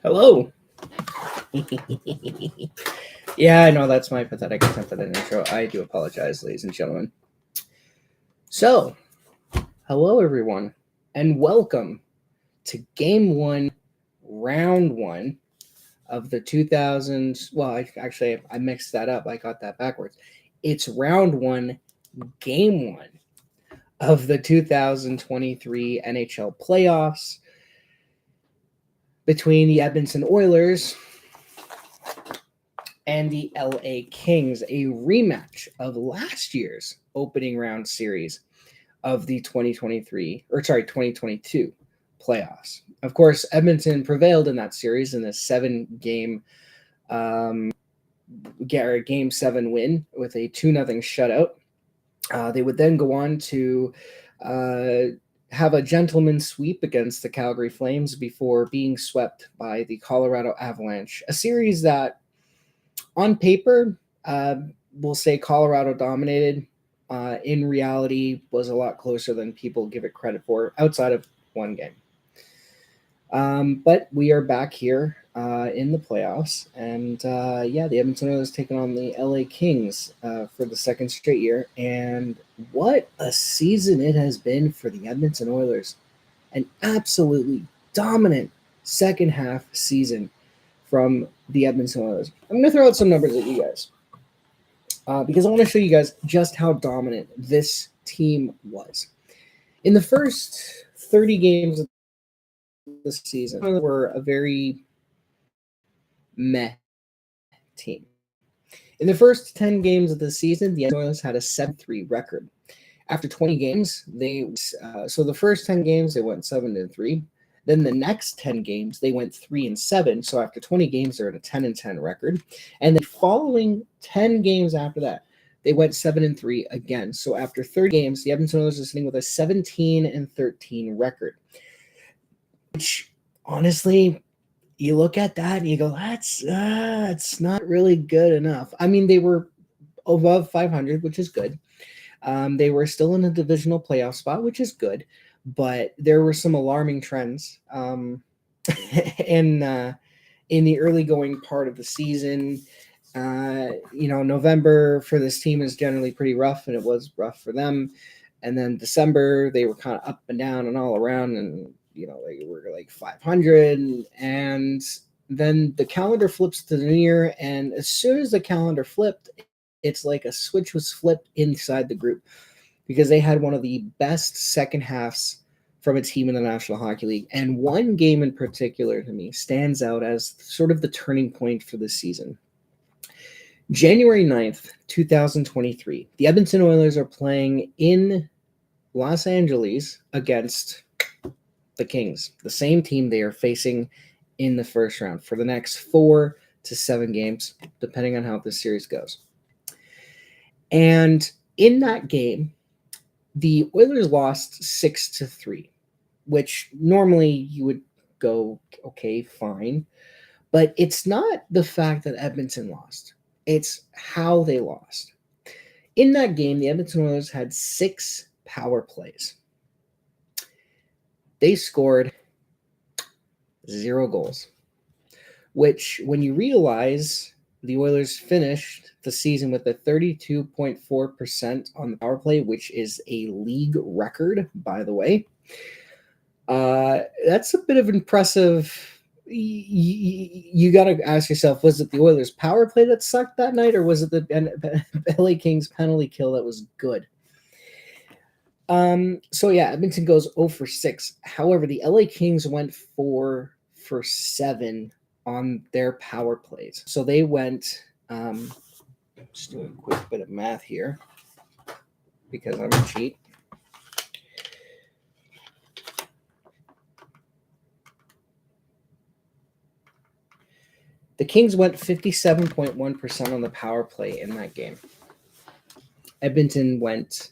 Hello. Yeah, I know that's my pathetic attempt at an intro. I do apologize, ladies and gentlemen. So, hello everyone, and welcome to Game 1, Round 1 of the 2000. Well, I mixed that up. I got that backwards. It's Round 1, Game 1 of the 2023 NHL playoffs between the Edmonton Oilers and the LA Kings, a rematch of last year's opening round series of the 2022 playoffs. Of course, Edmonton prevailed in that series in a 7-game Game 7 win with a 2-0 shutout. They would then go on to have a gentleman's sweep against the Calgary Flames before being swept by the Colorado Avalanche, a series that on paper, we'll say Colorado dominated. In reality, was a lot closer than people give it credit for outside of one game. But we are back here in the playoffs. And the Edmonton Oilers taking on the LA Kings for the second straight year. And what a season it has been for the Edmonton Oilers. An absolutely dominant second half season from the Edmonton Oilers. I'm going to throw out some numbers at you guys because I want to show you guys just how dominant this team was. In the first 30 games of this season, were a very meh team. In the first 10 games of the season, the Oilers had a 7-3 record. After 20 games, so the first 10 games, they went 7-3. Then the next 10 games, they went 3-7. So after 20 games, they're at a 10-10 record. And the following 10 games after that, they went 7-3 again. So after 30 games, the Edmonton Oilers are sitting with a 17-13 record. Which, honestly, you look at that and you go, it's not really good enough. I mean, they were above 500, which is good. They were still in a divisional playoff spot, which is good. But there were some alarming trends in the early going part of the season. November for this team is generally pretty rough, and it was rough for them. And then December, they were kind of up and down and all around, and they were like 500. And then the calendar flips to the new year, and as soon as the calendar flipped, it's like a switch was flipped inside the group, because they had one of the best second halves from a team in the National Hockey League. And one game in particular to me stands out as sort of the turning point for this season. January 9th, 2023, the Edmonton Oilers are playing in Los Angeles against the Kings, the same team they are facing in the first round for the next 4 to 7 games, depending on how this series goes. And in that game, the Oilers lost 6-3, which normally you would go, okay, fine. But it's not the fact that Edmonton lost. It's how they lost. In that game, the Edmonton Oilers had 6 power plays. They scored 0 goals, which when you realize the Oilers finished the season with a 32.4% on the power play, which is a league record, by the way. That's a bit of impressive. You got to ask yourself, was it the Oilers' power play that sucked that night, or was it the LA Kings penalty kill that was good? Edmonton goes 0 for 6. However, the LA Kings went 4 for 7 on their power plays. So they went, just doing a quick bit of math here because I'm a cheat. The Kings went 57.1% on the power play in that game. Edmonton went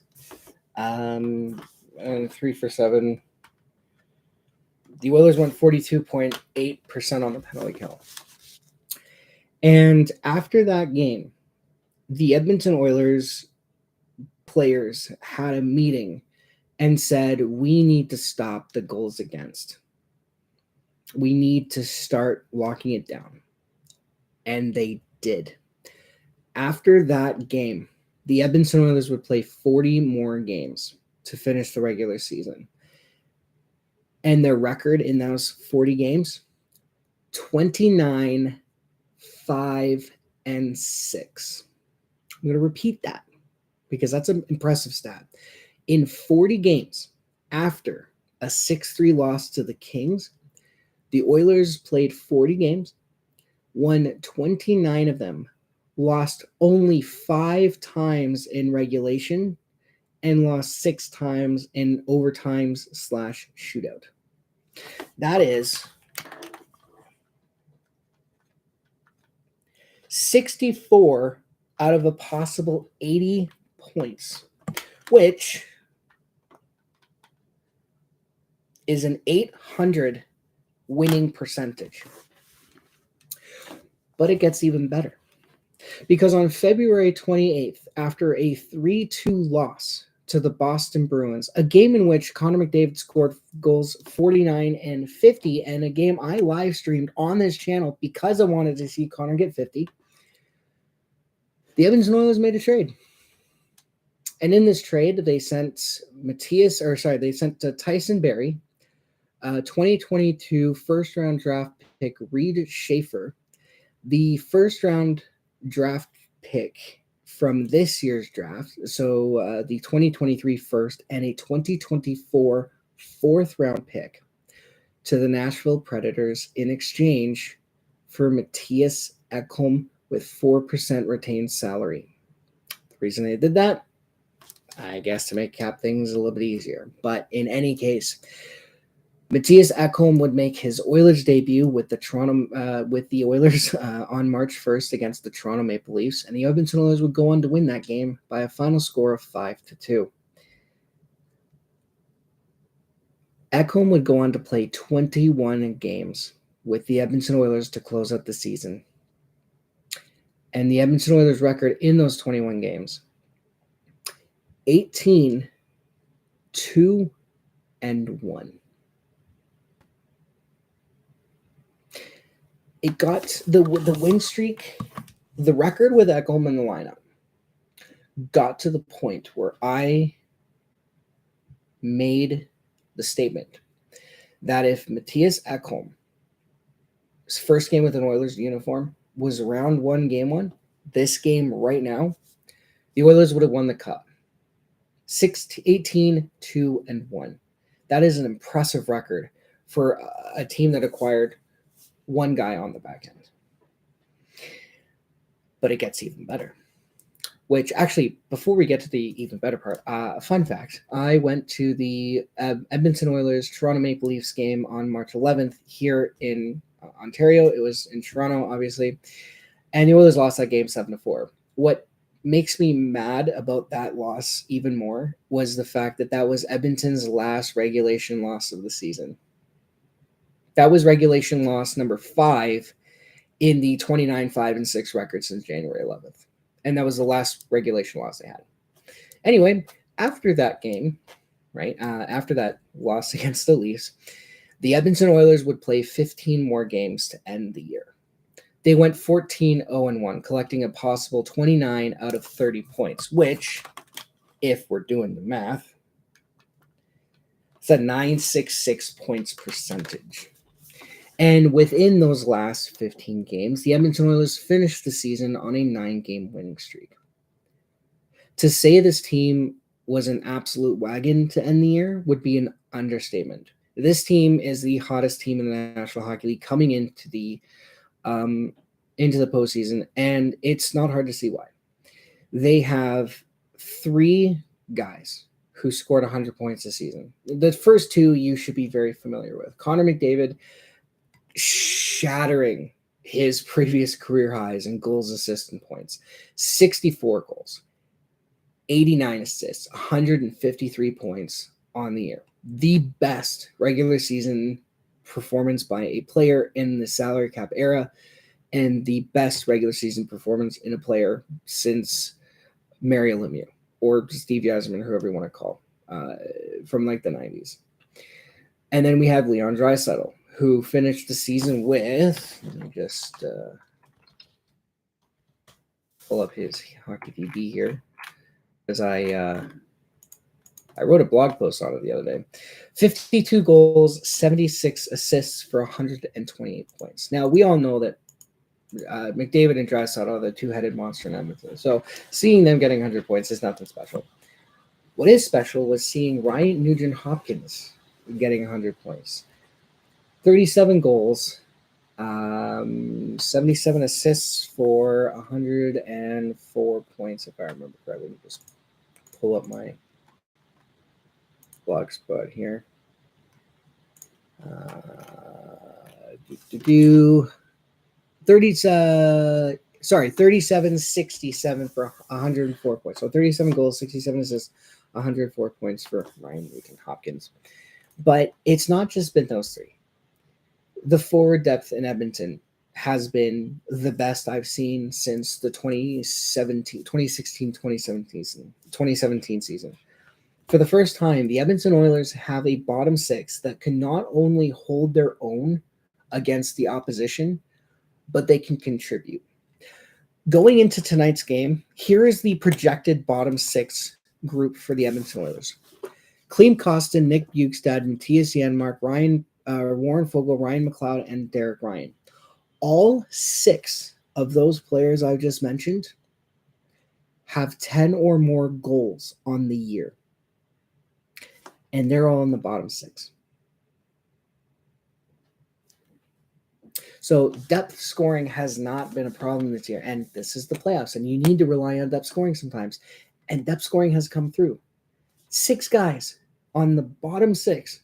3 for 7. The Oilers went 42.8% on the penalty kill. And after that game, the Edmonton Oilers players had a meeting and said, we need to stop the goals against. We need to start locking it down. And they did. After that game, the Edmonton Oilers would play 40 more games to finish the regular season. And their record in those 40 games, 29, 5, and 6. I'm going to repeat that because that's an impressive stat. In 40 games after a 6-3 loss to the Kings, the Oilers played 40 games, won 29 of them, lost only 5 times in regulation, and lost 6 times in overtimes / shootout. That is 64 out of a possible 80 points, which is an 800 winning percentage. But it gets even better. Because on February 28th, after a 3-2 loss to the Boston Bruins, a game in which Connor McDavid scored goals 49 and 50, and a game I live streamed on this channel because I wanted to see Connor get 50, the Edmonton Oilers made a trade. And in this trade, they sent Tyson Barrie, 2022 first-round draft pick Reed Schaefer, the first-round draft pick from this year's draft, so the 2023 first and a 2024 fourth-round pick to the Nashville Predators in exchange for Mattias Ekholm with 4% retained salary. The reason they did that, I guess, to make cap things a little bit easier. But in any case, Mattias Ekholm would make his Oilers debut with the Oilers on March 1st against the Toronto Maple Leafs, and the Edmonton Oilers would go on to win that game by a final score of 5-2. Ekholm would go on to play 21 games with the Edmonton Oilers to close out the season. And the Edmonton Oilers record in those 21 games, 18-2-1. It got the win streak, the record with Ekholm in the lineup, got to the point where I made the statement that if Mattias Ekholm's first game with an Oilers uniform was round 1, game 1, this game right now, the Oilers would have won the cup. 18-2-1. That is an impressive record for a team that acquired one guy on the back end. But it gets even better. Which actually, before we get to the even better part, fun fact, I went to the Edmonton Oilers Toronto Maple Leafs game on March 11th here in Ontario. It was in Toronto, obviously. And the Oilers lost that game 7-4. What makes me mad about that loss even more was the fact that that was Edmonton's last regulation loss of the season. That was regulation loss number 5 in the 29-5-6 record since January 11th. And that was the last regulation loss they had. Anyway, after that game, right, after that loss against the Leafs, the Edmonton Oilers would play 15 more games to end the year. They went 14-0-1, collecting a possible 29 out of 30 points, which, if we're doing the math, it's a 966 points percentage. And within those last 15 games, the Edmonton Oilers finished the season on a 9-game winning streak. To say this team was an absolute wagon to end the year would be an understatement. This team is the hottest team in the National Hockey League coming into the postseason, and it's not hard to see why. They have 3 guys who scored 100 points this season. The first 2 you should be very familiar with. Connor McDavid shattering his previous career highs in goals, assists, and points. 64 goals, 89 assists, 153 points on the year. The best regular season performance by a player in the salary cap era, and the best regular season performance in a player since Mario Lemieux or Steve Yzerman, whoever you want to call, from like the 90s. And then we have Leon Draisaitl, who finished the season with, let me just pull up his Hockey DB here, because I wrote a blog post on it the other day. 52 goals, 76 assists for 128 points. Now, we all know that McDavid and Draisaitl are the two-headed monster in Edmonton. So seeing them getting 100 points is nothing special. What is special was seeing Ryan Nugent-Hopkins getting 100 points. 37 goals, 77 assists for 104 points, if I remember correctly. Let me just pull up my blog spot here. 37-67 for 104 points. So 37 goals, 67 assists, 104 points for Ryan Nugent-Hopkins. But it's not just been those three. The forward depth in Edmonton has been the best I've seen since the 2016-2017 season. For the first time, the Edmonton Oilers have a bottom six that can not only hold their own against the opposition, but they can contribute. Going into tonight's game, here is the projected bottom six group for the Edmonton Oilers. Klim Kostin, Nick Bjugstad, Matthias Janmark, Warren Foegele, Ryan McLeod, and Derek Ryan. All six of those players I just mentioned have 10 or more goals on the year. And they're all in the bottom six. So depth scoring has not been a problem this year. And this is the playoffs, and you need to rely on depth scoring sometimes. And depth scoring has come through. 6 guys on the bottom 6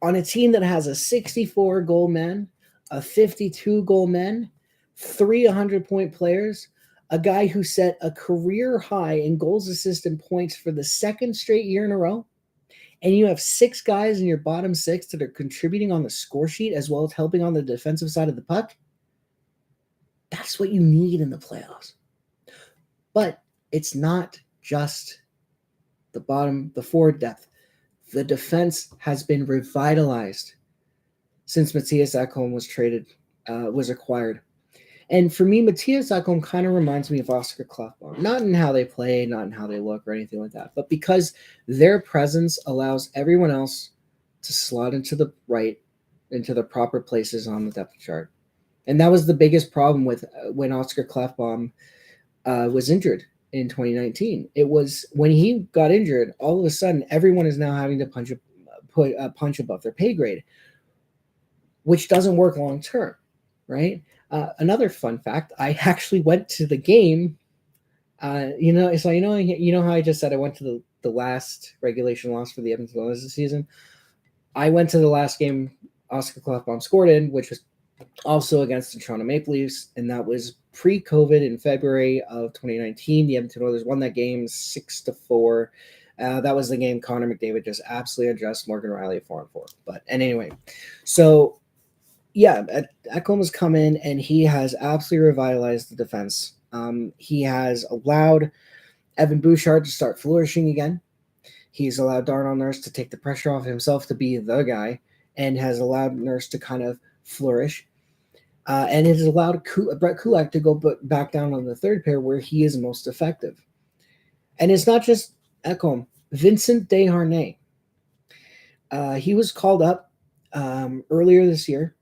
on a team that has a 64-goal man, a 52-goal man, 3 100-point players, a guy who set a career high in goals, assists, and points for the second straight year in a row, and you have 6 guys in your bottom 6 that are contributing on the score sheet as well as helping on the defensive side of the puck. That's what you need in the playoffs. But it's not just the forward depth. The defense has been revitalized since Matthias Ekholm was acquired. And for me, Matthias Ekholm kind of reminds me of Oscar Klefbom. Not in how they play, not in how they look or anything like that, but because their presence allows everyone else to slot into the proper places on the depth chart. And that was the biggest problem with when Oscar Klefbom was injured in 2019. It was when he got injured, all of a sudden, everyone is now having to punch above their pay grade, which doesn't work long term, right? Another fun fact: I actually went to the game. You know how I just said I went to the last regulation loss for the Edmonton Oilers this season. I went to the last game Oscar Klefbom scored in, which was also against the Toronto Maple Leafs, and that was pre-COVID in February of 2019. The Edmonton Oilers won that game 6-4. That was the game Connor McDavid just absolutely addressed Morgan Riley 4-4. But anyway, so yeah, Ekholm has come in and he has absolutely revitalized the defense. He has allowed Evan Bouchard to start flourishing again. He's allowed Darnell Nurse to take the pressure off himself to be the guy, and has allowed Nurse to kind of flourish. And it has allowed Brett Kulak to go back down on the third pair where he is most effective. And it's not just Ekholm. Vincent Desharnais. He was called up earlier this year,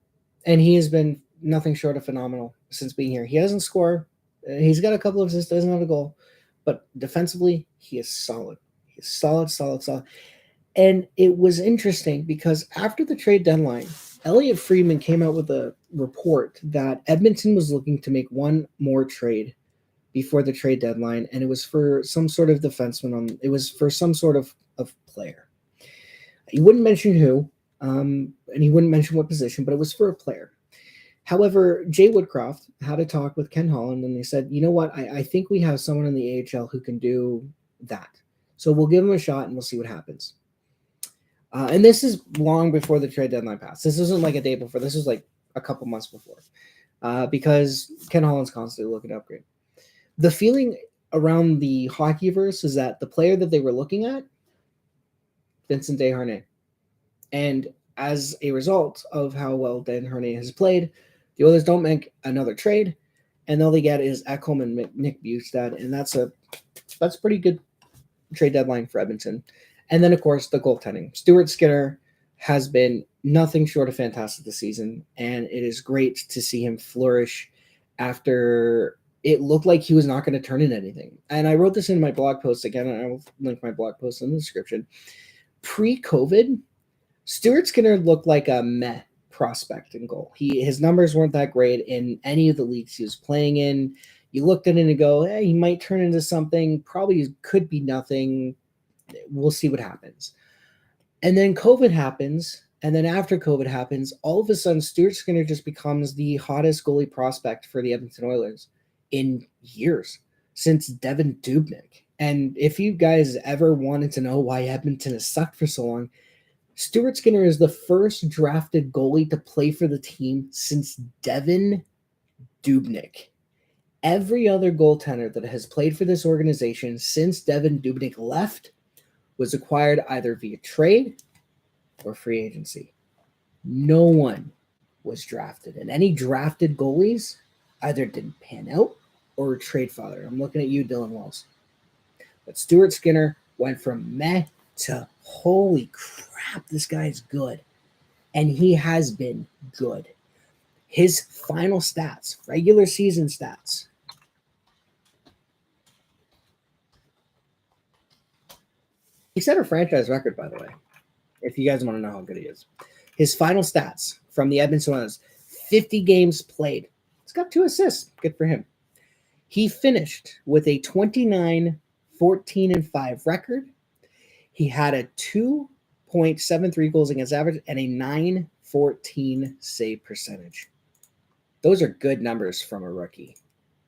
and he has been nothing short of phenomenal since being here. He doesn't score. He's got a couple of assists, doesn't have a goal. But defensively, he is solid. He's solid. And it was interesting because after the trade deadline, Elliot Friedman came out with a report that Edmonton was looking to make one more trade before the trade deadline, and it was for some sort of defenseman. It was for some sort of player. He wouldn't mention who, and he wouldn't mention what position, but it was for a player. However, Jay Woodcroft had a talk with Ken Holland, and they said, you know what, I think we have someone in the AHL who can do that. So we'll give him a shot, and we'll see what happens. And this is long before the trade deadline passed. This isn't like a day before. This was like a couple months before, because Ken Holland's constantly looking to upgrade. The feeling around the hockeyverse is that the player that they were looking at, Vincent Desharnais, and as a result of how well Dan Herne has played, the Oilers don't make another trade, and all they get is Ekholm and Nick Bjugstad, and that's a pretty good trade deadline for Edmonton. And then, of course, the goaltending. Stuart Skinner has been nothing short of fantastic this season, and it is great to see him flourish after it looked like he was not going to turn in anything. And I wrote this in my blog post again, and I will link my blog post in the description. Pre-COVID, Stuart Skinner looked like a meh prospect in goal. His numbers weren't that great in any of the leagues he was playing in. You looked at it and go, hey, he might turn into something. Probably could be nothing. We'll see what happens. And then COVID happens. And then after COVID happens, all of a sudden, Stuart Skinner just becomes the hottest goalie prospect for the Edmonton Oilers in years, since Devin Dubnyk. And if you guys ever wanted to know why Edmonton has sucked for so long, Stuart Skinner is the first drafted goalie to play for the team since Devin Dubnyk. Every other goaltender that has played for this organization since Devin Dubnyk left was acquired either via trade or free agency. No one was drafted, and any drafted goalies either didn't pan out or were trade father. I'm looking at you, Dylan Walls. But Stuart Skinner went from meh to holy crap, this guy's good. And he has been good. His final stats, regular season stats. He set a franchise record, by the way, if you guys want to know how good he is. His final stats from the Edmonton Oilers, 50 games played. He's got 2 assists. Good for him. He finished with a 29-14-5 record. He had a 2.73 goals against average and a 914 save percentage. Those are good numbers from a rookie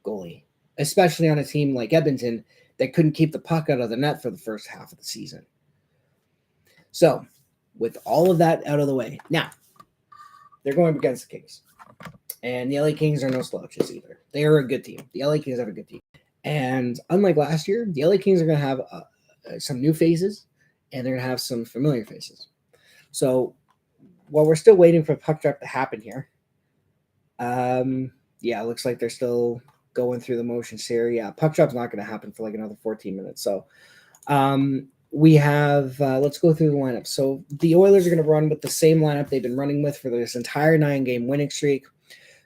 goalie, especially on a team like Edmonton that couldn't keep the puck out of the net for the first half of the season. So, with all of that out of the way, now, they're going against the Kings. And the LA Kings are no slouches either. They are a good team. The LA Kings have a good team. And unlike last year, the LA Kings are going to have some new faces, and they're going to have some familiar faces. So, while we're still waiting for puck drop to happen here, it looks like they're still going through the motions here. Yeah, puck drop's not going to happen for like another 14 minutes. So, we have, let's go through the lineup. So, the Oilers are going to run with the same lineup they've been running with for this entire 9-game winning streak.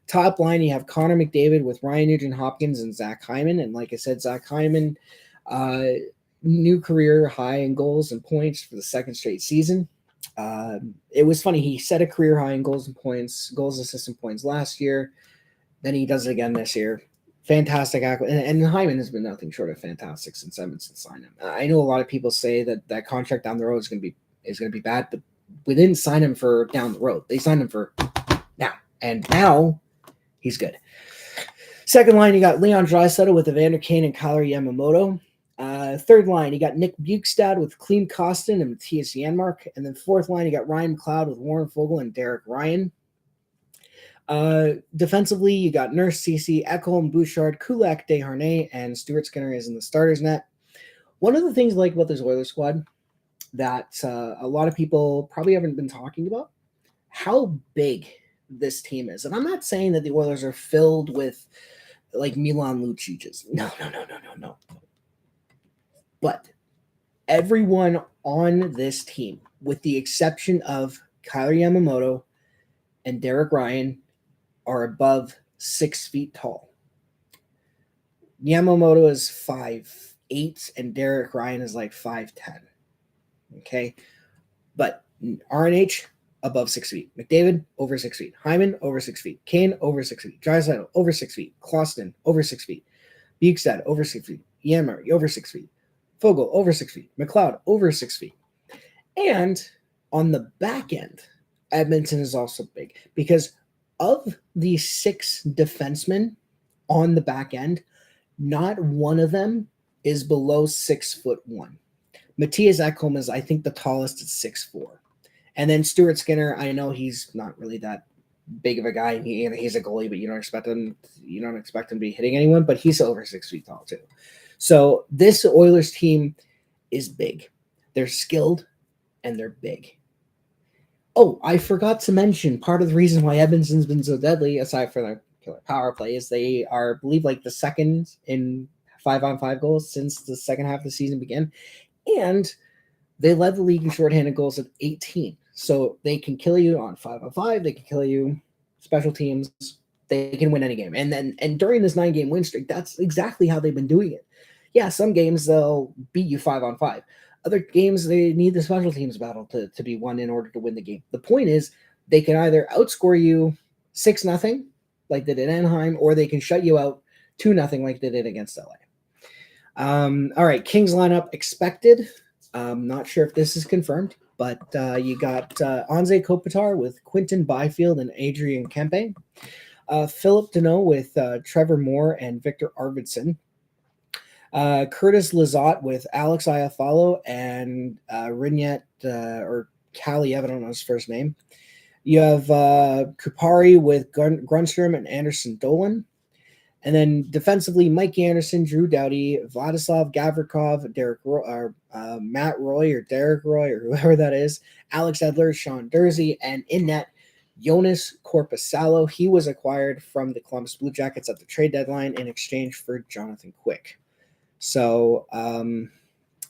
Top line, you have Connor McDavid with Ryan Nugent-Hopkins and Zach Hyman. And like I said, Zach Hyman, new career high in goals and points for the second straight season. It was funny. He set a career high in goals and points, goals, assists, and points last year. Then he does it again this year. Fantastic. And Hyman has been nothing short of fantastic since Edmonton signed him. I know a lot of people say that contract down the road is going to be bad, but we didn't sign him for down the road. They signed him for now. And now he's good. Second line, you got Leon Draisaitl with Evander Kane and Kailer Yamamoto. Third line, you got Nick Bjugstad with Klim Kostin and Matthias Janmark. And then fourth line, you got Ryan McLeod with Warren Foegele and Derek Ryan. Defensively, you got Nurse, Ceci, Ekholm, Bouchard, Kulak, Desharnais, and Stuart Skinner is in the starters net. One of the things I like about this Oilers squad that a lot of people probably haven't been talking about, how big this team is. And I'm not saying that the Oilers are filled with like Milan Lucic's. No. But everyone on this team, with the exception of Kailer Yamamoto and Derek Ryan, are above 6 feet tall. Yamamoto is 5'8", and Derek Ryan is like 5'10". Okay? But RNH, above 6 feet. McDavid, over 6 feet. Hyman, over 6 feet. Kane, over 6 feet. Draisaitl, over 6 feet. Klostin, over 6 feet. Bjugstad, over 6 feet. Janmark, over 6 feet. Foegele, over 6 feet. McLeod, over 6 feet. And on the back end, Edmonton is also big because of the 6 defensemen on the back end, not one of them is below 6'1". Matthias Ekholm is, I think, the tallest at 6'4". And then Stuart Skinner, I know he's not really that big of a guy. He's a goalie, but you don't expect him to be hitting anyone, but he's over 6 feet tall too. So this Oilers team is big. They're skilled and they're big. Oh, I forgot to mention part of the reason why Edmonton's been so deadly, aside from their killer power play, is they are, I believe, like the second in 5-on-5 goals since the second half of the season began. And they led the league in shorthanded goals at 18. So they can kill you on 5-on-5, they can kill you special teams, they can win any game. And during this 9-game win streak, that's exactly how they've been doing it. Yeah, some games they'll beat you 5-on-5. Other games they need the special teams battle to be won in order to win the game. The point is they can either outscore you 6-0 like they did Anaheim, or they can shut you out 2-0 like they did against LA. All right, Kings lineup expected. Not sure if this is confirmed, but you got Anze Kopitar with Quinton Byfield and Adrian Kempe. Philip Deneau with Trevor Moore and Victor Arvidsson. Curtis Lizotte with Alex Iafallo and Rignette or Kaliev, I don't know his first name. You have Kupari with Grunstrom and Anderson Dolan. And then defensively, Mike Anderson, Drew Doughty, Vladislav Gavrikov, Matt Roy or Derek Roy or whoever that is, Alex Edler, Sean Dursey, and in net, Jonas Korpisalo. He was acquired from the Columbus Blue Jackets at the trade deadline in exchange for Jonathan Quick. So,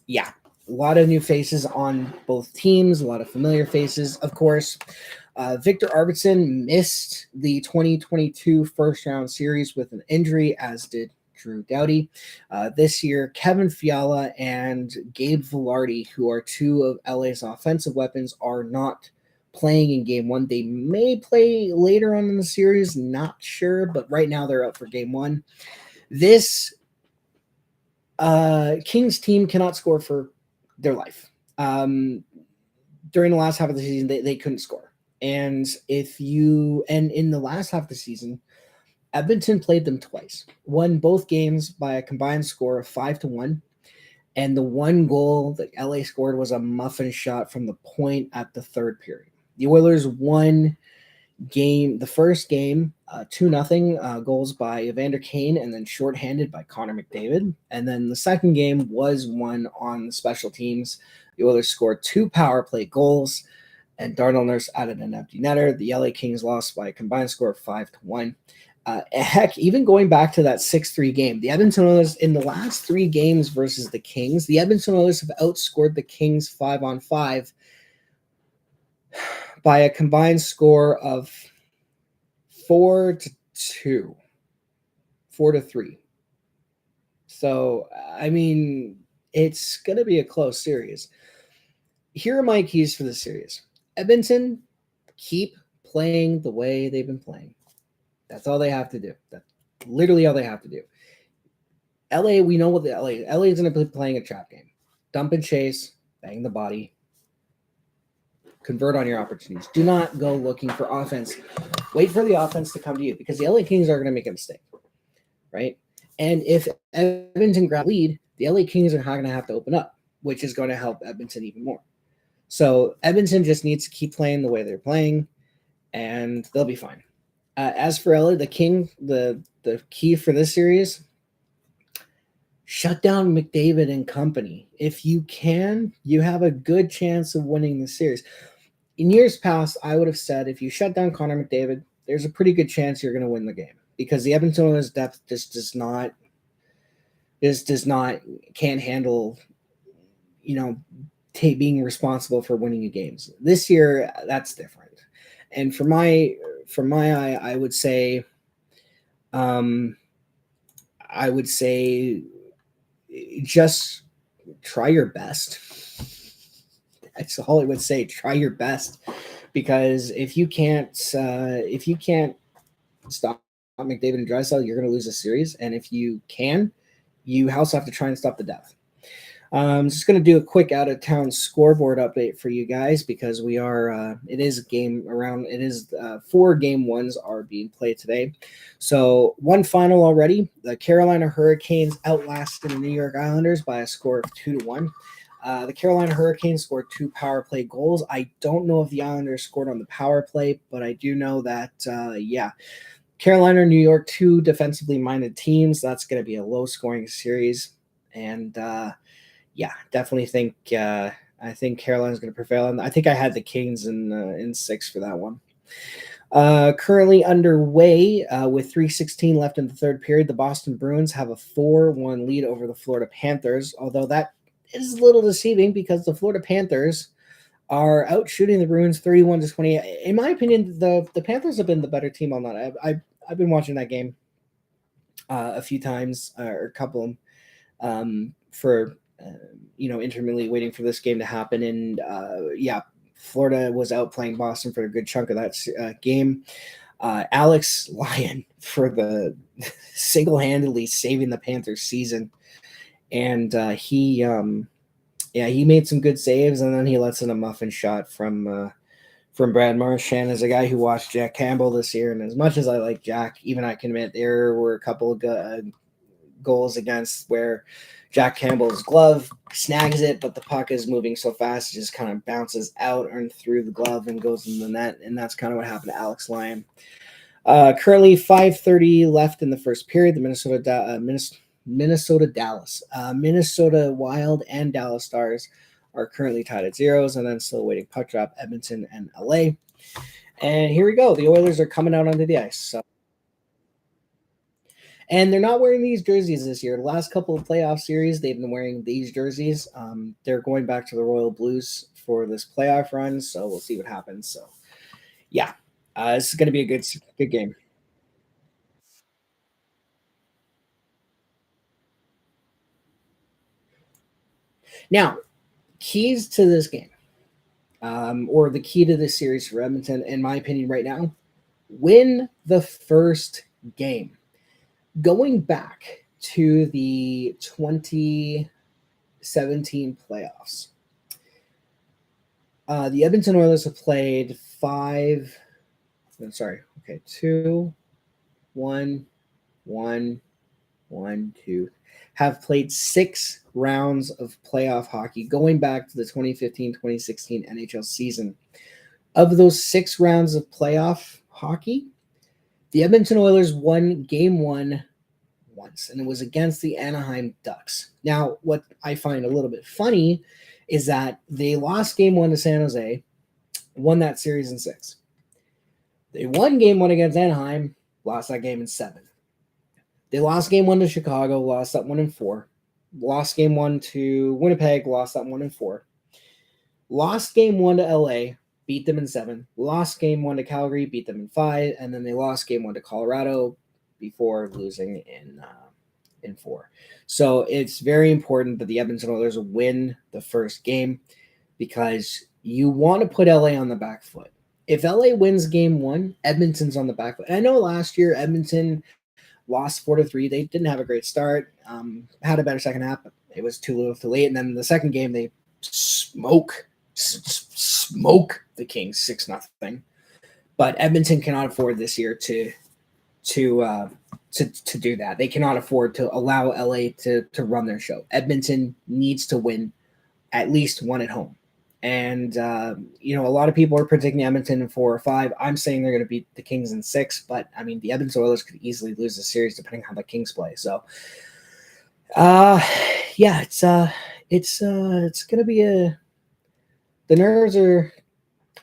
yeah, a lot of new faces on both teams, a lot of familiar faces, of course. Victor Arvidsson missed the 2022 first-round series with an injury, as did Drew Doughty. This year, Kevin Fiala and Gabe Vilardi, who are two of LA's offensive weapons, are not playing in Game 1. They may play later on in the series, not sure, but right now they're out for Game 1. This Kings team cannot score for their life. During the last half of the season, they couldn't score. And in the last half of the season, Edmonton played them twice, won both games by a combined score of 5-1. And the one goal that LA scored was a muffin shot from the point at the third period. The Oilers won the first game, 2-0, goals by Evander Kane and then shorthanded by Connor McDavid. And then the second game was won on the special teams. The Oilers scored 2 power play goals, and Darnell Nurse added an empty netter. The LA Kings lost by a combined score of 5-1. Heck, even going back to that 6-3 game, the Edmonton Oilers in the last 3 games versus the Kings, the Edmonton Oilers have outscored the Kings 5-on-5 by a combined score of 4-2, 4-3. So, I mean, it's going to be a close series. Here are my keys for the series. Edmonton, keep playing the way they've been playing. That's all they have to do. That's literally all they have to do. LA, we know what LA is going to be playing a trap game. Dump and chase, bang the body, convert on your opportunities. Do not go looking for offense. Wait for the offense to come to you, because the LA Kings are going to make a mistake, right? And if Edmonton grab lead, the LA Kings are not going to have to open up, which is going to help Edmonton even more. So Edmonton just needs to keep playing the way they're playing, and they'll be fine. As for LA, the key for this series, shut down McDavid and company. If you can, you have a good chance of winning the series. In years past, I would have said if you shut down Connor McDavid, there's a pretty good chance you're going to win the game, because the Edmonton Oilers' depth can't handle, being responsible for winning you games. This year, that's different. And from my eye, I would say just try your best. That's all I would say. Try your best, because if you can't stop McDavid and Draisaitl, you're going to lose a series. And if you can, you also have to try and stop the depth. I'm just going to do a quick out-of-town scoreboard update for you guys, because we are it is 4 game ones are being played today. So one final already. The Carolina Hurricanes outlasted the New York Islanders by a score of 2-1. The Carolina Hurricanes scored 2 power play goals. I don't know if the Islanders scored on the power play, but I do know that, Carolina and New York, 2 defensively minded teams. That's going to be a low-scoring series. And, definitely think I think Carolina's going to prevail. And I think I had the Kings in 6 for that one. Currently underway with 3:16 left in the third period. The Boston Bruins have a 4-1 lead over the Florida Panthers, although that is a little deceiving because the Florida Panthers are out shooting the Bruins 31-20. In my opinion, the Panthers have been the better team on that. I've been watching that game a few times or a couple for intermittently waiting for this game to happen. And Florida was out playing Boston for a good chunk of that game. Alex Lyon for the single-handedly saving the Panthers season, and he made some good saves, and then he lets in a muffin shot from Brad Marchand. As a guy who watched Jack Campbell this year, and as much as I like Jack, even I can admit there were a couple of goals against where Jack Campbell's glove snags it, but the puck is moving so fast it just kind of bounces out and through the glove and goes in the net, and that's kind of what happened to Alex Lyon. Currently 5:30 left in the first period. The Minnesota Wild and Dallas Stars are currently tied at zeros, and then still awaiting puck drop, Edmonton and LA. And here we go. The Oilers are coming out onto the ice. So. And they're not wearing these jerseys this year. The last couple of playoff series, they've been wearing these jerseys. They're going back to the Royal Blues for this playoff run, so we'll see what happens. So, yeah, this is going to be a good game. Now, keys to this game, or the key to this series for Edmonton, in my opinion, right now, win the first game. Going back to the 2017 playoffs, the Edmonton Oilers have played 2, 1, 1, 1, 2, have played 6 rounds of playoff hockey going back to the 2015-2016 NHL season. Of those 6 rounds of playoff hockey, the Edmonton Oilers won game 1 once, and it was against the Anaheim Ducks. Now, what I find a little bit funny is that they lost game 1 to San Jose, won that series in 6. They won game 1 against Anaheim, lost that game in 7. They lost game 1 to Chicago, lost that one in 4. Lost game 1 to Winnipeg, lost that one in 4. Lost game 1 to LA, beat them in 7. Lost game 1 to Calgary, beat them in 5. And then they lost game 1 to Colorado before losing in 4. So it's very important that the Edmonton Oilers win the first game because you want to put LA on the back foot. If LA wins game 1, Edmonton's on the back foot. And I know last year Edmonton lost 4-3. They didn't have a great start. Had a better second half, but it was too little too late. And then the second game, they smoke the Kings 6-0. But Edmonton cannot afford this year to do that. They cannot afford to allow LA to run their show. Edmonton needs to win at least one at home. And, a lot of people are predicting Edmonton in 4 or 5. I'm saying they're going to beat the Kings in 6, but I mean, the Edmonton Oilers could easily lose the series depending on how the Kings play. So, it's going to be the nerves are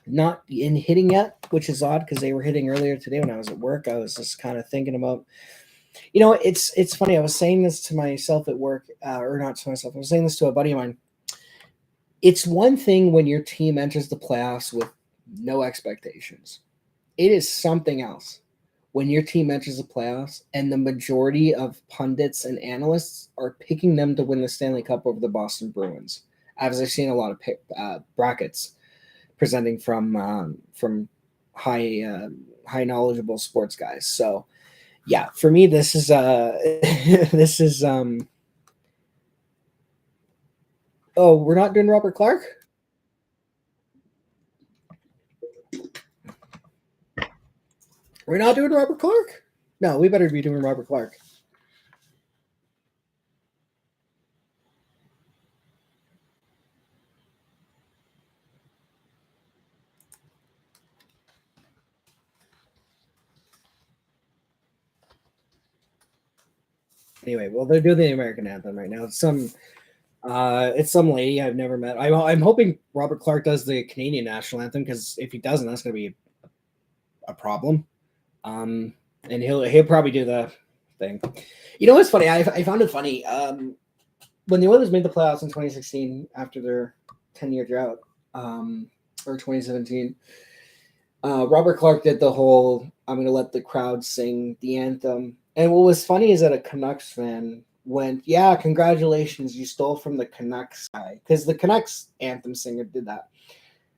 not in hitting yet, which is odd because they were hitting earlier today when I was at work. I was just kind of thinking about, it's funny. I was saying this to myself at work, or not to myself. I was saying this to a buddy of mine. It's one thing when your team enters the playoffs with no expectations. It is something else when your team enters the playoffs and the majority of pundits and analysts are picking them to win the Stanley Cup over the Boston Bruins. As I've seen a lot of brackets presenting from high knowledgeable sports guys. So, yeah, for me, this is Oh, we're not doing Robert Clark? We're not doing Robert Clark? No, we better be doing Robert Clark. Anyway, well, they're doing the American anthem right now. Some It's some lady I've never met. I'm hoping Robert Clark does the Canadian national anthem because if he doesn't, that's going to be a problem. And he'll probably do the thing. You know what's funny? I found it funny. When the Oilers made the playoffs in 2016 after their 10-year drought, or 2017, Robert Clark did the whole "I'm going to let the crowd sing the anthem." And what was funny is that a Canucks fan went, "Yeah, congratulations, you stole from the Canucks guy," because the Canucks anthem singer did that.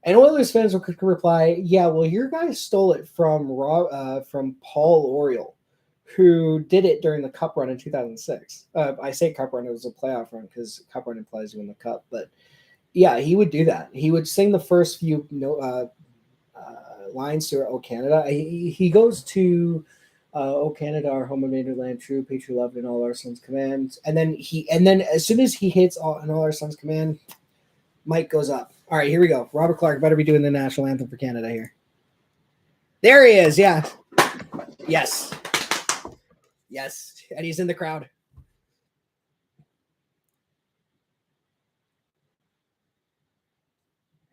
And Oilers fans could reply, "Yeah, well, your guy stole it from Paul Oriole, who did it during the Cup run in 2006." I say Cup run; it was a playoff run because Cup run implies you win the Cup. But yeah, he would do that. He would sing the first few lines to "O Canada." He goes to "O Canada, our home and native land, true patriot loved in all our sons' commands," and then as soon as he hits in all our sons' command, mic goes up. All right, here we go. Robert Clark better be doing the national anthem for Canada here. There he is. Yeah. Yes. Yes. And he's in the crowd.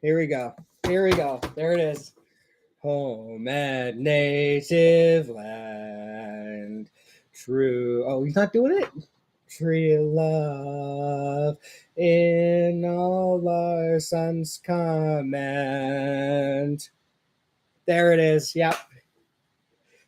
Here we go. Here we go. There it is. Home and native land. True. Oh, he's not doing it? Tree love in all our sons' command. There it is. Yep.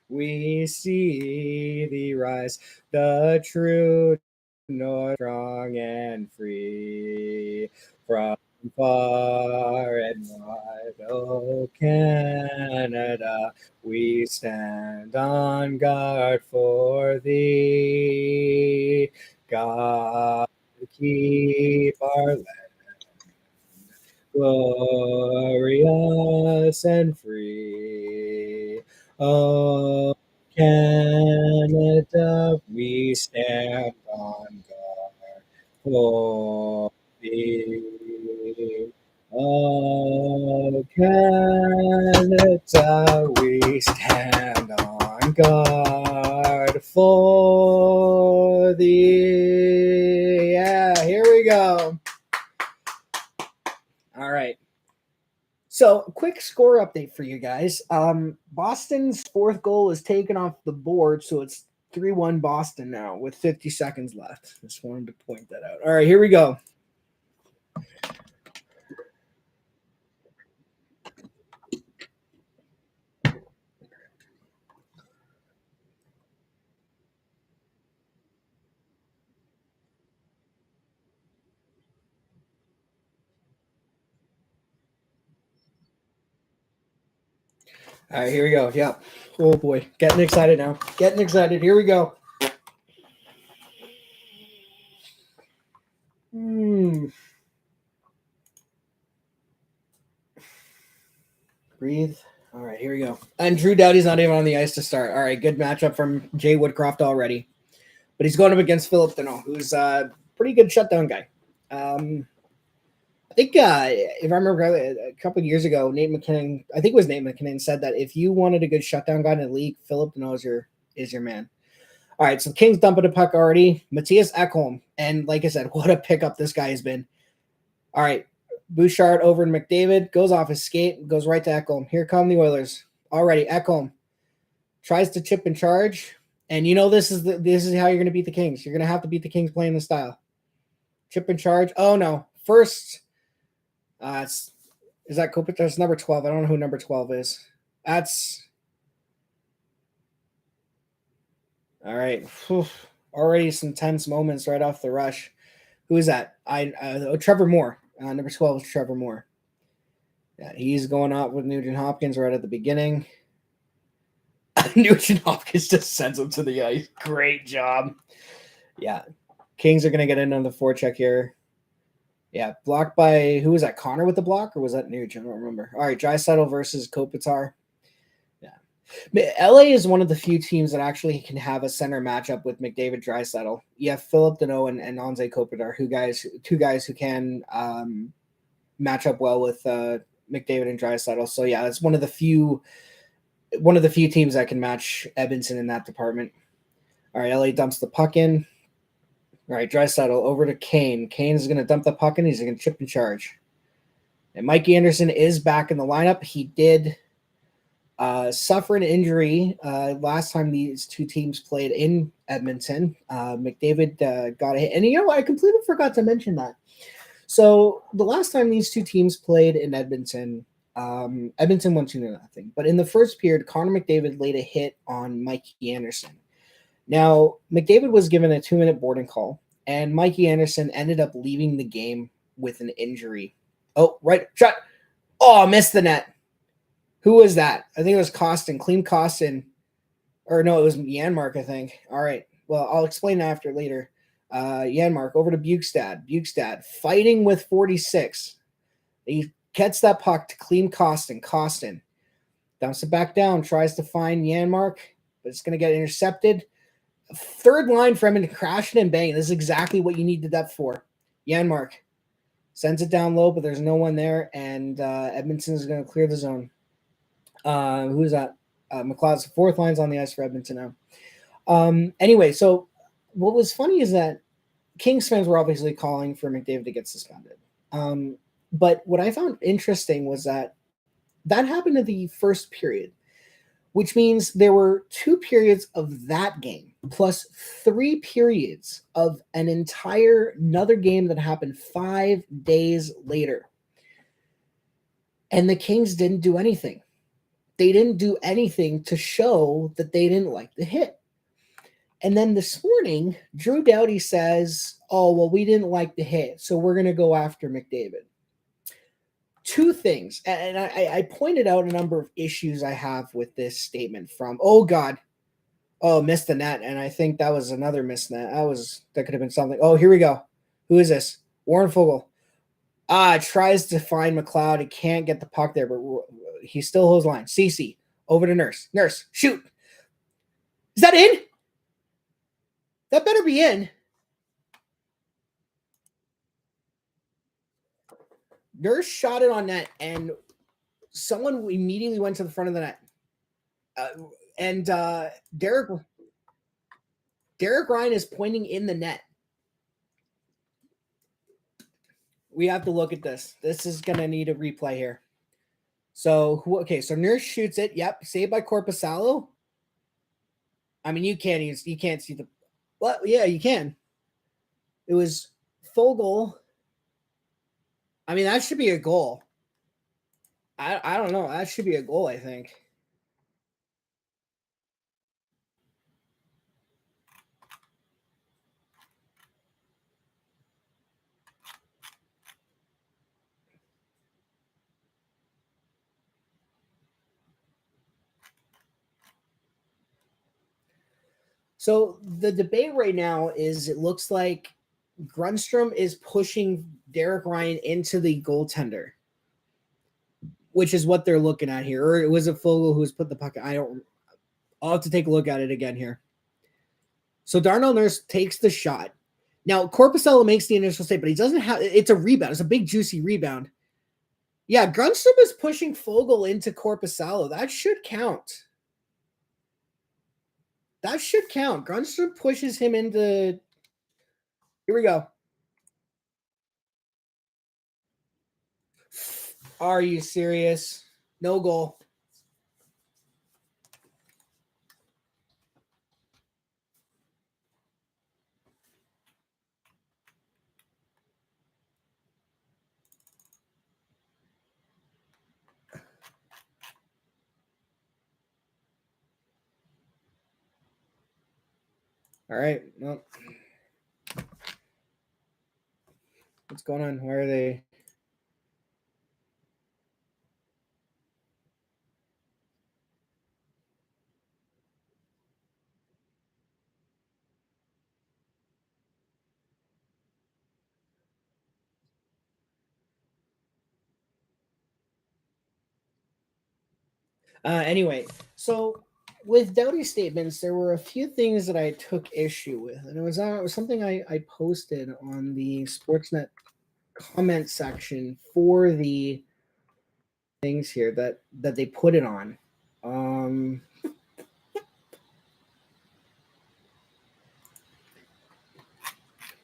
We see thee rise, the true north, strong and free, from far and wide, O Canada, we stand on guard for thee. God keep our land glorious and free. Oh, Canada, we stand on guard for thee. Oh, Canada, we stand on guard for thee. Yeah, here we go. All right. So, quick score update for you guys. Boston's fourth goal is taken off the board, so it's 3-1 Boston now with 50 seconds left. Just wanted to point that out. All right, here we go. All right, here we go. Yep. Oh boy, getting excited now. Getting excited. Here we go. Breathe. All right, here we go. And Drew Doughty's not even on the ice to start. All right, good matchup from Jay Woodcroft already. But he's going up against Philip Deneau, who's a pretty good shutdown guy. I think if I remember correctly, a couple of years ago, Nate McKinnon, I think it was Nate McKinnon, said that if you wanted a good shutdown guy in the league, Philip Deneau is your man. All right, so Kings dumping the puck already. Matthias Ekholm, and like I said, what a pickup this guy has been. All right, Bouchard over in McDavid, goes off his skate, goes right to Ekholm. Here come the Oilers. Already, Ekholm tries to chip and charge, and you know this is how you're going to beat the Kings. You're going to have to beat the Kings playing the style. Chip and charge. Oh no, first. Is that Kopitar? That's number 12. I don't know who number 12 is. That's all right. Whew. Already some tense moments right off the rush. Who is that? Trevor Moore. Number 12 is Trevor Moore. Yeah, he's going out with Nugent Hopkins right at the beginning. Nugent Hopkins just sends him to the ice. Great job. Yeah. Kings are going to get in on the forecheck here. Yeah, blocked by, who was that, Connor with the block, or was that Nugent? I don't remember. All right, Draisaitl versus Kopitar. Yeah. LA is one of the few teams that actually can have a center matchup with McDavid, Draisaitl. You have Philip Deneau and Anze Kopitar, two guys who can match up well with McDavid and Draisaitl. So yeah, that's one of the few teams that can match Edmonton in that department. All right, LA dumps the puck in. All right, Draisaitl over to Kane. Kane is going to dump the puck and he's going to chip and charge. And Mikey Anderson is back in the lineup. He did suffer an injury last time these two teams played in Edmonton. McDavid got a hit. And I completely forgot to mention that. So the last time these two teams played in Edmonton, Edmonton won 2-0. But in the first period, Connor McDavid laid a hit on Mikey Anderson. Now, McDavid was given a 2-minute boarding call, and Mikey Anderson ended up leaving the game with an injury. Oh, right. Shot. Oh, missed the net. Who was that? I think it was Costin. Clean Costin. Or no, it was Janmark, I think. All right. Well, I'll explain after later. Janmark over to Bukestad. Bukestad fighting with 46. He gets that puck to clean Costin. Costin dumps it back down, tries to find Janmark, but it's going to get intercepted. Third line for him to crash it and bang. This is exactly what you need the depth for. Janmark sends it down low, but there's no one there, and Edmonton is going to clear the zone. Who's that? McLeod's fourth line's on the ice for Edmonton now. Anyway, so what was funny is that Kings fans were obviously calling for McDavid to get suspended. But what I found interesting was that happened in the first period, which means there were 2 periods of that game plus 3 periods of another game that happened 5 days later. And the Kings didn't do anything. They didn't do anything to show that they didn't like the hit. And then this morning, Drew Doughty says, oh, well, we didn't like the hit, so we're going to go after McDavid. 2 things, and I pointed out a number of issues I have with this statement from, missed the net, and I think that was another missed net. That could have been something. Oh, here we go. Who is this? Warren Foegele. Tries to find McLeod. He can't get the puck there, but he still holds line. CC, over to Nurse. Nurse, shoot. Is that in? That better be in. Nurse shot it on net, and someone immediately went to the front of the net. And Derek Ryan is pointing in the net. We have to look at this. This is going to need a replay here. So Nurse shoots it. Yep, saved by Korpisalo. I mean, you can't see the. Well, yeah, you can. It was Foegele. I mean, that should be a goal. I don't know. That should be a goal, I think. So the debate right now is it looks like Grundstrom is pushing Derek Ryan into the goaltender, which is what they're looking at here. Or it was a Foegele who's put the puck. I'll have to take a look at it again here. So Darnell Nurse takes the shot. Now Korpisalo makes the initial save, but he doesn't have. It's a rebound. It's a big juicy rebound. Yeah, Grundstrom is pushing Foegele into Korpisalo. That should count. Grundstrom pushes him into. Here we go. Are you serious? No goal. All right. Well, what's going on? Where are they? Anyway, so with Doughty's statements, there were a few things that I took issue with, and it was something I posted on the Sportsnet comment section for the things here that they put it on.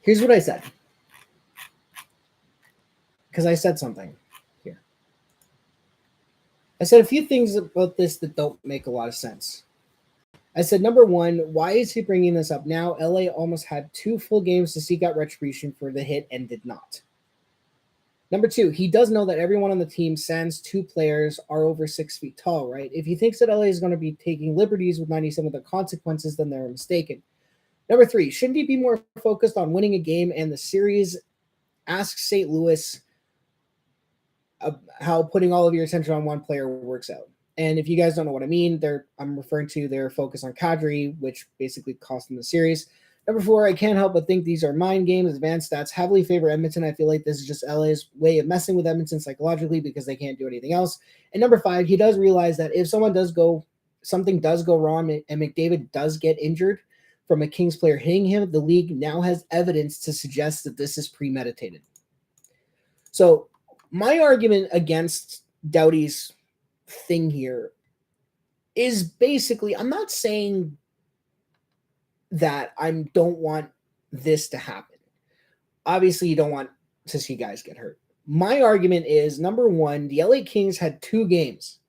Here's what I said. Because I said something here. I said a few things about this that don't make a lot of sense. I said, number one, why is he bringing this up now? LA almost had 2 full games to seek out retribution for the hit and did not. Number two, he does know that everyone on the team, sans 2 players, are over 6 feet tall, right? If he thinks that LA is going to be taking liberties with 97 of the consequences, then they're mistaken. Number 3, shouldn't he be more focused on winning a game and the series? Ask St. Louis how putting all of your attention on one player works out. And if you guys don't know what I mean, I'm referring to their focus on Kadri, which basically cost them the series. Number 4, I can't help but think these are mind games. Advanced stats heavily favor Edmonton. I feel like this is just LA's way of messing with Edmonton psychologically because they can't do anything else. And number 5, he does realize that if something does go wrong and McDavid does get injured from a Kings player hitting him, the league now has evidence to suggest that this is premeditated. So my argument against Doughty's thing here is basically, I'm not saying that I don't want this to happen. Obviously, you don't want to see guys get hurt. My argument is, number one, the LA Kings had 2 games,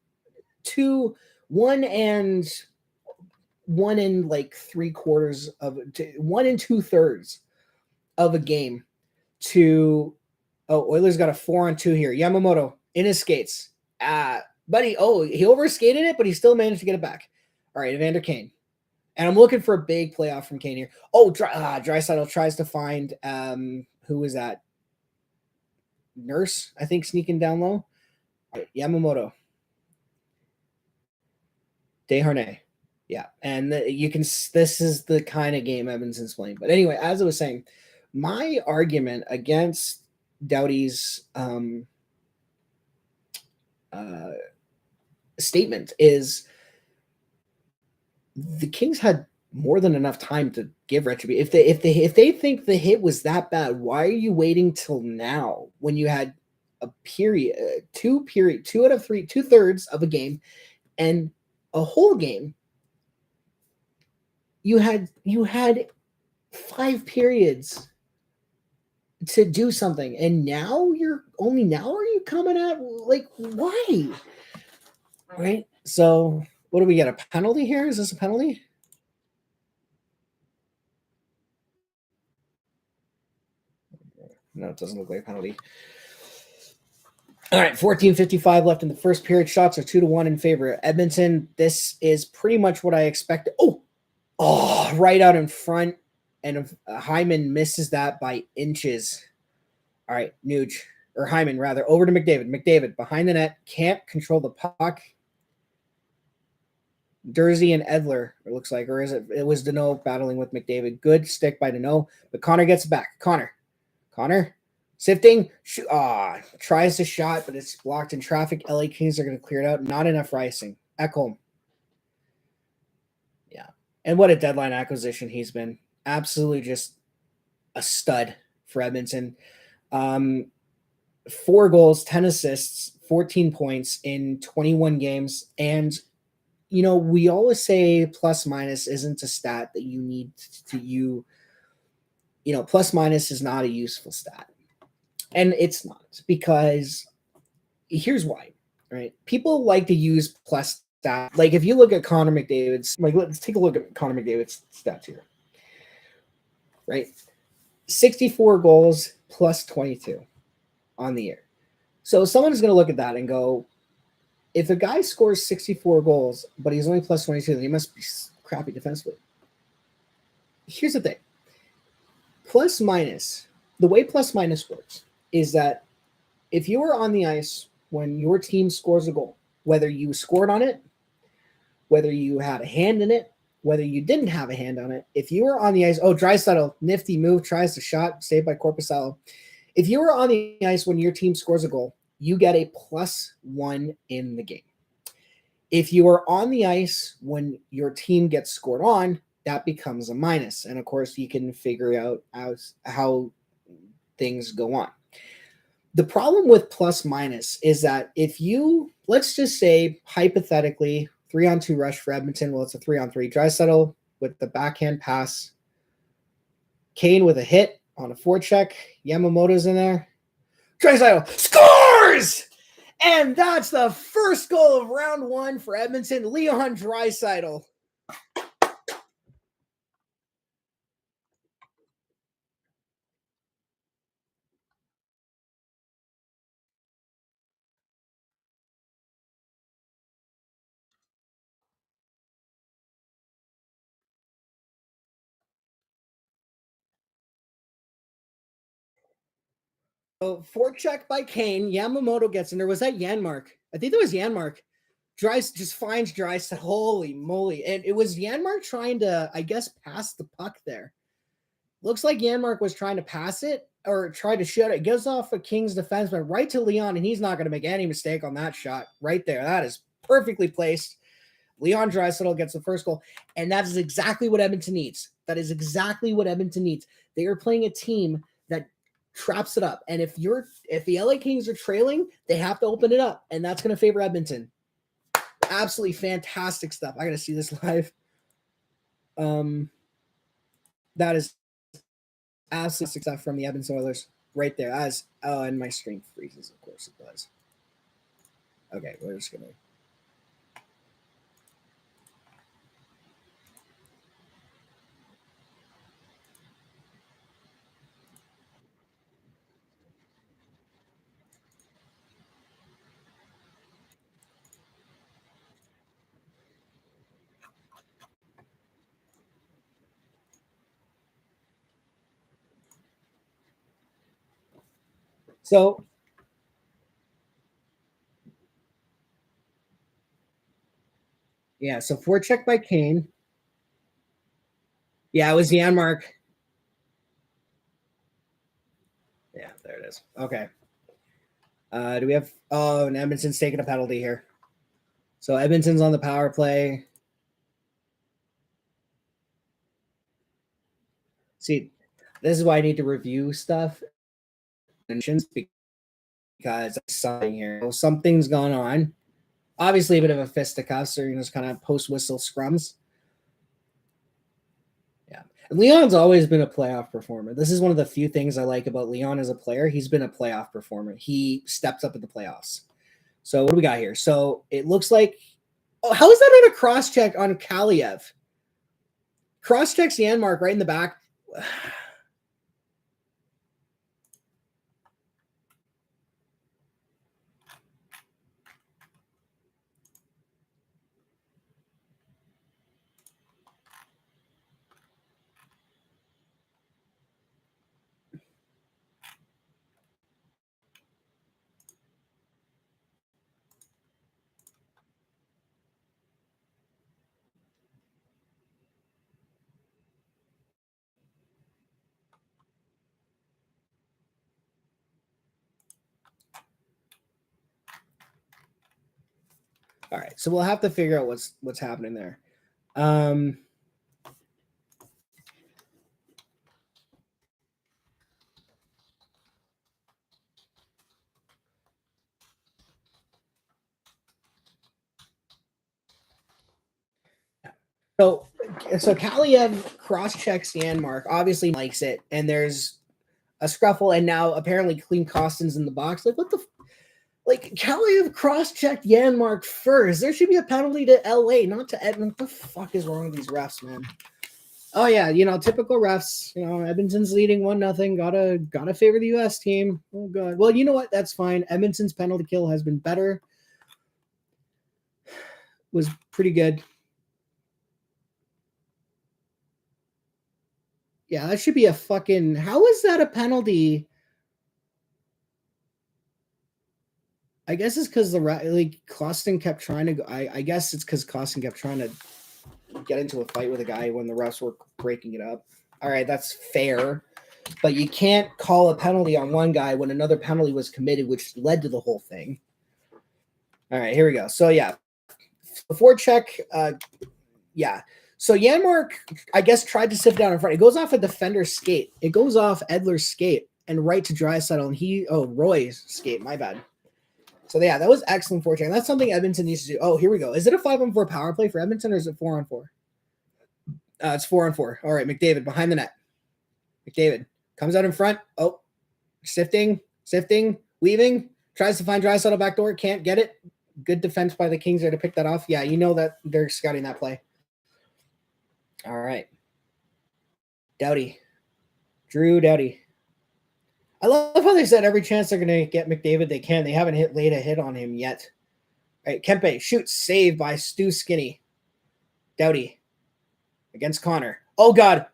one and 3/4 of 1 and 2/3 of a game to Oilers got a 4-on-2 here. Yamamoto in his skates. Buddy, he overskated it, but he still managed to get it back. All right, Evander Kane. And I'm looking for a big playoff from Kane here. Draisaitl tries to find, who was that? Nurse, I think, sneaking down low. Right, Yamamoto. Desharnais. Yeah, and this is the kind of game Edmonton's playing. But anyway, as I was saying, my argument against Doughty's statement is the Kings had more than enough time to give retribution. If they think the hit was that bad, why are you waiting till now when you had a period, 2 out of 3, 2/3 of a game, and a whole game? You had 5 periods to do something, and now are you coming at, like, why? Right? So what do we get? A penalty here? Is this a penalty? No, it doesn't look like a penalty. All right, 14:55 left in the first period. Shots are 2-1 in favor of Edmonton. This is pretty much what I expected. Oh, right out in front, and Hyman misses that by inches. All right, Nuge, or Hyman rather, over to McDavid. McDavid behind the net, can't control the puck. Dursey and Edler, it looks like, or it was Deneau battling with McDavid. Good stick by Deneau, but Connor gets it back. Connor, sifting, tries to shot, but it's blocked in traffic. LA Kings are going to clear it out. Not enough icing. Ekholm. Yeah, and what a deadline acquisition he's been. Absolutely just a stud for Edmonton. 4 goals, 10 assists, 14 points in 21 games, and we always say plus minus isn't a stat that you need to plus minus is not a useful stat. And it's not, because here's why, right? People like to use plus stat. Like, if you look at Connor McDavid's, let's take a look at Connor McDavid's stats here, right? 64 goals plus 22 on the year. So someone's going to look at that and go, if a guy scores 64 goals, but he's only plus 22, then he must be crappy defensively. Here's the thing. Plus minus, the way plus minus works is that if you are on the ice when your team scores a goal, whether you scored on it, whether you had a hand in it, whether you didn't have a hand on it, if you were on the ice, Draisaitl, nifty move, tries to shot, saved by Korpisalo. If you were on the ice when your team scores a goal, you get a +1 in the game. If you are on the ice when your team gets scored on, that becomes a minus. And of course, you can figure out how things go on. The problem with plus minus is that if you, let's just say, hypothetically, 3-on-2 rush for Edmonton, well, it's a 3-on-3. Draisaitl with the backhand pass, Kane with a hit On a forecheck, Yamamoto's in there. Draisaitl scores! And that's the first goal of round 1 for Edmonton, Leon Draisaitl. So forecheck by Kane, Yamamoto gets in there. Was that Janmark? I think that was Janmark. Dries just finds Draisaitl. Holy moly. And it was Janmark trying to, I guess, pass the puck there. Looks like Janmark was trying to pass it or try to shoot it. It goes off a King's defenseman right to Leon, and he's not going to make any mistake on that shot right there. That is perfectly placed. Leon Draisaitl gets the first goal, and that is exactly what Edmonton needs. That is exactly what Edmonton needs. They are playing a team that traps it up, and if the LA Kings are trailing, they have to open it up, and that's going to favor Edmonton. Absolutely fantastic stuff. I got to see this live. That is absolutely stuff from the Edmonton Oilers right there. And my screen freezes. Of course it does. Okay, we're just gonna. So yeah, so forecheck by Kane. Yeah, it was Janmark. Yeah, there it is. Okay. Do we have? Oh, and Edmonton's taking a penalty here. So Edmonton's on the power play. See, this is why I need to review stuff because something here, something's gone on. Obviously, a bit of a fisticuffs or just kind of post whistle scrums. Yeah, and Leon's always been a playoff performer. This is one of the few things I like about Leon as a player. He's been a playoff performer. He steps up in the playoffs. So what do we got here? So it looks like, oh, how is that on a cross check on Kaliev? Cross checks Janmark right in the back. All right, so we'll have to figure out what's happening there. So Kaliev cross checks Janmark, obviously likes it, and there's a scruffle, and now apparently Clean Costin's in the box. Like, what the like Kaliev cross checked Janmark first. There should be a penalty to LA, not to Edmonton. What the fuck is wrong with these refs, man? Oh yeah, typical refs. Edmonton's leading 1-0. Gotta favor the US team. Oh god. Well, you know what? That's fine. Edmonton's penalty kill has been better. Was pretty good. Yeah, that should be a fucking. How is that a penalty? I guess it's because Costin kept trying to go. I guess it's because Costin kept trying to get into a fight with a guy when the refs were breaking it up. All right, that's fair. But you can't call a penalty on one guy when another penalty was committed, which led to the whole thing. All right, here we go. So, yeah. Before check, yeah. So Janmark, I guess, tried to sit down in front. It goes off a defender's skate. It goes off Edler's skate and right to Draisaitl. And Roy's skate. My bad. So, yeah, that was excellent forecheck. And that's something Edmonton needs to do. Oh, here we go. Is it a 5-on-4 power play for Edmonton or is it 4-on-4? It's 4-on-4. All right, McDavid behind the net. McDavid Comes out in front. Oh, sifting, weaving. Tries to find Draisaitl back door. Can't get it. Good defense by the Kings there to pick that off. Yeah, you know that they're scouting that play. All right. Doughty. Drew Doughty. I love how they said every chance they're going to get McDavid they can. They haven't laid a hit on him yet. All right, Kempe shoots, saved by Stu Skinny. Doughty against Connor. Oh God,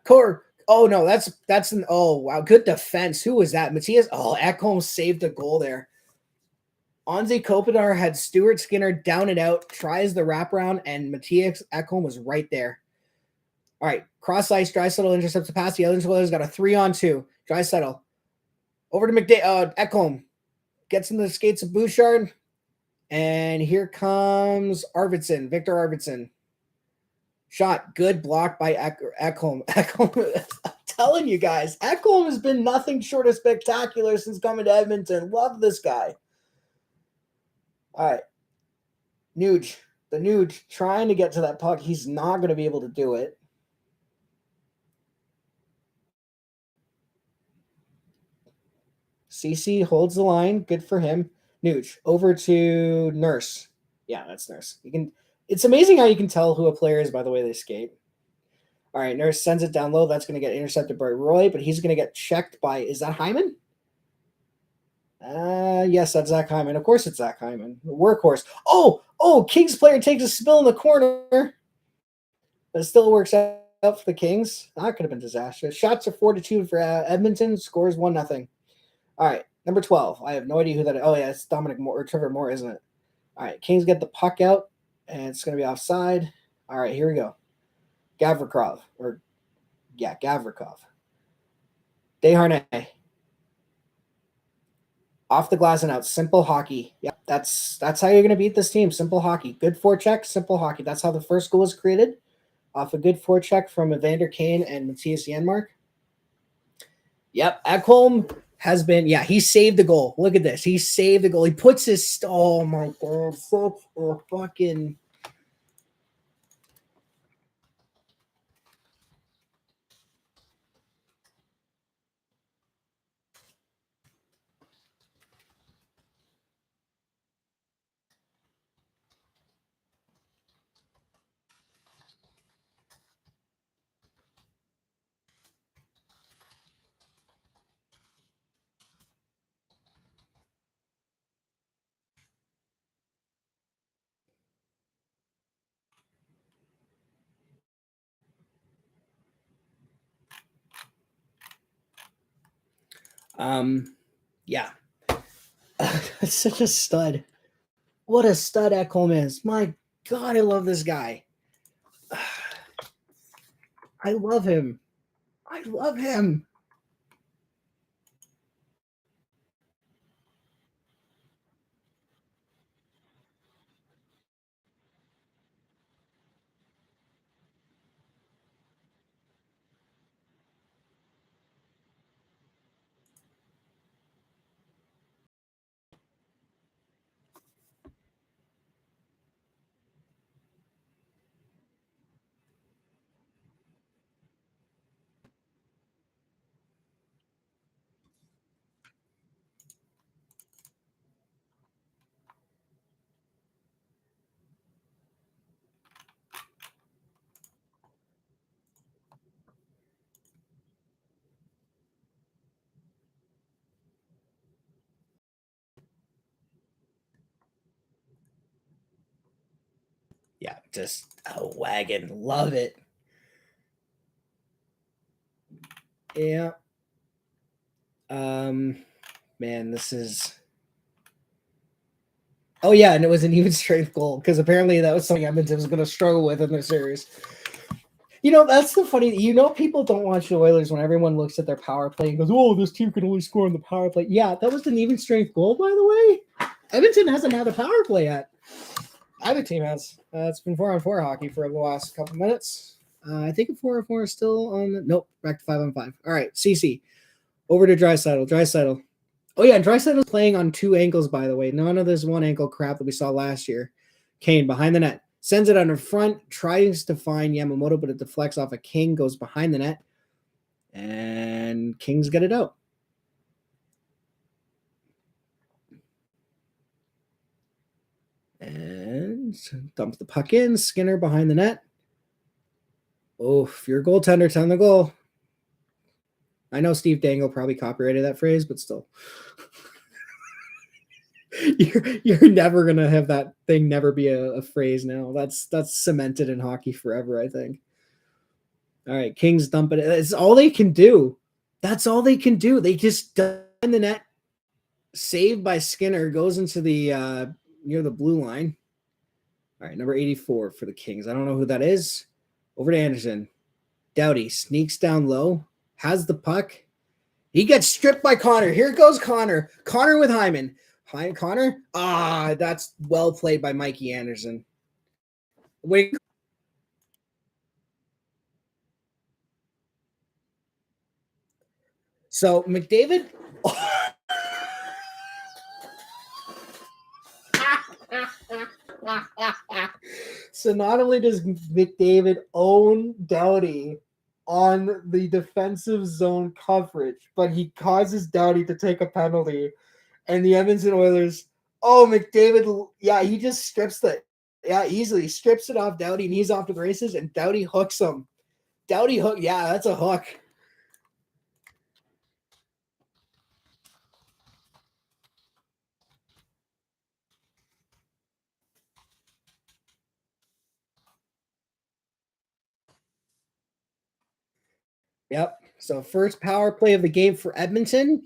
Oh no, that's an oh wow, good defense. Who was that? Matthias. Oh, Ekholm saved a goal there. Anze Kopitar had Stuart Skinner down and out, tries the wraparound, and Matthias Ekholm was right there. All right, cross ice, Draisaitl intercepts the pass. The other has got a 3-on-2. Draisaitl over to Ekholm. Gets into the skates of Bouchard. And here comes Arvidsson, Victor Arvidsson. Shot, good block by Ekholm. Ekholm, I'm telling you guys, Ekholm has been nothing short of spectacular since coming to Edmonton. Love this guy. All right. Nuge, the Nuge trying to get to that puck. He's not going to be able to do it. CC holds the line. Good for him. Nuge over to Nurse. Yeah, that's Nurse. It's amazing how you can tell who a player is by the way they skate. All right, Nurse sends it down low. That's going to get intercepted by Roy, but he's going to get checked by, is that Hyman? Yes, that's Zach Hyman. Of course it's Zach Hyman. The workhorse. Oh, Kings player takes a spill in the corner. But it still works out for the Kings. That could have been disastrous. Shots are 4-2 for Edmonton. Scores 1-0. All right, number 12. I have no idea who that is. Oh, yeah, it's Dominic Moore or Trevor Moore, isn't it? All right, Kings get the puck out, and it's going to be offside. All right, here we go. Gavrikov. Desharnais. Off the glass and out. Simple hockey. Yep, that's how you're going to beat this team. Simple hockey. Good forecheck, simple hockey. That's how the first goal was created. Off a good forecheck from Evander Kane and Matthias Janmark. Yep, Ekholm has been, he saved the goal. Look at this. He saved the goal. He puts his, oh my God, such a fucking... Yeah. That's such a stud. What a stud Ekholm is. My God, I love this guy. I love him. Yeah, just a wagon. Love it. Yeah. Man, this is... Oh, yeah, and it was an even strength goal because apparently that was something Edmonton was going to struggle with in the series. That's the funny... people don't watch the Oilers when everyone looks at their power play and goes, oh, this team can only score on the power play. Yeah, that was an even strength goal, by the way. Edmonton hasn't had a power play yet. Either team has. It's been 4-on-4 hockey for the last couple minutes. I think a 4-on-4 is still on. Nope, back to 5-on-5. All right, CC. Over to Draisaitl. Oh, yeah, Draisaitl's playing on two ankles, by the way. None of this one ankle crap that we saw last year. Kane behind the net. Sends it under front. Tries to find Yamamoto, but it deflects off a King. Goes behind the net. And Kings get it out. And dump the puck in. Skinner behind the net. Oh, if you're a goaltender, 10 the goal. I know Steve Dangle probably copyrighted that phrase, but still. you're never gonna have that thing never be a phrase now. That's cemented in hockey forever, I think. All right, Kings dump it. It's all they can do. That's all they can do. They just dump in the net. Saved by Skinner, goes into the near the blue line. All right, number 84 for the Kings. I don't know who that is. Over to Anderson. Doughty sneaks down low, has the puck. He gets stripped by Connor. Here goes Connor. Connor with Hyman. Connor? That's well played by Mikey Anderson. Wait. So McDavid. So not only does McDavid own Doughty on the defensive zone coverage, but he causes Doughty to take a penalty. And the Edmonton Oilers, McDavid, he just easily strips it off Doughty, and he's off to the races, and Doughty hooks him. That's a hook. Yep. So first power play of the game for Edmonton.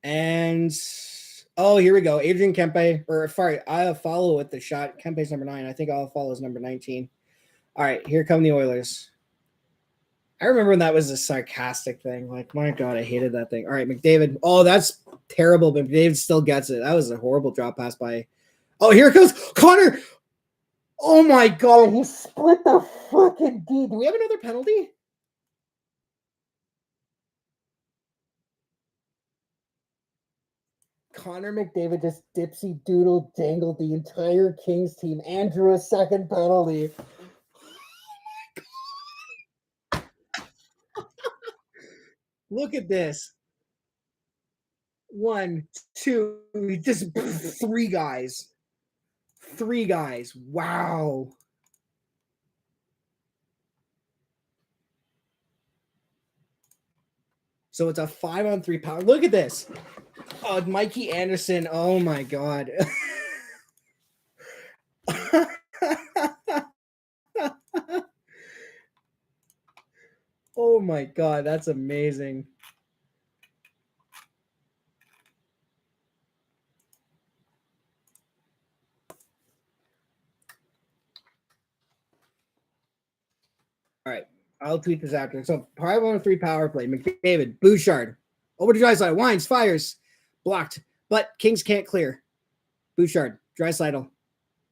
And here we go. Adrian Kempe, I'll follow with the shot. Kempe's number 9. I think I'll follow is number 19. All right, here come the Oilers. I remember when that was a sarcastic thing. Like, my God, I hated that thing. All right, McDavid. Oh, that's terrible, but McDavid still gets it. That was a horrible drop pass by. Oh, here it goes. Connor. Oh, my God. He split the fucking D. Do we have another penalty? Connor McDavid just dipsy doodle dangled the entire Kings team and drew a second penalty. Look at this. 1, 2, just 3 guys. 3 guys. Wow. So it's a 5-on-3 power. Look at this. Oh, Mikey Anderson. Oh my God. Oh my God, that's amazing. All right, I'll tweet this after. So 5-on-3 power play. McDavid, Bouchard, over to Draisaitl, Wines, fires, blocked, but Kings can't clear. Bouchard, Draisaitl.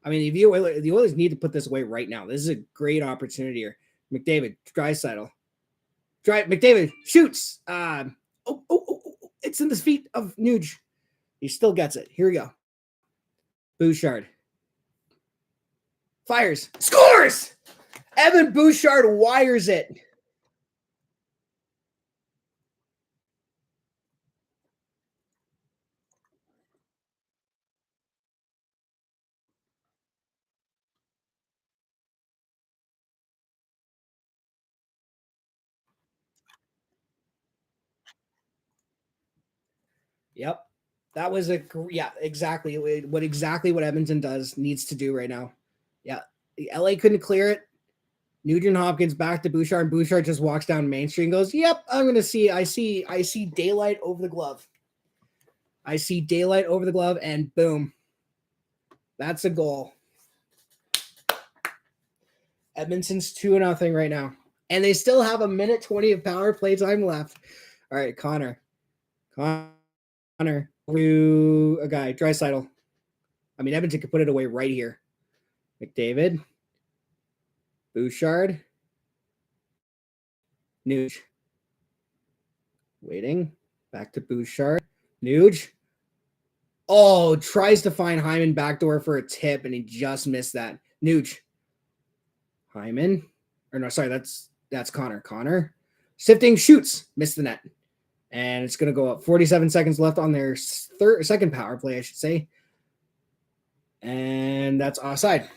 I mean, the Oilers need to put this away right now. This is a great opportunity here. McDavid, Draisaitl. McDavid shoots. It's in the feet of Nuge. He still gets it. Here we go. Bouchard. Fires. Scores! Evan Bouchard wires it. Yep. That was exactly what Edmonton needs to do right now. Yeah. LA couldn't clear it. Nugent Hopkins back to Bouchard, and Bouchard just walks down Main Street and goes, "Yep, I see daylight over the glove. I see daylight over the glove," and boom. That's a goal. Edmonton's 2-0 right now. And they still have 1:20 of power play time left. All right, Connor, to a guy, Draisaitl. I mean, Edmonton could put it away right here. McDavid, Bouchard, Nuge. Waiting. Back to Bouchard. Nuge. Oh, tries to find Hyman backdoor for a tip, and he just missed that. Nuge. Hyman. Or no, sorry, that's Connor. Connor Sifting shoots, missed the net. And it's going to go up. 47 seconds left on their second power play, I should say. And that's offside.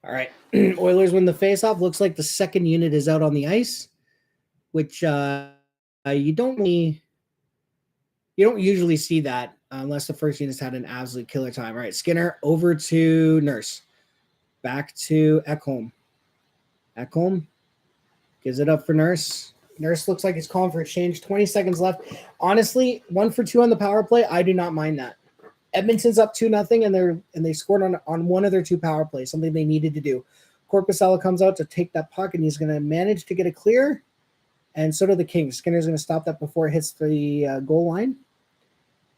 All right. Oilers win the faceoff. Looks like the second unit is out on the ice, which you don't usually see that unless the first unit's had an absolute killer time. All right, Skinner over to Nurse. Back to Ekholm. Ekholm gives it up for Nurse. Nurse looks like he's calling for a change. 20 seconds left. Honestly, 1 for 2 on the power play. I do not mind that. Edmonton's up 2-0, and they scored on one of their 2 power plays, something they needed to do. Corpusella comes out to take that puck, and he's going to manage to get it clear. And so do the Kings. Skinner's going to stop that before it hits the goal line.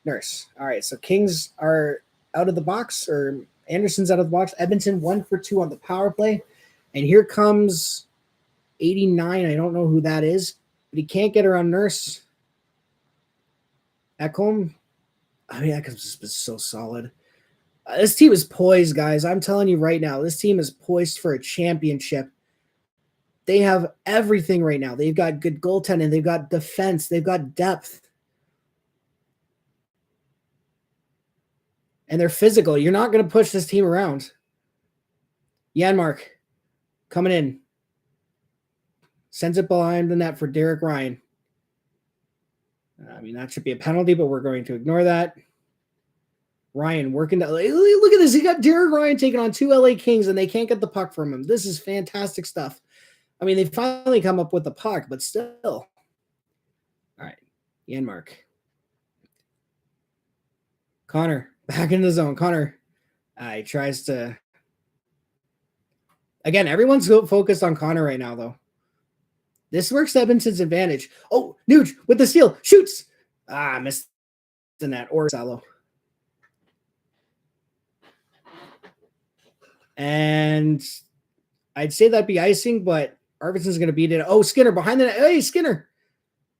Nurse. All right, so Kings are out of the box, or Anderson's out of the box. Edmonton 1 for 2 on the power play. And here comes 89. I don't know who that is, but he can't get around Nurse. Ekholm. I mean, Eckham's been so solid. This team is poised, guys. I'm telling you right now, this team is poised for a championship. They have everything right now. They've got good goaltending. They've got defense. They've got depth. And they're physical. You're not going to push this team around. Janmark coming in. Sends it behind the net for Derek Ryan. I mean, that should be a penalty, but we're going to ignore that. Ryan working to, look at this. He got Derek Ryan taking on 2 LA Kings, and they can't get the puck from him. This is fantastic stuff. I mean, they finally come up with the puck, but still. All right, Janmark. Connor back in the zone. Connor he tries to. Again, everyone's focused on Connor right now, though. This works to Edmonton's advantage. Oh, Nuge with the steal. Shoots. Missed the net. Or Salo. And I'd say that'd be icing, but Arvidsson's going to beat it. Oh, Skinner behind the net. Hey, Skinner.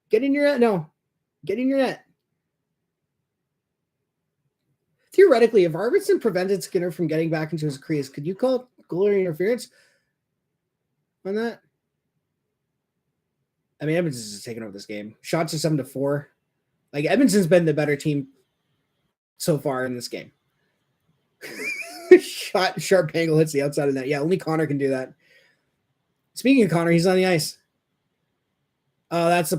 Get in your net. No. Get in your net. Theoretically, if Arvidsson prevented Skinner from getting back into his crease, could you call goalie interference on that? I mean, Edmonton's just taking over this game. Shots are 7-4. Like, Edmonton's been the better team so far in this game. Shot, sharp angle hits the outside of that. Yeah, only Connor can do that. Speaking of Connor, he's on the ice. Oh, that's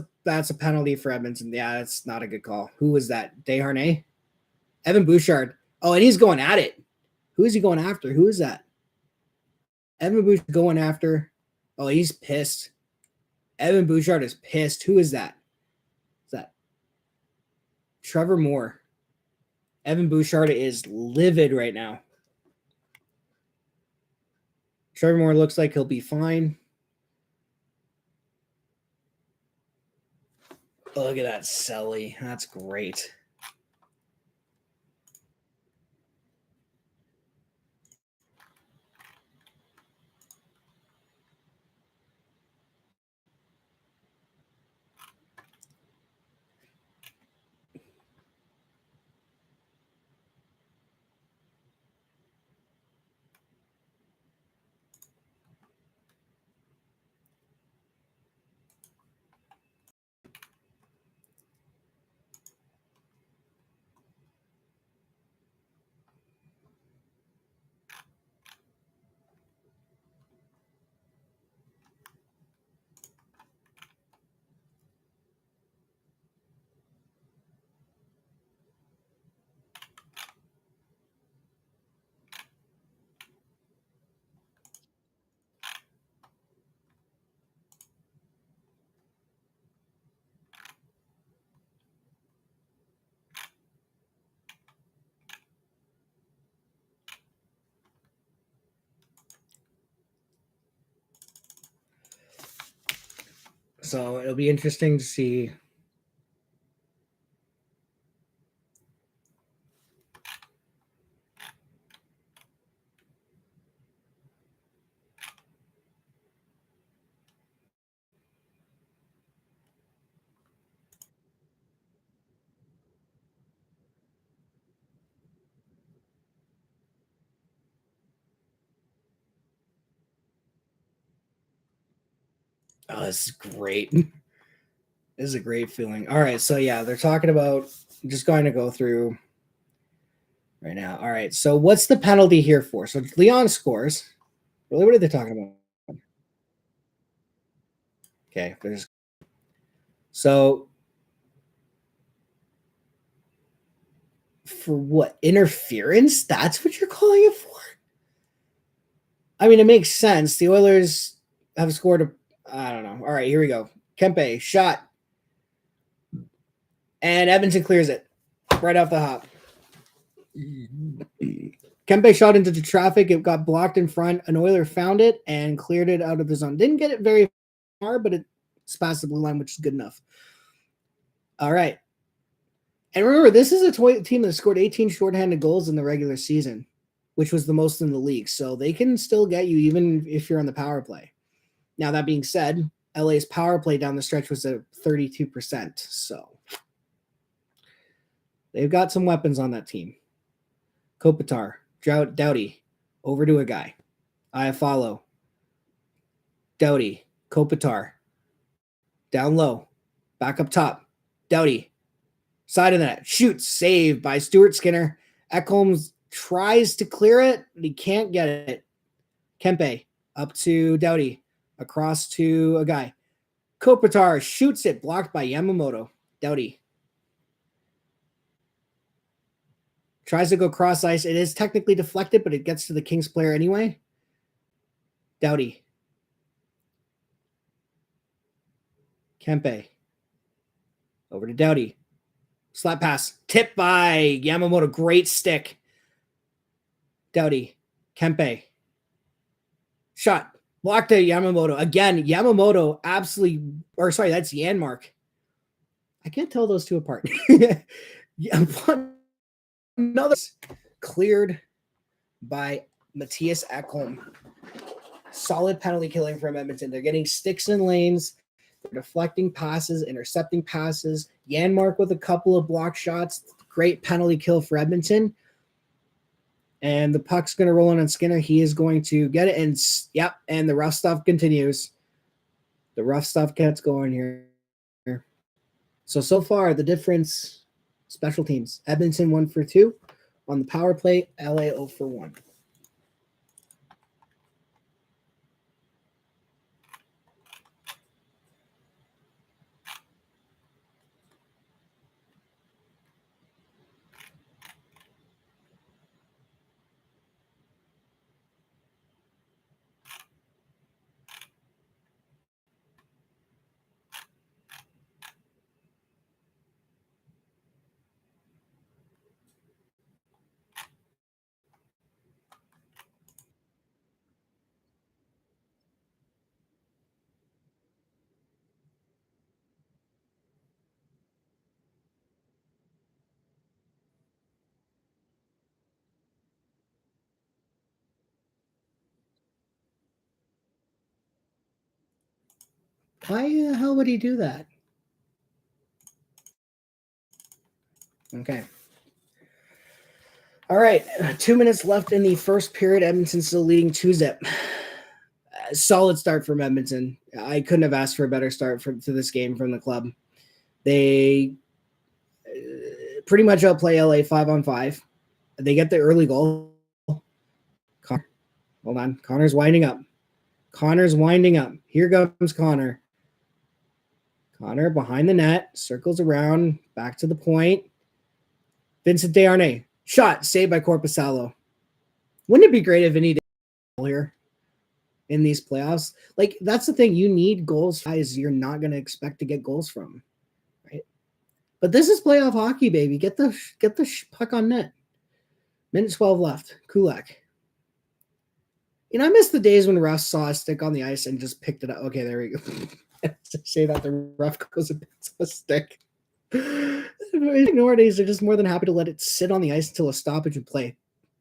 a penalty for Edmonton. Yeah, that's not a good call. Who was that? Desharnais? Evan Bouchard. Oh, and he's going at it. Who is he going after? Who is that? Evan Bouchard going after. Oh, he's pissed. Evan Bouchard is pissed. Who is that? Is that Trevor Moore? Evan Bouchard is livid right now. Trevor Moore looks like he'll be fine. Oh, look at that Selly. That's great. So it'll be interesting to see. Oh, this is great. This is a great feeling. All right, so yeah, they're talking about just going to go through right now. All right, so what's the penalty here for? So Leon scores. Really, what are they talking about? Okay, there's so for what interference? That's what you're calling it for? I mean, it makes sense. The Oilers have scored a. I don't know. All right, here we go. Kempe shot, and Edmonton clears it right off the hop. Kempe shot into the traffic. It got blocked in front. An Oiler found it and cleared it out of the zone. Didn't get it very far, but it's past the blue line, which is good enough. All right. And remember, this is a team that scored 18 shorthanded goals in the regular season, which was the most in the league. So they can still get you even if you're on the power play. Now, that being said, LA's power play down the stretch was at 32%. So they've got some weapons on that team. Kopitar, Doughty, over to a guy. I follow. Doughty, Kopitar, down low, back up top. Doughty, side of the net, shoots, saved by Stuart Skinner. Ekholm tries to clear it, but he can't get it. Kempe up to Doughty, across to a guy. Kopitar shoots it, blocked by Yamamoto. Doughty tries to go cross ice. It is technically deflected, but it gets to the Kings player anyway. Doughty. Kempe. Over to Doughty. Slap pass. Tipped by Yamamoto. Great stick. Doughty. Kempe. Shot. Blocked to Yamamoto. Again, Yamamoto absolutely, or sorry, that's Janmark. I can't tell those two apart. Another cleared by Matthias Ekholm. Solid penalty killing from Edmonton. They're getting sticks in lanes. They're deflecting passes, intercepting passes. Janmark with a couple of block shots. Great penalty kill for Edmonton. And the puck's going to roll in on Skinner. He is going to get it. And yep, and the rough stuff continues. The rough stuff gets going here. So far, the difference, special teams. Edmonton 1 for 2 on the power play. LA 0 for 1. Why the hell would he do that? Okay. All right. 2 minutes left in the first period. Edmonton still leading 2-0. Solid start from Edmonton. I couldn't have asked for a better start to this game from the club. They pretty much outplay LA 5-on-5. They get the early goal. Hold on. Connor's winding up. Here comes Connor. Connor behind the net. Circles around. Back to the point. Vincent Desharnais. Shot. Saved by Korpisalo. Wouldn't it be great if Vinny did here in these playoffs? Like, that's the thing. You need goals. Guys, you're not going to expect to get goals from. Right? But this is playoff hockey, baby. Get the puck on net. Minute 12 left. Kulak. I miss the days when refs saw a stick on the ice and just picked it up. Okay, there we go. To say that the ref goes a bit to a stick. Nowadays, they're just more than happy to let it sit on the ice until a stoppage and play.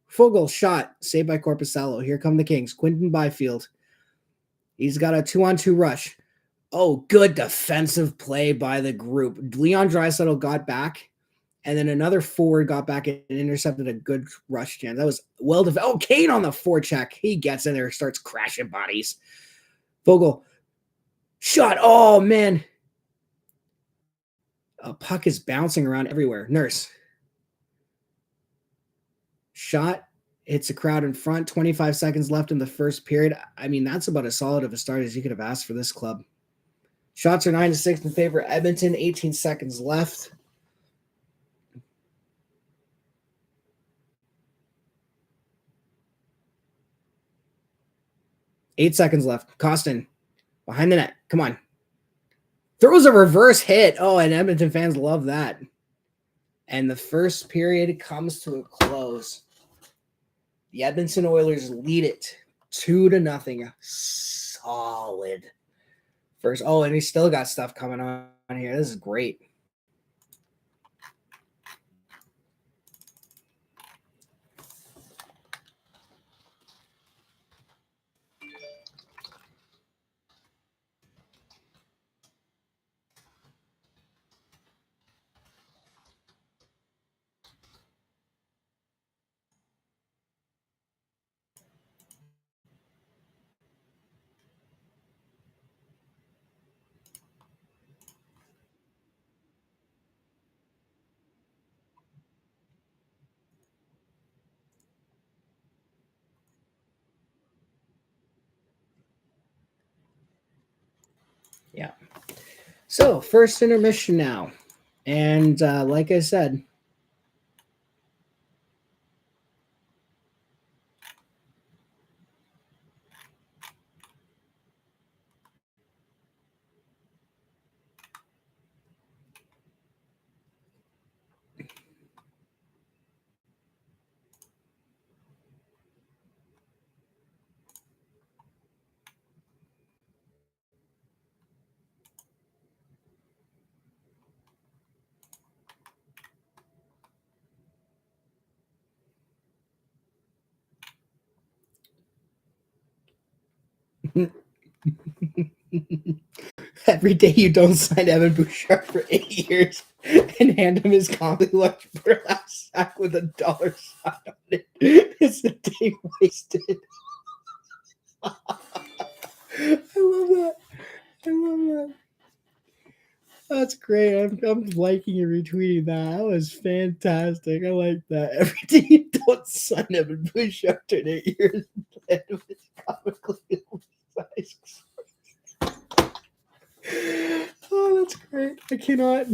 Fogle shot, saved by Corpusalo. Here come the Kings. Quinton Byfield. He's got a 2-on-2 rush. Oh, good defensive play by the group. Leon Draisaitl got back, and then another forward got back and intercepted a good rush chance. That was well developed. Oh, Kane on the forecheck. He gets in there, starts crashing bodies. Fogle. Shot. Oh, man. A puck is bouncing around everywhere. Nurse. Shot. Hits the crowd in front. 25 seconds left in the first period. I mean, that's about as solid of a start as you could have asked for this club. Shots are 9-6 in favor of Edmonton. 18 seconds left. Eight seconds left. Costin behind the net. Come on. Throws a reverse hit. Oh, and Edmonton fans love that. And the first period comes to a close. The Edmonton Oilers lead it 2-0. Solid first. Oh, and we still got stuff coming on here. This is great. Yeah. So, first intermission now. And like I said, every day you don't sign Evan Bouchard for 8 years and hand him his comedy lunch burlap sack with $1 sign on it. It's a day wasted. I love that. I love that. That's great. I'm liking and retweeting that. That was fantastic. I like that. Every day you don't sign Evan Bouchard in 8 years and hand him his comically oversized. Oh, that's great. I cannot.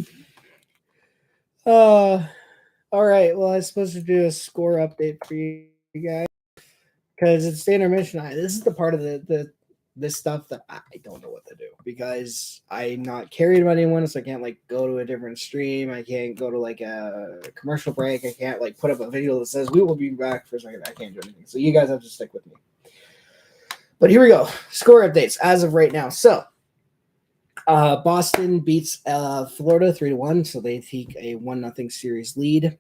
All right. Well, I'm supposed to do a score update for you guys because it's the intermission. This is the part of this stuff that I don't know what to do because I'm not carried by anyone, so I can't like go to a different stream. I can't go to like a commercial break. I can't like put up a video that says we will be back for a second. I can't do anything. So you guys have to stick with me. But here we go. Score updates as of right now. So Boston beats Florida 3-1, so they take a 1-0 series lead.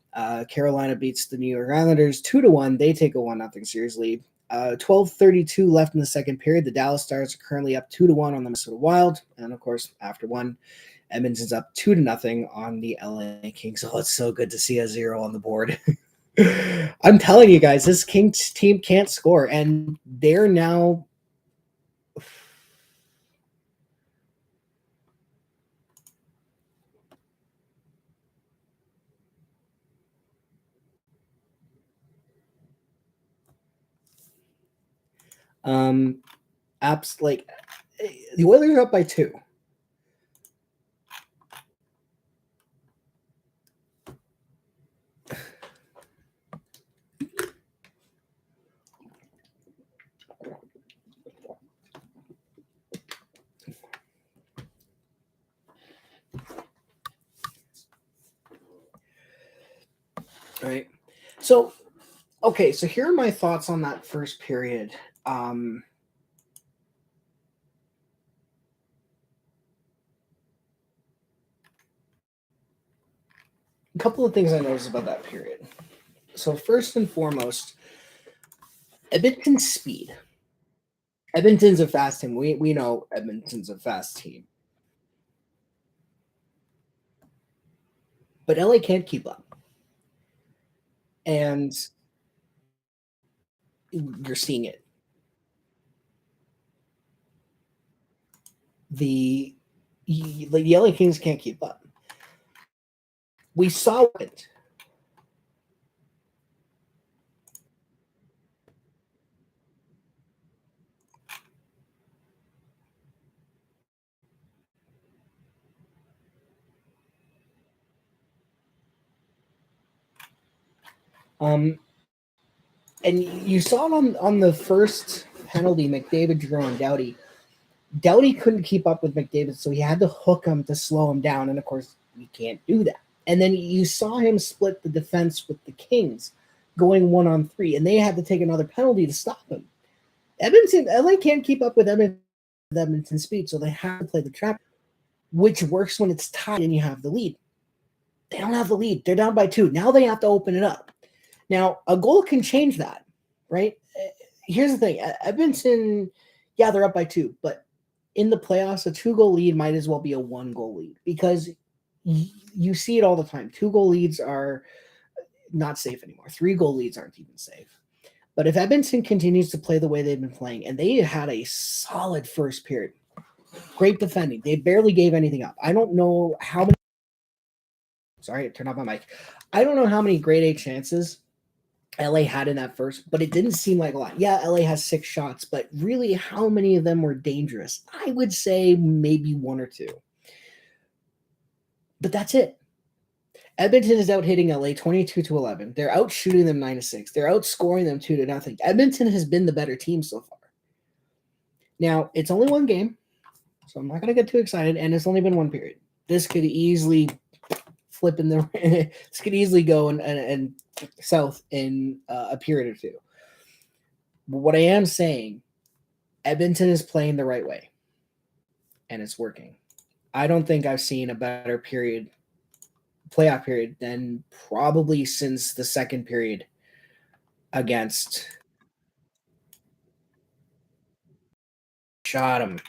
Carolina beats the New York Islanders 2-1. They take a 1-0 series lead. 12:32 left in the second period. The Dallas Stars are currently up 2-1 on the Minnesota Wild, and of course, after one, Edmonton's up 2-0 on the LA Kings. Oh, it's so good to see a 0 on the board. I'm telling you guys, this Kings team can't score, and they're now. Apps like the Oilers are up by 2. Right. So, okay. So here are my thoughts on that first period. A couple of things I noticed about that period. So first and foremost, Edmonton's speed. Edmonton's a fast team. We know Edmonton's a fast team, but LA can't keep up, and you're seeing it. The the LA Kings can't keep up. We saw it. Um, and you saw it on the first penalty McDavid drew on Doughty. Doughty couldn't keep up with McDavid, so he had to hook him to slow him down. And of course, you can't do that. And then you saw him split the defense with the Kings, going 1-on-3, and they had to take another penalty to stop him. Edmonton, LA can't keep up with Edmonton speed, so they have to play the trap, which works when it's tied and you have the lead. They don't have the lead. They're down by 2. Now they have to open it up. Now, a goal can change that, right? Here's the thing. Edmonton, yeah, they're up by 2, but in the playoffs, a 2-goal lead might as well be a 1-goal lead because you see it all the time. 2-goal leads are not safe anymore. 3-goal leads aren't even safe. But if Edmonton continues to play the way they've been playing, and they had a solid first period, great defending. They barely gave anything up. I don't know how many. Sorry, I turned off my mic. I don't know how many grade A chances LA had in that first, but it didn't seem like a lot. Yeah, LA has 6 shots, but really, how many of them were dangerous? I would say maybe 1 or 2. But that's it. Edmonton is out hitting LA 22-11. They're out shooting them 9-6. They're outscoring them 2-0. Edmonton has been the better team so far. Now, it's only 1 game, so I'm not going to get too excited, and it's only been 1 period. This could easily flip in the this could easily go and south in a period or 2. But what I am saying, Edmonton is playing the right way, and it's working. I don't think I've seen a better playoff period than probably since the second period against shot him.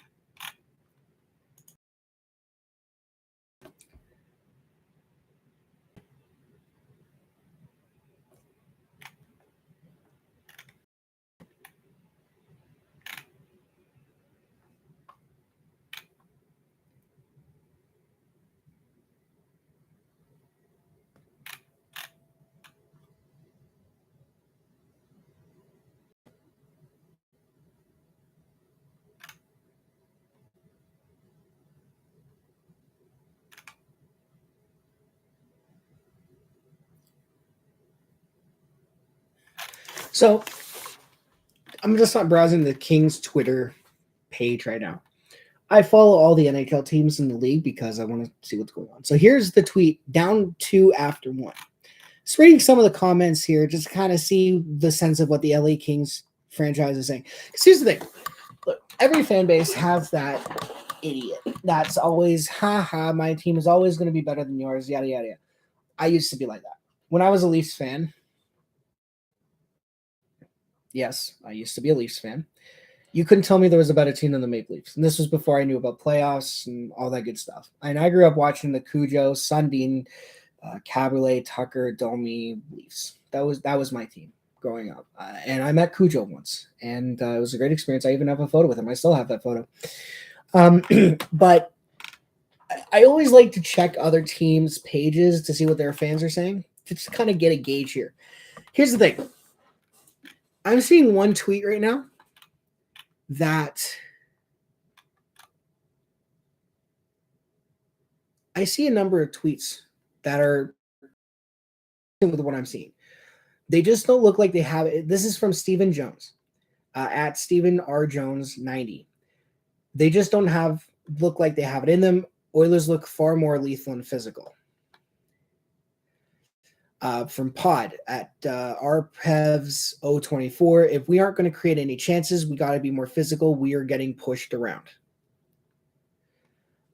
So I'm just not browsing the Kings Twitter page right now. I follow all the NHL teams in the league because I want to see what's going on. So here's the tweet, down 2 after 1. Just reading some of the comments here, just kind of see the sense of what the LA Kings franchise is saying. Because here's the thing. Look, every fan base has that idiot that's always, my team is always going to be better than yours, yada, yada, yada. I used to be like that. When I was a Leafs fan, yes, I used to be a Leafs fan. You couldn't tell me there was a better team than the Maple Leafs. And this was before I knew about playoffs and all that good stuff. And I grew up watching the Cujo, Sundin, Caberlet, Tucker, Domi, Leafs. That was my team growing up. And I met Cujo once. And it was a great experience. I even have a photo with him. I still have that photo. But I always like to check other teams' pages to see what their fans are saying, to just kind of get a gauge here. Here's the thing. I'm seeing one tweet right now that I see a number of tweets that are with what I'm seeing. They just don't look like they have it. This is from Stephen Jones at Stephen R. Jones 90. They just don't look like they have it in them. Oilers look far more lethal and physical. From Pod at RPEVs 024. If we aren't going to create any chances, we got to be more physical. We are getting pushed around.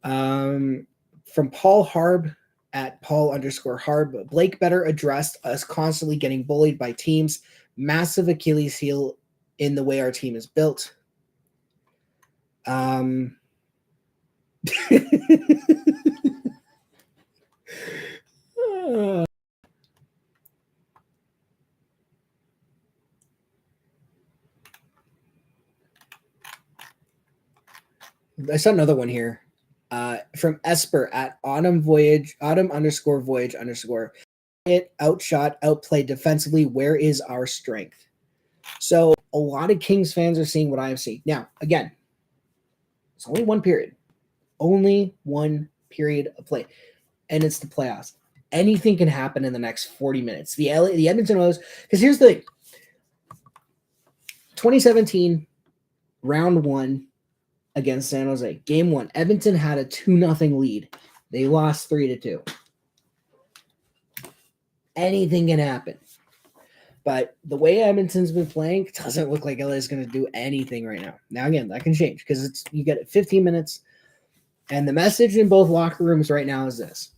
From Paul Harb at Paul_Hard. But Blake better addressed us constantly getting bullied by teams. Massive Achilles heel in the way our team is built. I saw another one here from Esper at autumn_voyage_. It outshot, outplayed defensively. Where is our strength? So a lot of Kings fans are seeing what I'm seeing. Now, again, it's only one period. Only one period of play. And it's the playoffs. Anything can happen in the next 40 minutes. The Edmonton Oilers, because here's the thing. 2017, round one against San Jose. Game one. Edmonton had a 2-0 lead. They lost 3-2. Anything can happen. But the way Edmonton's been playing, it doesn't look like LA is going to do anything right now. Now, again, that can change because you get 15 minutes. And the message in both locker rooms right now is this.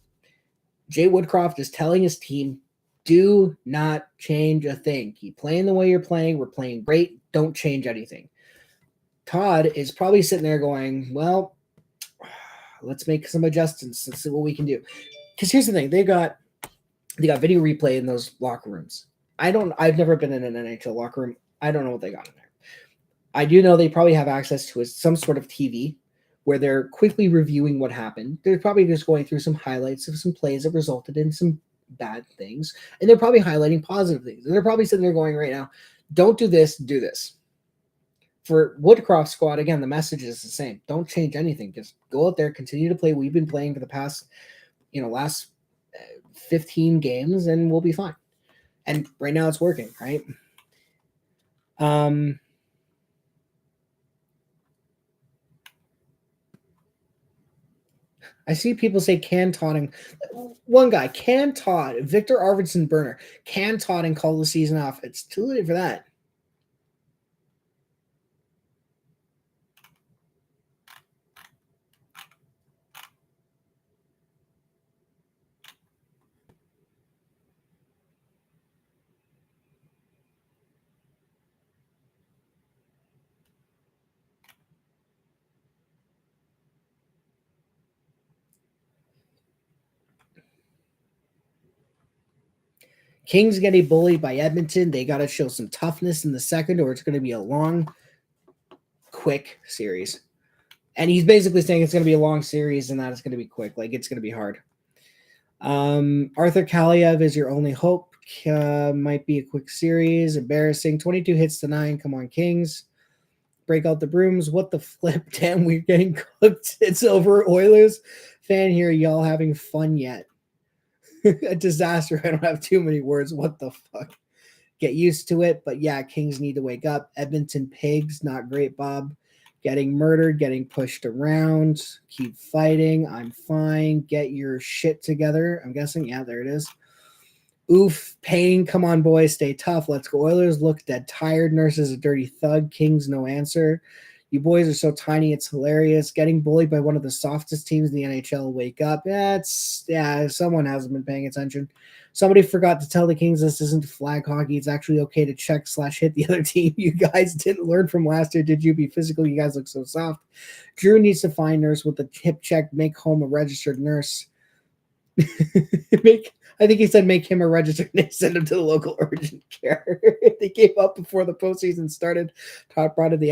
Jay Woodcroft is telling his team, do not change a thing. Keep playing the way you're playing. We're playing great. Don't change anything. Todd is probably sitting there going, well, let's make some adjustments. Let's see what we can do. Because here's the thing. They got video replay in those locker rooms. I've never been in an NHL locker room. I don't know what they got in there. I do know they probably have access to some sort of TV where they're quickly reviewing what happened. They're probably just going through some highlights of some plays that resulted in some bad things. And they're probably highlighting positive things. And they're probably sitting there going right now, don't do this, do this. For Woodcroft squad, again, the message is the same. Don't change anything. Just go out there, continue to play. We've been playing for the past, last 15 games, and we'll be fine. And right now it's working, right? I see people say can Todd. One guy, can Todd, Victor Arvidsson Burner, can Todd and call the season off. It's too late for that. Kings getting bullied by Edmonton. They got to show some toughness in the second, or it's going to be a long, quick series. And he's basically saying it's going to be a long series and that it's going to be quick. Like, it's going to be hard. Arthur Kaliev is your only hope. Might be a quick series. Embarrassing. 22 hits to 9. Come on, Kings. Break out the brooms. What the flip? Damn, we're getting cooked. It's over. Oilers fan here. Y'all having fun yet? A disaster. I don't have too many words. What the fuck? Get used to it. But yeah, Kings need to wake up. Edmonton Pigs, not great, Bob. Getting murdered, getting pushed around. Keep fighting. I'm fine. Get your shit together. I'm guessing. Yeah, there it is. Oof. Pain. Come on, boys. Stay tough. Let's go. Oilers look dead tired. Nurse is a dirty thug. Kings, no answer. You boys are so tiny, it's hilarious. Getting bullied by one of the softest teams in the NHL. Wake up. Someone hasn't been paying attention. Somebody forgot to tell the Kings this isn't flag hockey. It's actually okay to check/hit the other team. You guys didn't learn from last year. Did you be physical? You guys look so soft. Drew needs to find nurse with a hip check. Make home a registered nurse. I think he said make him a registered nurse. Send him to the local urgent care. They gave up before the postseason started. Todd brought in the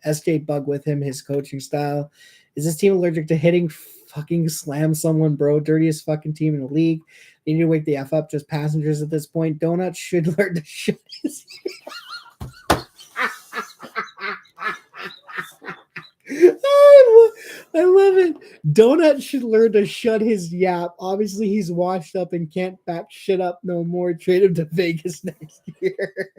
SJ Bug with him, his coaching style. Is this team allergic to hitting? Fucking slam someone, bro. Dirtiest fucking team in the league. They need to wake the F up. Just passengers at this point. Donut should learn to shut his I love it. Donut should learn to shut his yap. Obviously, he's washed up and can't back shit up no more. Trade him to Vegas next year.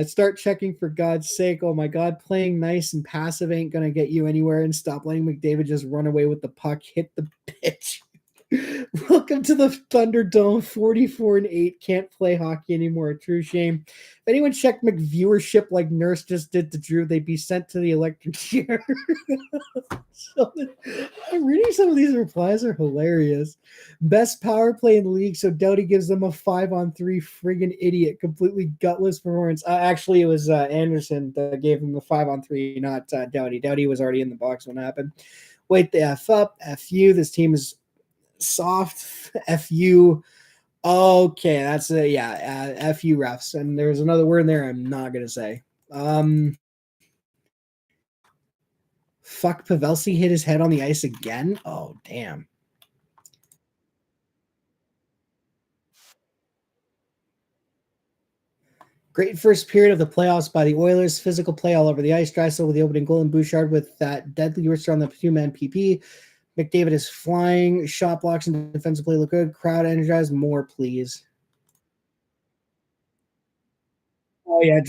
Start checking for God's sake. Oh my God, playing nice and passive ain't gonna get you anywhere. And stop letting McDavid just run away with the puck. Hit the pitch. Welcome to the Thunderdome. 44-8. Can't play hockey anymore. A true shame. If anyone checked McViewership like Nurse just did to Drew, they'd be sent to the electric chair. So, I'm reading some of these replies are hilarious. Best power play in the league, so Doughty gives them a 5-on-3. Friggin' idiot. Completely gutless performance. Actually, it was Anderson that gave him the 5-on-3, not Doughty. Doughty was already in the box when it happened. Wait the F up. F you. This team is soft. F you. Okay, that's a yeah. F you refs. And there's another word in there I'm not gonna say. Fuck, Pavelski hit his head on the ice again. Oh damn. Great first period of the playoffs by the Oilers. Physical play all over the ice. Drysdale with the opening goal and Bouchard with that deadly wrist on the two-man PP. McDavid is flying. Shot blocks and defensive play look good. Crowd energized. More, please. Oh, yeah.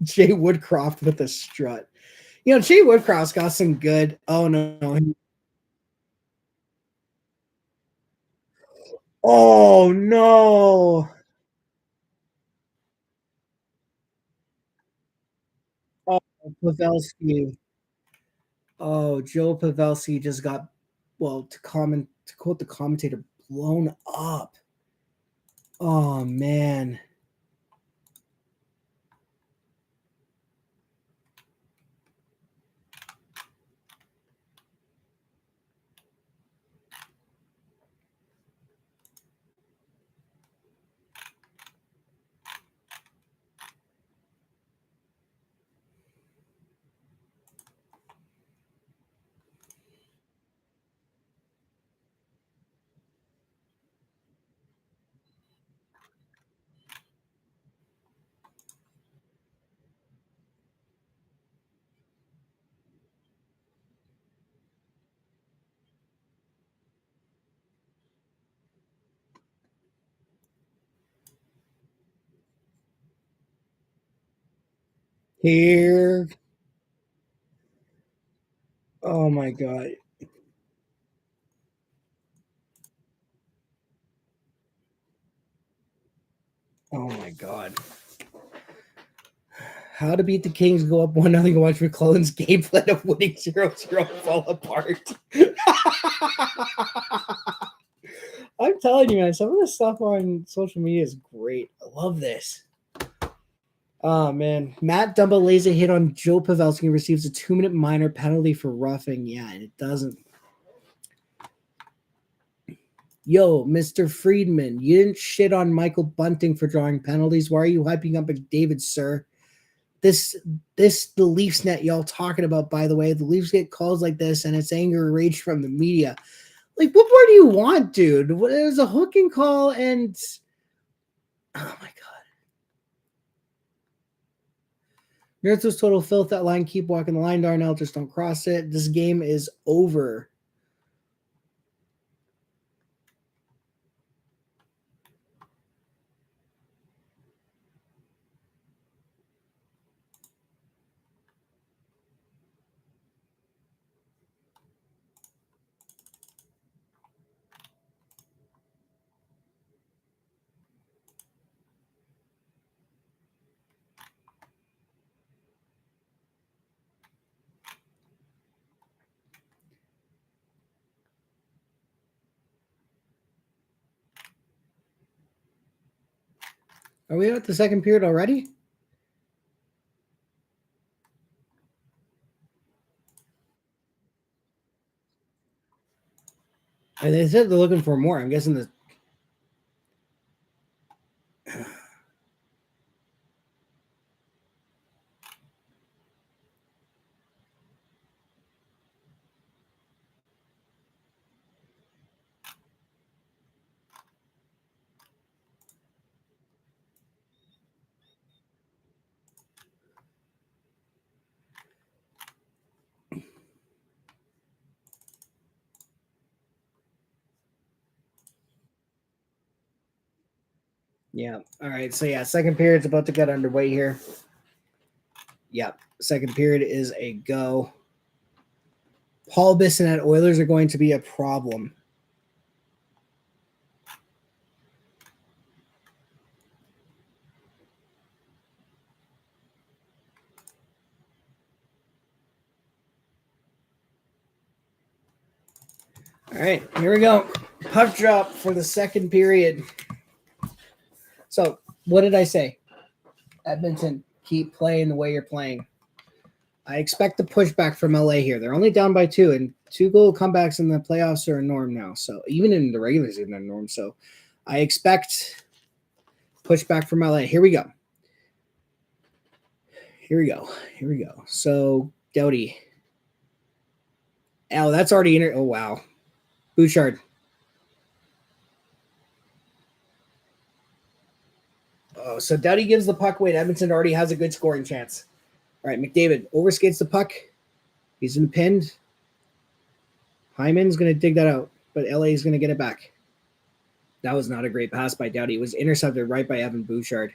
Jay Woodcroft with a strut. You know, Jay Woodcroft's got some good. Oh, no. Oh, no. Oh, Pavelski. Oh, Joe Pavelski just got, well, to quote the commentator, blown up. Oh, man. Here. Oh, my God. Oh, my God. How to beat the Kings, go up 1-0, watch McClellan's game plan of winning 0-0 fall apart. I'm telling you, man, some of this stuff on social media is great. I love this. Oh, man. Matt Dumba lays a hit on Joe Pavelski and receives a 2-minute minor penalty for roughing. Yeah, and it doesn't. Yo, Mr. Friedman, you didn't shit on Michael Bunting for drawing penalties. Why are you hyping up McDavid, sir? This the Leafs net y'all talking about, by the way. The Leafs get calls like this and it's anger and rage from the media. Like, what more do you want, dude? There's a hooking call and oh my god. Nerds was total filth. That line, keep walking the line, Darnell. Just don't cross it. This game is over. Are we at the second period already? And they said they're looking for more. I'm guessing the yeah. All right. So yeah, second period's about to get underway here. Yep. Second period is a go. Paul Bissonnette Oilers are going to be a problem. All right, here we go. Puck drop for the second period. So, what did I say? Edmonton, keep playing the way you're playing. I expect a pushback from LA here. They're only down by 2, and 2-goal comebacks in the playoffs are a norm now. So, even in the regular season, they're a norm. So, I expect pushback from LA. Here we go. So, Doughty. Oh, that's already oh, wow. Bouchard. Oh, so Doughty gives the puck away. Edmonton already has a good scoring chance. All right, McDavid overskates the puck. He's in pinned. Hyman's going to dig that out, but LA is going to get it back. That was not a great pass by Doughty. It was intercepted right by Evan Bouchard.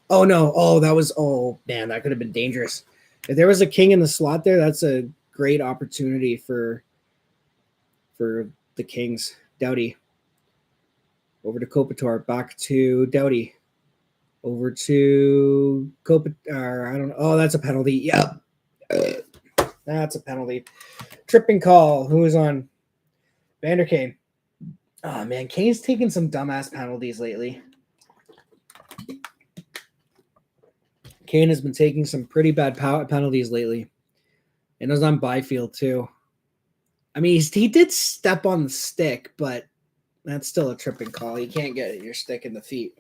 Oh, no. Oh, that was, oh, man, that could have been dangerous. If there was a king in the slot there, that's a great opportunity for the Kings. Doughty. Over to Kopitar. Back to Doughty. Over to Kopitar. I don't know. Oh, that's a penalty. Yep. That's a penalty. Tripping call. Who is on? Vander Kane. Oh, man. Kane's taking some dumbass penalties lately. Kane has been taking some pretty bad penalties lately. And it was on Byfield, too. I mean, he did step on the stick, but that's still a tripping call. You can't get your stick in the feet.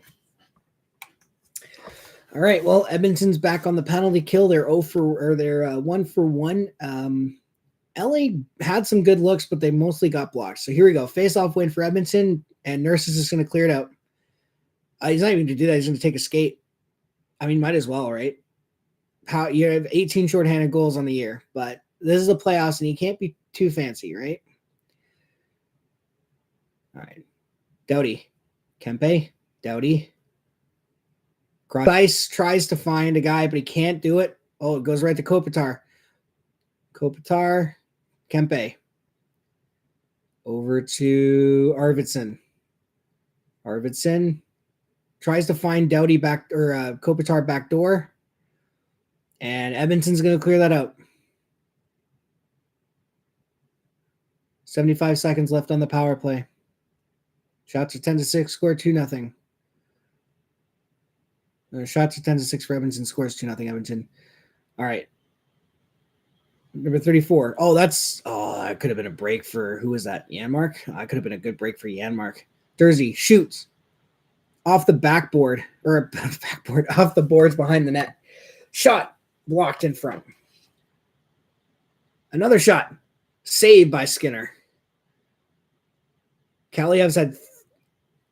All right, well, Edmonton's back on the penalty kill. They're 1 for 1. LA had some good looks, but they mostly got blocked. So here we go. Face-off win for Edmonton, and Nurse is just going to clear it out. He's not even going to do that. He's going to take a skate. I mean, might as well, right? You have 18 shorthanded goals on the year, but this is the playoffs, and you can't be too fancy, right? All right. Doughty. Kempe. Doughty. Dice tries to find a guy, but he can't do it. Oh, it goes right to Kopitar. Kempe. Over to Arvidsson. Tries to find Doughty back or Kopitar back door. And Edmonton's going to clear that out. 75 seconds left on the power play. Shots are 10-6, score 2-0. Shots are 10-6 for Edmonton, scores 2-0 Edmonton. All right. Number 34. That could have been a break for, who was that? Janmark? That could have been a good break for Janmark. Dursey shoots off the backboard, off the boards behind the net. Shot blocked in front. Another shot saved by Skinner. Kaliev's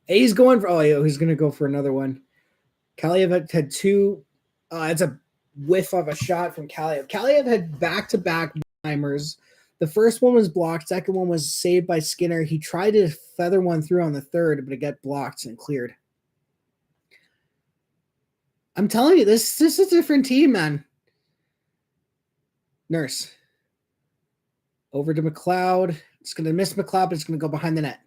he's going for, he's going to go for another one. Kaliev had 2. It's a whiff of a shot from Kaliev. Kaliev had back-to-back timers. The first one was blocked. Second one was saved by Skinner. He tried to feather one through on the third, but it got blocked and cleared. I'm telling you, this is a different team, man. Nurse. Over to McLeod. It's going to miss McLeod, but it's going to go behind the net.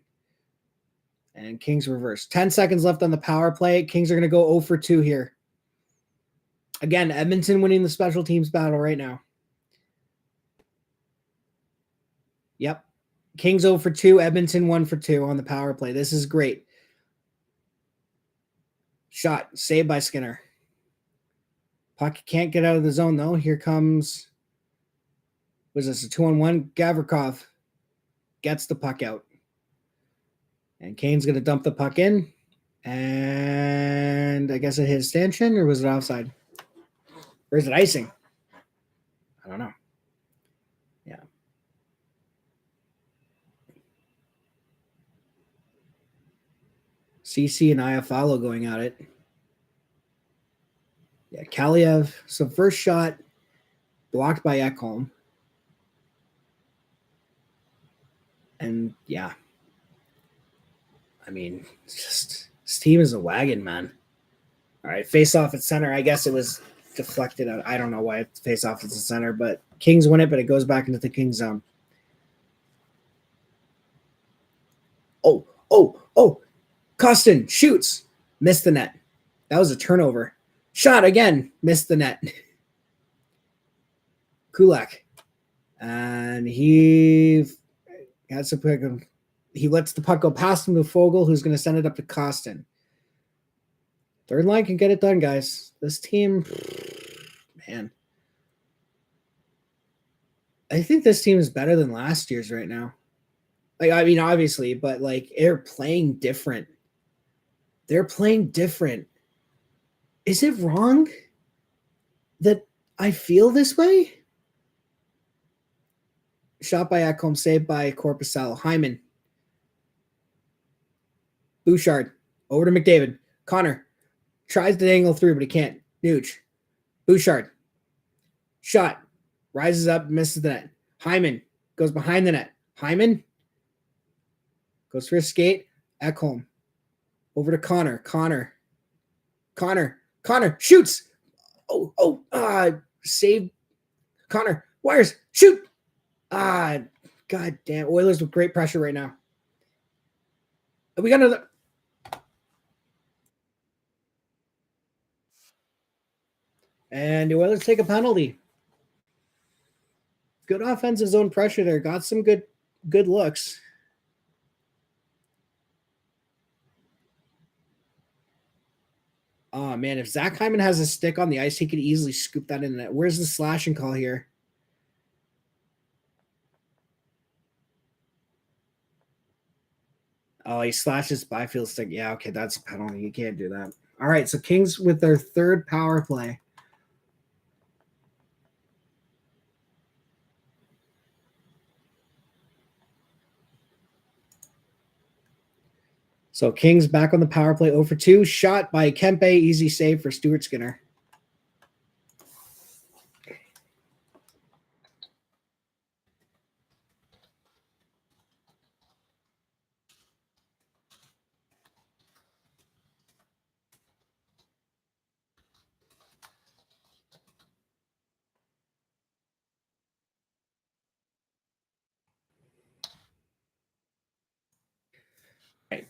And Kings reverse. 10 seconds left on the power play. Kings are going to go 0 for 2 here. Again, Edmonton winning the special teams battle right now. Yep. Kings 0 for 2. Edmonton 1 for 2 on the power play. This is great. Shot. Saved by Skinner. Puck can't get out of the zone, though. Here comes... Was this a 2-on-1? Gavrikov gets the puck out. And Kane's going to dump the puck in. And I guess it hit a stanchion, or was it offside? Or is it icing? I don't know. Yeah. CC and Iafallo going at it. Yeah, Kaliev. So first shot blocked by Ekholm. And yeah. I mean, this team is a wagon, man. All right, face off at center. I guess it was deflected out. I don't know why it's face off at the center, but Kings win it, but it goes back into the Kings zone. Oh. Costin shoots. Missed the net. That was a turnover. Shot again. Missed the net. Kulak. And he has to pick him. He lets the puck go past him to Fogle, who's going to send it up to Costin. Third line can get it done, guys. This team, man. I think this team is better than last year's right now. Like, I mean, obviously, but like they're playing different. They're playing different. Is it wrong that I feel this way? Shot by Ekholm, saved by Korpisalo. Hyman. Bouchard. Over to McDavid. Connor. Tries to angle through, but he can't. Nuge. Bouchard. Shot. Rises up, misses the net. Hyman. Goes behind the net. Hyman. Goes for a skate. Ekholm. Over to Connor. Connor. Shoots. Save. Connor. Wires. Shoot. God damn. Oilers with great pressure right now. We got another. And the Oilers take a penalty. Good offensive zone pressure there. Got some good looks. Oh, man. If Zach Hyman has a stick on the ice, he could easily scoop that in the net. Where's the slashing call here? Oh, he slashes Byfield's stick. Yeah, okay, that's a penalty. You can't do that. All right, so Kings with their third power play. So Kings back on the power play, 0 for 2. Shot by Kempe, easy save for Stuart Skinner. Right.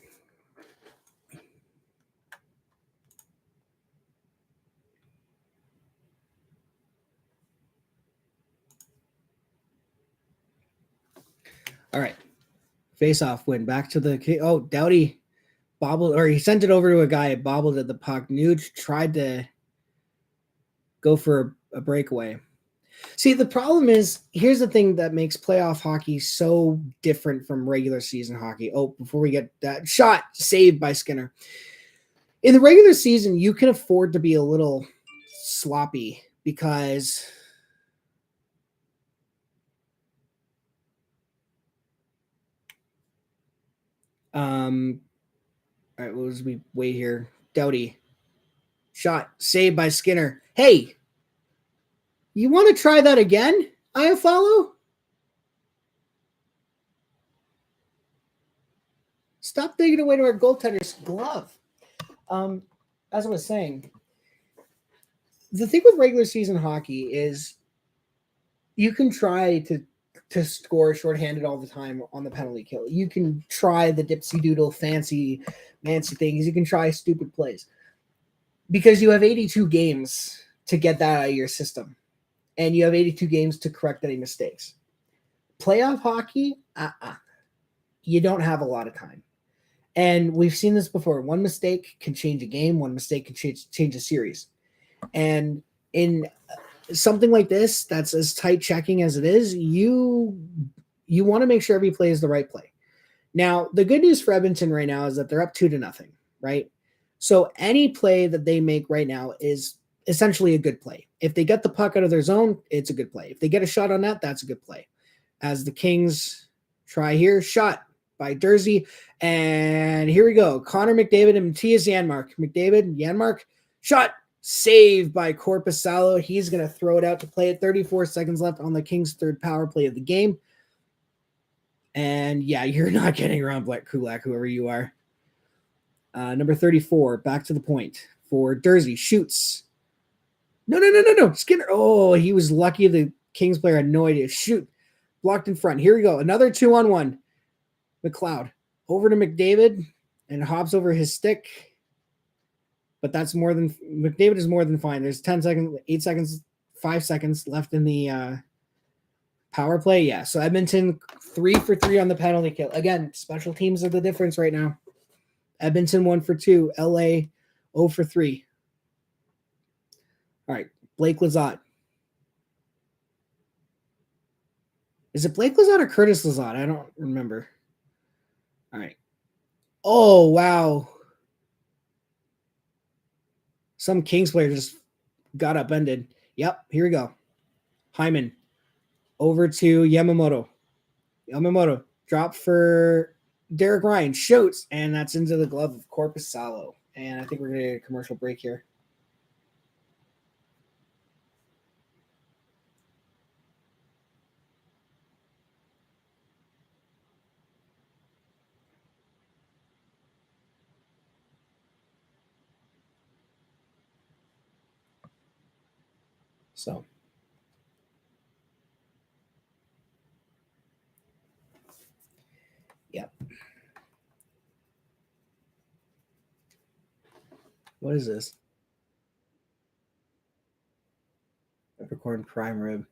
All right. Face-off win. Back to the – oh, Doughty bobbled – or he sent it over to a guy, bobbled at the puck. Nuge tried to go for a breakaway. See, the problem is, here's the thing that makes playoff hockey so different from regular season hockey. Oh, before we get that shot, saved by Skinner. In the regular season, you can afford to be a little sloppy because all right, what was we wait here? Doughty. Shot, saved by Skinner. Hey, you want to try that again? I follow? Stop taking away to our goaltender's glove. As I was saying, the thing with regular season hockey is you can try to score shorthanded all the time on the penalty kill. You can try the dipsy doodle fancy things. You can try stupid plays because you have 82 games to get that out of your system, and you have 82 games to correct any mistakes. Playoff hockey, you don't have a lot of time. And we've seen this before. One mistake can change a game. One mistake can change a series. And in something like this, that's as tight checking as it is, you want to make sure every play is the right play. Now, the good news for Edmonton right now is that they're up 2-0, right? So any play that they make right now is essentially a good play. If they get the puck out of their zone, it's a good play. If they get a shot on that, that's a good play. As the Kings try here, shot by Dursey. And here we go. Connor McDavid and Matthias Janmark. Janmark, shot, saved by Korpisalo. He's going to throw it out to play it. 34 seconds left on the Kings' third power play of the game. And yeah, you're not getting around Black Kulak, whoever you are. Number 34, back to the point for Dursey. Shoots. No. Skinner. Oh, he was lucky. The Kings player had no idea. Shoot. Blocked in front. Here we go. Another 2-on-1. McLeod over to McDavid and hops over his stick. But that's more than McDavid is more than fine. There's 10 seconds, 8 seconds, 5 seconds left in the Power play, yeah. So Edmonton 3 for 3 on the penalty kill. Again, special teams are the difference right now. Edmonton 1 for 2. LA 0 for 3. All right, Blake Lizotte. Is it Blake Lizotte or Curtis Lizotte? I don't remember. All right. Oh, wow. Some Kings player just got upended. Yep, here we go. Hyman over to Yamamoto. Yamamoto drop for Derek Ryan. Shoots, and that's into the glove of Korpisalo. And I think we're going to get a commercial break here. So, yep. What is this? Peppercorn prime rib.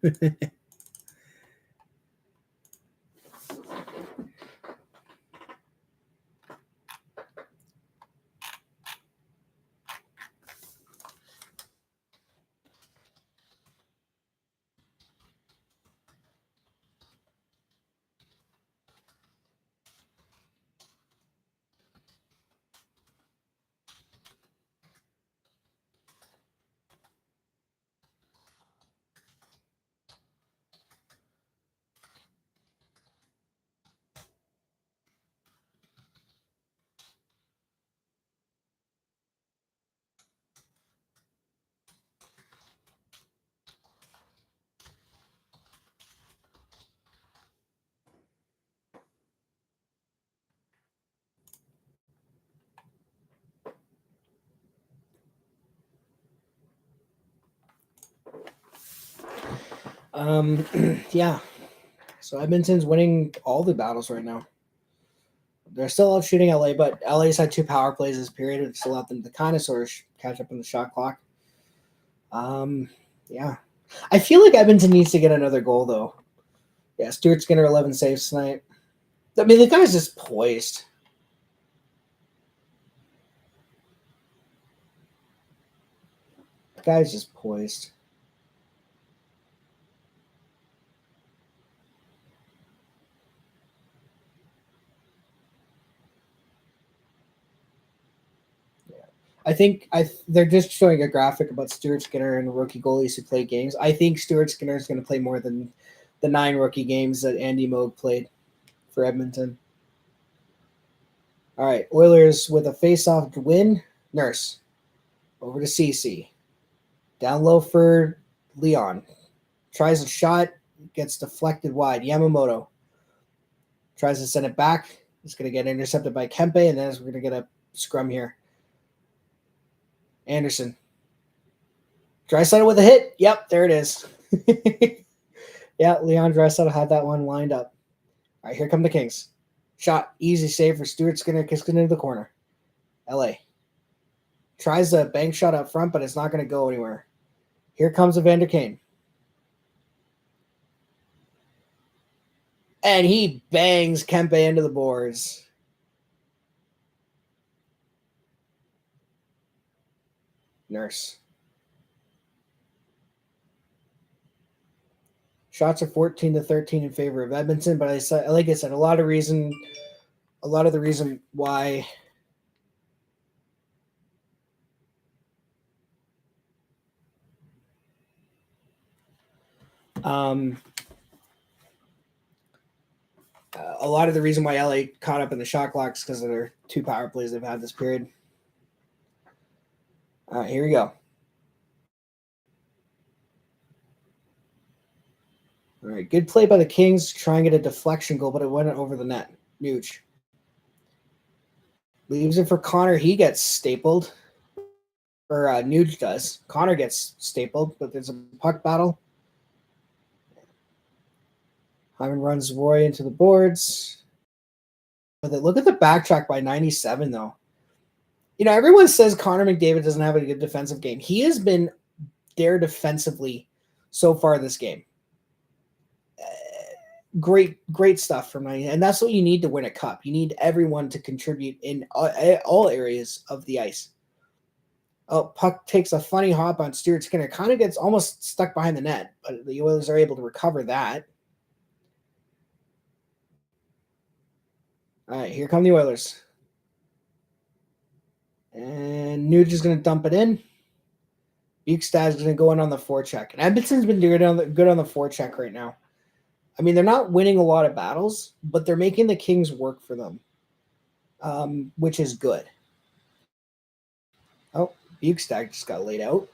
Yeah. So Edmonton's winning all the battles right now. They're still out shooting LA, but LA's had 2 power plays this period. It's allowed them to kind of sort of catch up on the shot clock. Yeah. I feel like Edmonton needs to get another goal, though. Yeah, Stuart Skinner, 11 saves tonight. I mean, the guy's just poised. The guy's just poised. I think they're just showing a graphic about Stuart Skinner and rookie goalies who play games. I think Stuart Skinner is going to play more than the 9 rookie games that Andy Moog played for Edmonton. All right, Oilers with a face-off win. Nurse over to CC. Down low for Leon. Tries a shot, gets deflected wide. Yamamoto tries to send it back. It's going to get intercepted by Kempe, and then we're going to get a scrum here. Anderson. Draisaitl with a hit. Yep, there it is. Yeah, Leon Draisaitl had that one lined up. All right, here come the Kings. Shot. Easy save for Stuart Skinner. Kicks it into the corner. LA. Tries a bank shot up front, but it's not going to go anywhere. Here comes Evander Kane. And he bangs Kempe into the boards. Nurse. Shots are 14-13 in favor of Edmonton, but like I said, a lot of the reason why a lot of the reason why LA caught up in the shot clock is because of their 2 power plays they've had this period. All right, here we go. All right, good play by the Kings, trying to get a deflection goal, but it went over the net. Nuge. Leaves it for Connor. He gets stapled. Or Nuge does. Connor gets stapled, but there's a puck battle. Hyman runs Roy into the boards. But look at the backtrack by 97, though. You know, everyone says Connor McDavid doesn't have a good defensive game. He has been there defensively so far this game. great stuff from me. And that's what you need to win a cup. You need everyone to contribute in all areas of the ice. Oh, puck takes a funny hop on Stuart Skinner. Kind of gets almost stuck behind the net, but the Oilers are able to recover that. All right, here come the Oilers. And Nuge is going to dump it in. Bukestad is going to go in on the forecheck. And Edmonton's been doing good on the forecheck right now. I mean, they're not winning a lot of battles, but they're making the Kings work for them, which is good. Oh, Bukestad just got laid out.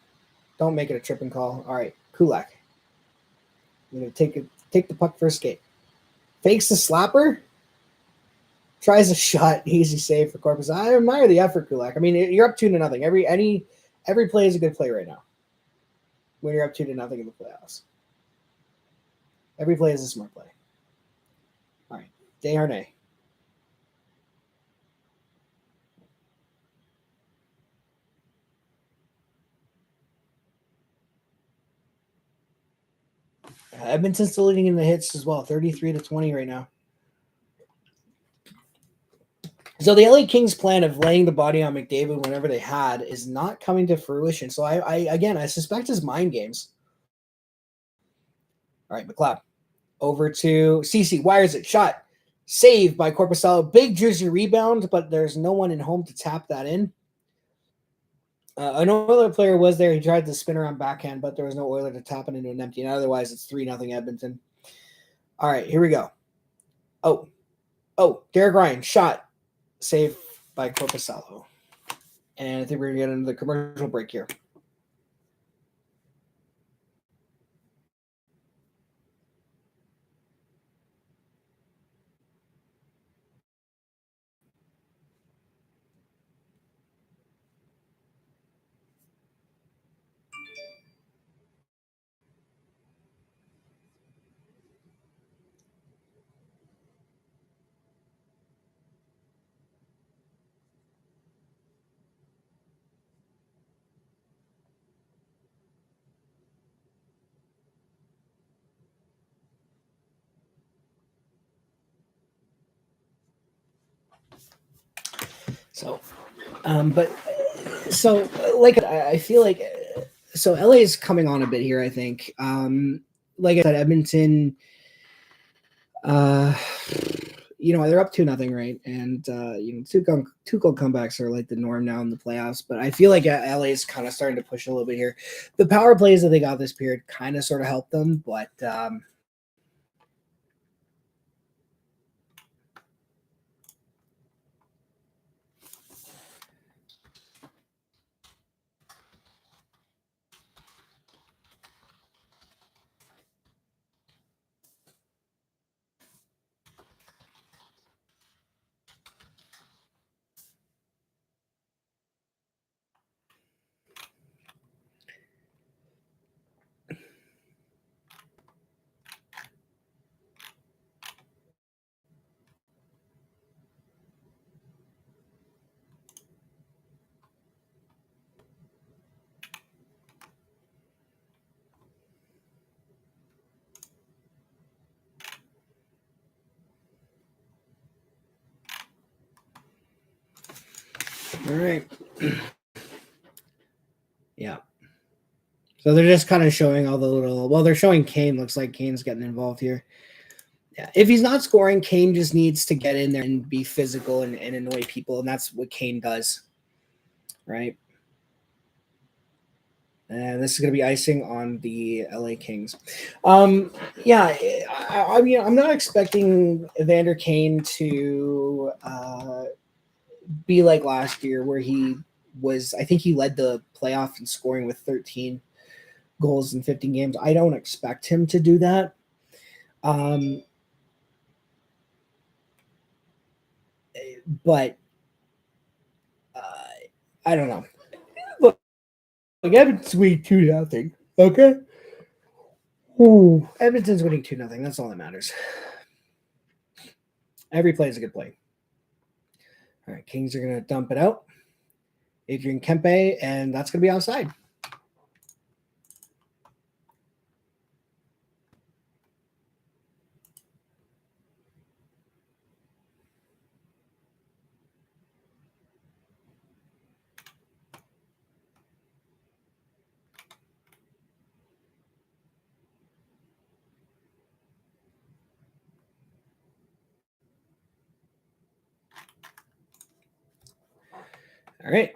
Don't make it a tripping call. All right, Kulak. I'm going to take the puck for a skate. Fakes the slapper. Tries a shot. Easy save for Corpus. I admire the effort, Kulak. I mean, you're up 2-0. Every play is a good play right now. When you're up 2-0 in the playoffs. Every play is a smart play. All right. Desharnais. Edmonton's still leading in the hits as well, 33-20 right now. So the LA Kings plan of laying the body on McDavid whenever they had is not coming to fruition. So I suspect it's mind games. All right, McLeod. Over to CC. Wires it. Shot. Saved by Korpisalo. Big juicy rebound, but there's no one in home to tap that in. An Oiler player was there. He tried to spin around backhand, but there was no Oiler to tap it into an empty. And otherwise, it's 3-0 Edmonton. All right, here we go. Derek Ryan. Shot. Saved by Korpisalo. And I think we're going to get into the commercial break here. I feel like LA is coming on a bit here. I think, like I said, Edmonton, they're up 2-0, right? And two goal comebacks are like the norm now in the playoffs. But I feel like LA is kind of starting to push a little bit here. The power plays that they got this period kind of sort of helped them, but. All right. Yeah. So they're just kind of showing all the little. Well, they're showing Kane. Looks like Kane's getting involved here. Yeah. If he's not scoring, Kane just needs to get in there and be physical and annoy people, and that's what Kane does. Right. And this is going to be icing on the LA Kings. I'm not expecting Evander Kane to be like last year where he was, I think he led the playoff in scoring with 13 goals in 15 games. I don't expect him to do that. But I don't know. Look, Edmonton's winning 2-0. Okay. Ooh. Edmonton's winning 2-0. That's all that matters. Every play is a good play. All right, Kings are going to dump it out. Adrian Kempe, and that's going to be outside. All right.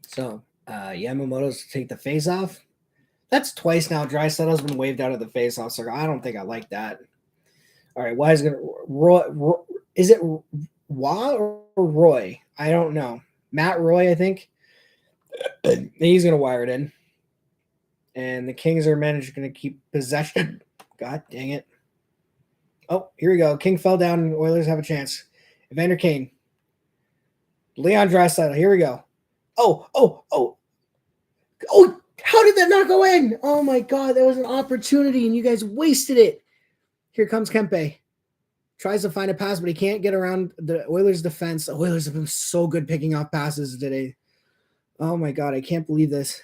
So Yamamoto's to take the face off. That's twice now. Draisaitl's been waved out of the face off circle. I don't think I like that. All right. Why is it Roy? Is it Wah or Roy? I don't know. Matt Roy, I think. He's going to wire it in. And the Kings are going to keep possession. God dang it. Oh, here we go. King fell down and Oilers have a chance. Evander Kane. Leon Draisaitl. Here we go. Oh, how did that not go in? Oh my God, that was an opportunity and you guys wasted it. Here comes Kempe. Tries to find a pass, but he can't get around the Oilers defense. The Oilers have been so good picking off passes today. Oh my God, I can't believe this.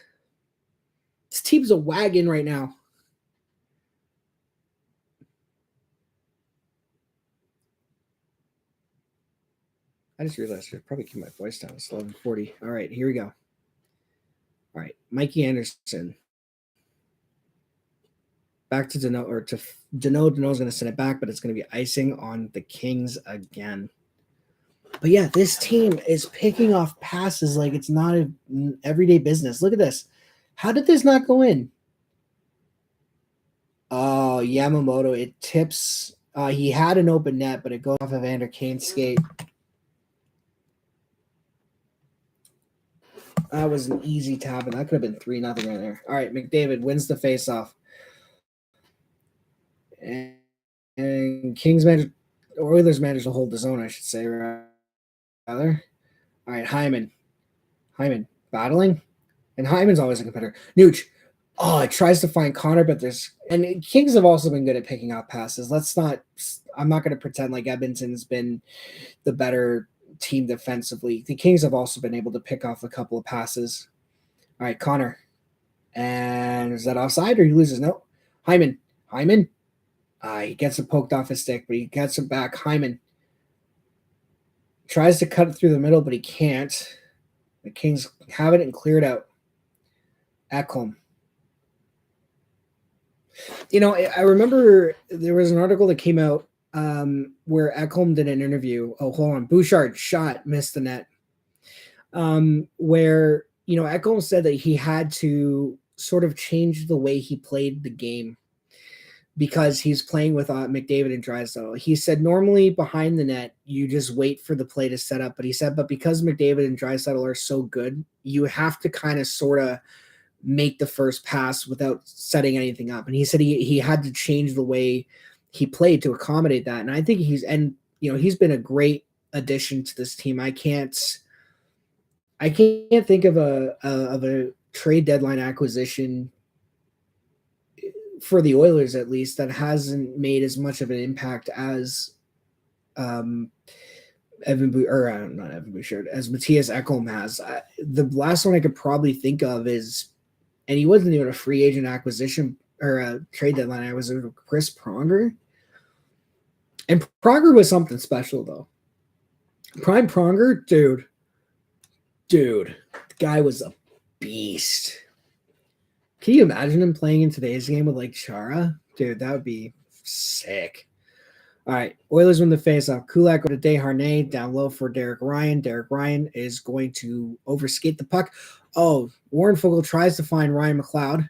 This team's a wagon right now. I just realized I should probably keep my voice down. It's 11:40. All right, here we go. All right, Mikey Anderson. Back to Dano, or to Dano. Dano's going to send it back, but it's going to be icing on the Kings again. But yeah, this team is picking off passes like it's not an everyday business. Look at this. How did this not go in? Oh, Yamamoto, it tips. He had an open net, but it goes off of Evander Kane's skate. That was an easy tap, and that could have been 3-0 right there. All right, McDavid wins the faceoff. And Kings managed, or Oilers managed to hold the zone, I should say, rather. All right, Hyman battling. And Hyman's always a competitor. Nooch. Oh, it tries to find Connor, but and Kings have also been good at picking out passes. I'm not going to pretend like Edmonton's been the better team defensively. The Kings have also been able to pick off a couple of passes. All right, Connor. And is that offside or he loses? No. Hyman. He gets it poked off his stick, but he gets it back. Hyman tries to cut it through the middle, but he can't. The Kings have it and clear it out. Ekholm. You know, I remember there was an article that came out where Ekholm did an interview. Oh, hold on. Bouchard shot, missed the net. Where, you know, Ekholm said that he had to sort of change the way he played the game because he's playing with McDavid and Draisaitl. He said normally behind the net, you just wait for the play to set up. But he said, but because McDavid and Draisaitl are so good, you have to kind of sort of make the first pass without setting anything up. And he said he had to change the way he played to accommodate that. And I think he's been a great addition to this team. I can't think of a trade deadline acquisition for the Oilers, at least, that hasn't made as much of an impact as as Matthias Ekholm has. The last one I could probably think of is, and he wasn't even a free agent acquisition or a trade deadline. I was Chris Pronger. And Pronger was something special, though. Prime Pronger, dude, the guy was a beast. Can you imagine him playing in today's game with like Chara? Dude, that would be sick. All right, Oilers win the faceoff. Kulak go to Desharnais, down low for Derek Ryan. Derek Ryan is going to overskate the puck. Oh, Warren Fogle tries to find Ryan McLeod.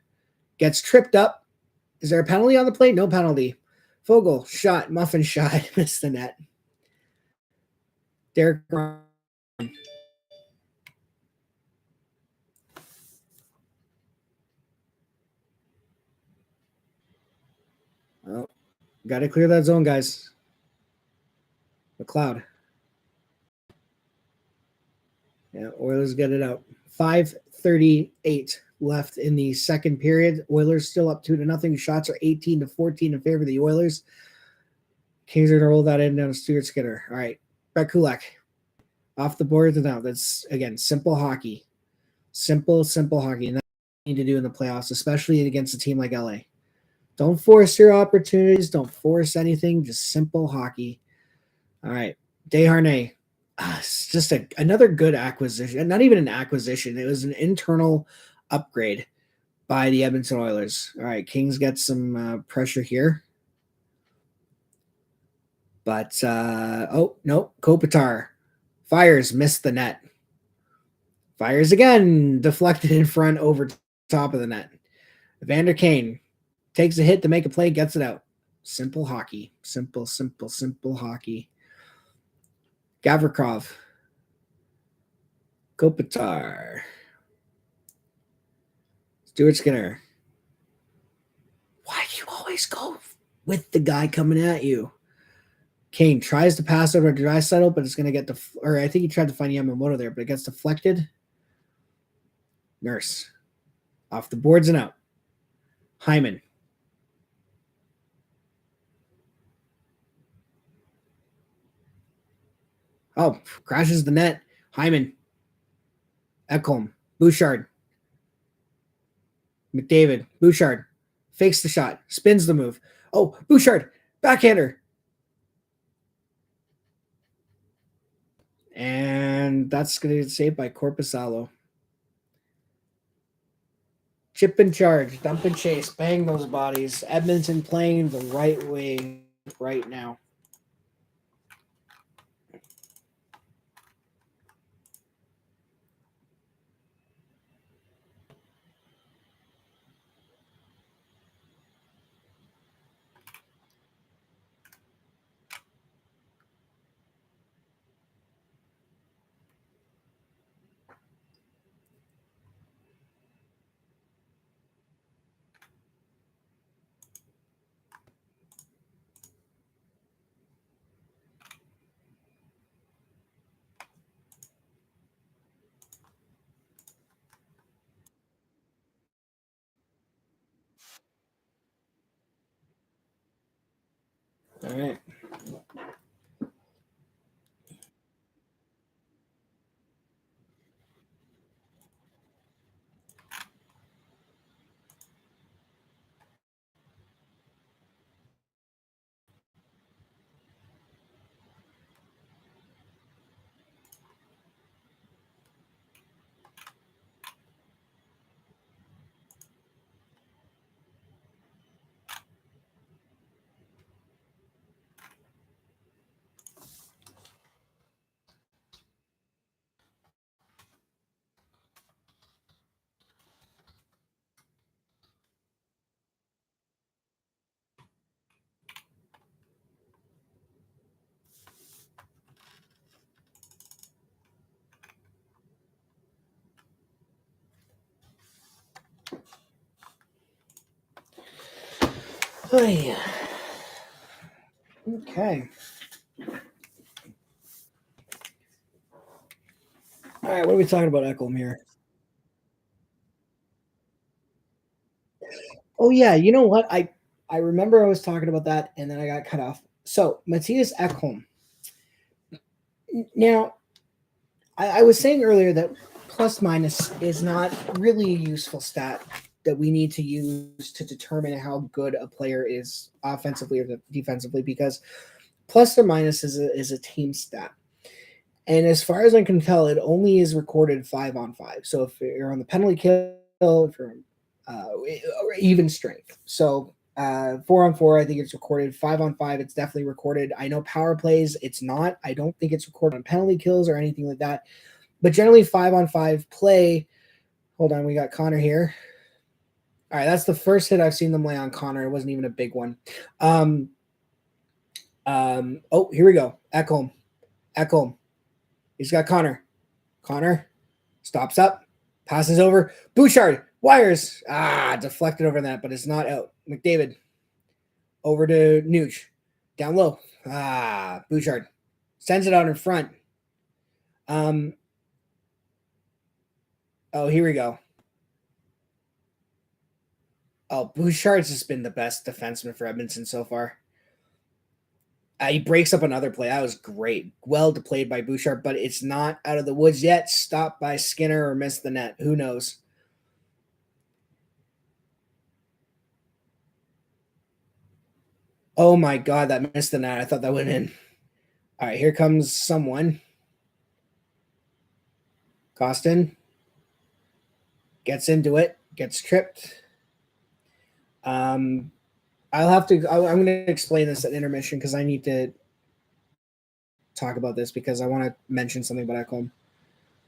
Gets tripped up. Is there a penalty on the play? No penalty. Fogle, shot, muffin shot, missed the net. Derek Ryan. Oh, got to clear that zone, guys. McLeod. Yeah, Oilers get it out. 5:38 left in the second period. Oilers still up 2-0. Shots are 18-14 in favor of the Oilers. Kings are going to roll that in down to Stuart Skinner. All right, Brett Kulak. Off the board to now. That's, again, simple hockey. Simple hockey. And that's what you need to do in the playoffs, especially against a team like LA. Don't force your opportunities. Don't force anything. Just simple hockey. All right. Desharnais. It's just another good acquisition. Not even an acquisition. It was an internal upgrade by the Edmonton Oilers. All right. Kings get some pressure here. But, oh, no. Kopitar fires, missed the net. Fires again. Deflected in front over top of the net. Evander Kane takes a hit to make a play, gets it out. Simple hockey. Simple hockey. Gavrikov. Kopitar. Stuart Skinner. Why do you always go with the guy coming at you? Kane tries to pass over to Draisaitl, but it's going to get or I think he tried to find Yamamoto there, but it gets deflected. Nurse. Off the boards and out. Hyman. Oh, crashes the net. Hyman. Ekholm. Bouchard. McDavid. Bouchard. Fakes the shot. Spins the move. Oh, Bouchard. Backhander. And that's going to get saved by Korpisalo. Chip and charge. Dump and chase. Bang those bodies. Edmonton playing the right way right now. All right. Oh, yeah. Okay. All right, what are we talking about, Ekholm here? Oh yeah, you know what? I remember I was talking about that, and then I got cut off. So Matthias Ekholm. Now, I was saying earlier that plus minus is not really a useful stat that we need to use to determine how good a player is offensively or defensively, because plus or minus is a team stat. And as far as I can tell, it only is recorded 5-on-5. So if you're on the penalty kill, if you're or even strength. So 4-on-4, I think it's recorded. 5-on-5, it's definitely recorded. I know power plays, it's not. I don't think it's recorded on penalty kills or anything like that. But generally 5-on-5 play. Hold on, we got Connor here. All right, that's the first hit I've seen them lay on Connor. It wasn't even a big one. Oh, here we go. Ekholm. He's got Connor. Connor stops up, passes over. Bouchard wires. Deflected over that, but it's not out. McDavid over to Nuge. Down low. Bouchard sends it out in front. Oh, here we go. Oh, Bouchard's just been the best defenseman for Edmonton so far. He breaks up another play. That was great. Well played by Bouchard, but it's not out of the woods yet. Stopped by Skinner or missed the net. Who knows? Oh my God, that missed the net. I thought that went in. All right, here comes someone. Costin gets into it, gets tripped. I'm going to explain this at intermission because I need to talk about this because I want to mention something about Ekholm.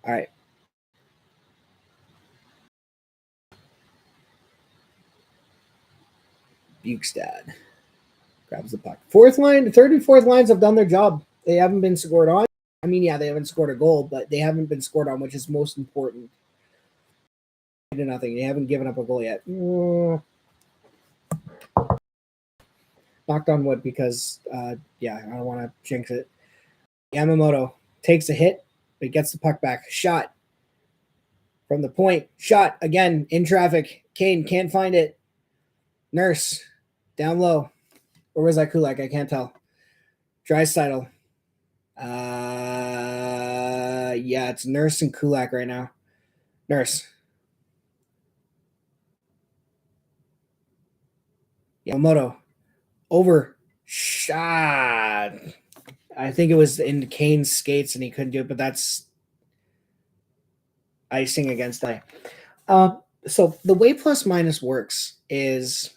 All right. Bukestad grabs the puck. Third and fourth lines have done their job. They haven't been scored on. I mean, yeah, they haven't scored a goal, but they haven't been scored on, which is most important. To nothing. They haven't given up a goal yet. Knocked on wood because, I don't want to jinx it. Yamamoto takes a hit, but gets the puck back. Shot from the point. Shot again in traffic. Kane can't find it. Nurse down low. Or was that Kulak? I can't tell. Draisaitl. It's Nurse and Kulak right now. Nurse. Yamamoto. Over. Shot. I think it was in Kane's skates and he couldn't do it, but that's icing against I. So the way plus minus works is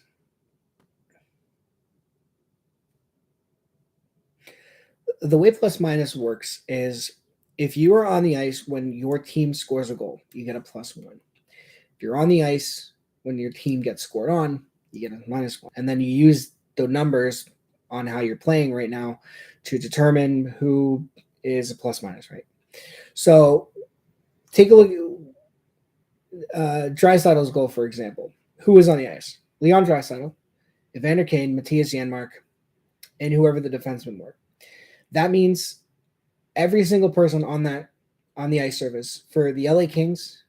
if you are on the ice when your team scores a goal, you get a +1. If you're on the ice when your team gets scored on, you get a -1. And then you use the numbers on how you're playing right now to determine who is a plus-minus, right? So take a look at Draisaitl's goal, for example. Who was on the ice? Leon Draisaitl, Evander Kane, Matthias Janmark, and whoever the defensemen were. That means every single person on the ice surface for the LA Kings,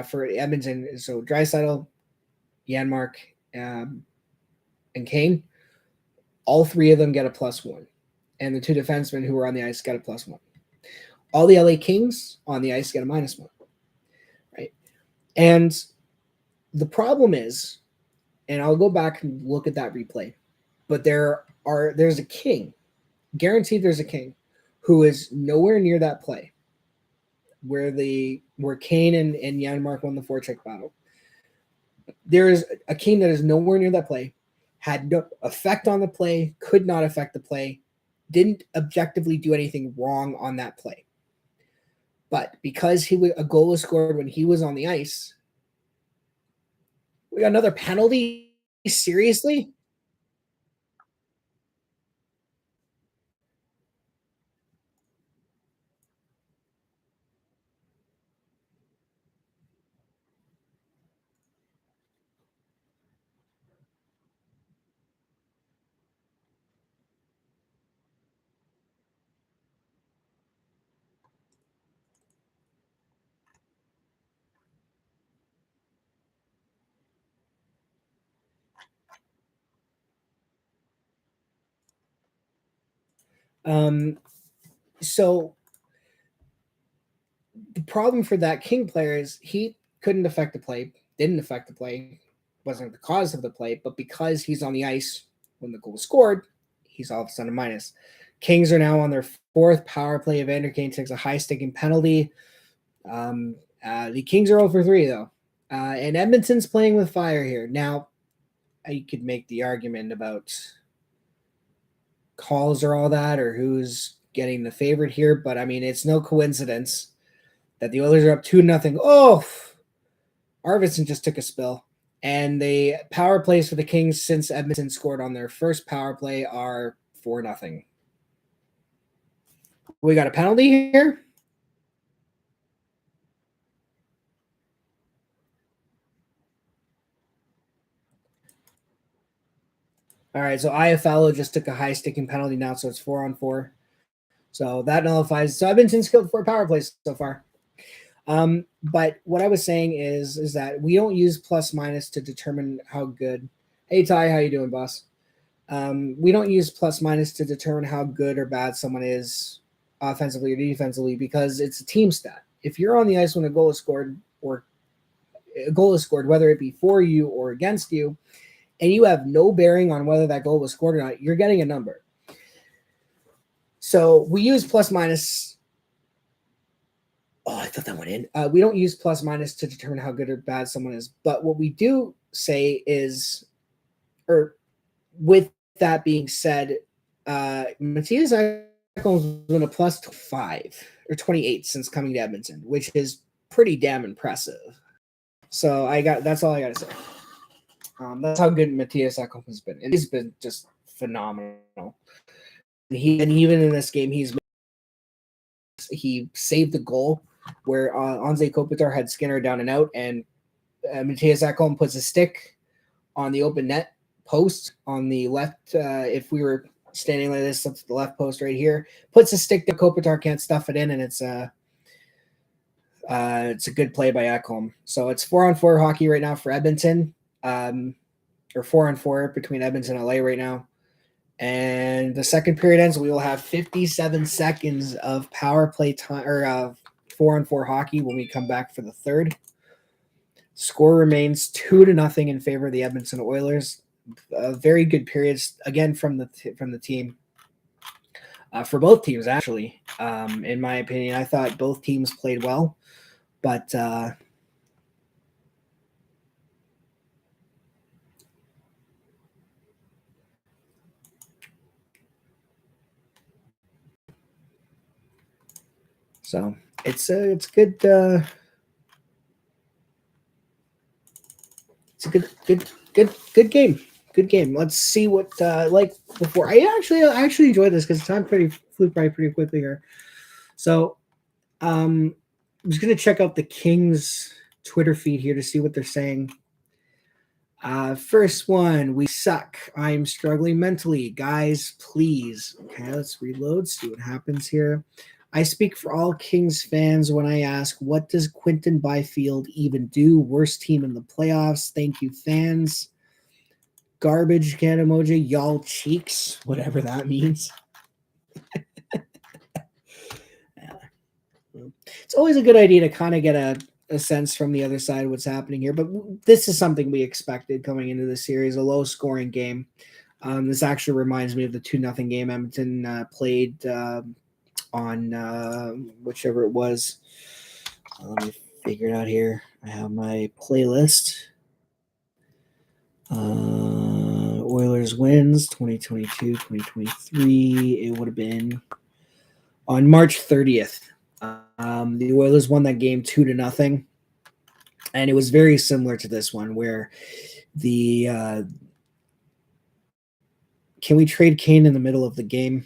for Edmonton, so Draisaitl, Janmark, and Kane, all three of them get a +1. And the two defensemen who were on the ice get a +1. All the LA Kings on the ice get a -1. Right? And the problem is, and I'll go back and look at that replay, but there's a king, guaranteed there's a king, who is nowhere near that play where Kane and Janmark won the forecheck battle. There is a king that is nowhere near that play, had no effect on the play, could not affect the play, didn't objectively do anything wrong on that play. But because a goal was scored when he was on the ice, we got another penalty? Seriously? So the problem for that King player is he couldn't affect the play, didn't affect the play, wasn't the cause of the play, but because he's on the ice when the goal was scored, he's all of a sudden a minus. Kings are now on their fourth power play. Evander Kane takes a high-sticking penalty. The Kings are 0 for 3, though. And Edmonton's playing with fire here. Now, you could make the argument about calls or all that, or who's getting the favorite here, but I mean, it's no coincidence that the Oilers are up 2-0. Oh, Arvidsson just took a spill. And the power plays for the Kings since Edmonton scored on their first power play are 4-0. We got a penalty here. All right, so Iafallo just took a high-sticking penalty now, so it's 4-on-4. So that nullifies. So Edmonton's killed 4 power plays so far. But what I was saying is that we don't use plus minus to determine how good. Hey Ty, how you doing, boss? We don't use plus minus to determine how good or bad someone is offensively or defensively because it's a team stat. If you're on the ice when a goal is scored, whether it be for you or against you, and you have no bearing on whether that goal was scored or not, you're getting a number. So we use plus minus. Oh, I thought that went in. We don't use plus minus to determine how good or bad someone is. But what we do say is, or with that being said, Matthias Ekholm's been a plus 5 or 28 since coming to Edmonton, which is pretty damn impressive. So that's all I got to say. That's how good Matthias Ekholm has been. And he's been just phenomenal. And even in this game, he saved the goal where Anze Kopitar had Skinner down and out, and Matthias Ekholm puts a stick on the open net post on the left. If we were standing like this, up to the left post right here, puts a stick that Kopitar can't stuff it in, and it's a good play by Ekholm. So it's 4-on-4 hockey right now for Edmonton, or 4-on-4 between Edmonton and LA right now. And the second period ends. We will have 57 seconds of power play time, or 4-on-4 hockey when we come back for the third. Score remains 2-0 in favor of the Edmonton Oilers. Very good periods again from the team. For both teams, actually, in my opinion, I thought both teams played well, but so it's good. It's a good game. Good game. Let's see what like before. I actually enjoyed this because time flew by pretty quickly here. So I'm just gonna check out the Kings Twitter feed here to see what they're saying. First one, we suck. I'm struggling mentally. Guys, please. Okay, let's reload, see what happens here. I speak for all Kings fans when I ask, what does Quinton Byfield even do? Worst team in the playoffs. Thank you, fans. Garbage can emoji, y'all cheeks, whatever that means. It's always a good idea to kind of get a sense from the other side of what's happening here, but this is something we expected coming into the series, a low-scoring game. This actually reminds me of the 2-0 game Edmonton played on whichever it was. Let me figure it out here. I have my playlist. Oilers wins 2022, 2023. It would have been on March 30th. The Oilers won that game 2-0. And it was very similar to this one where the can we trade Kane in the middle of the game?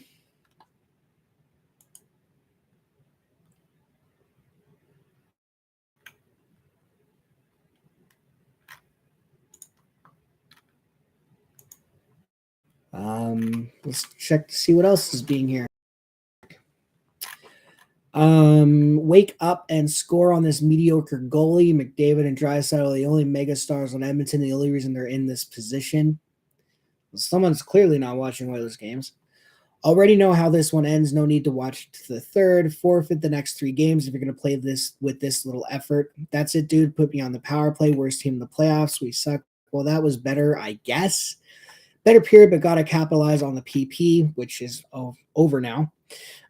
Let's check to see what else is being here. Wake up and score on this mediocre goalie. McDavid and Draisaitl are the only mega stars on Edmonton. The only reason they're in this position. Someone's clearly not watching Oilers games. Already know how this one ends. No need to watch to the third. Forfeit the next 3 games if you're going to play this with this little effort. That's it, dude. Put me on the power play. Worst team in the playoffs. We suck. Well, that was better, I guess. Better period, but got to capitalize on the PP, which is over now.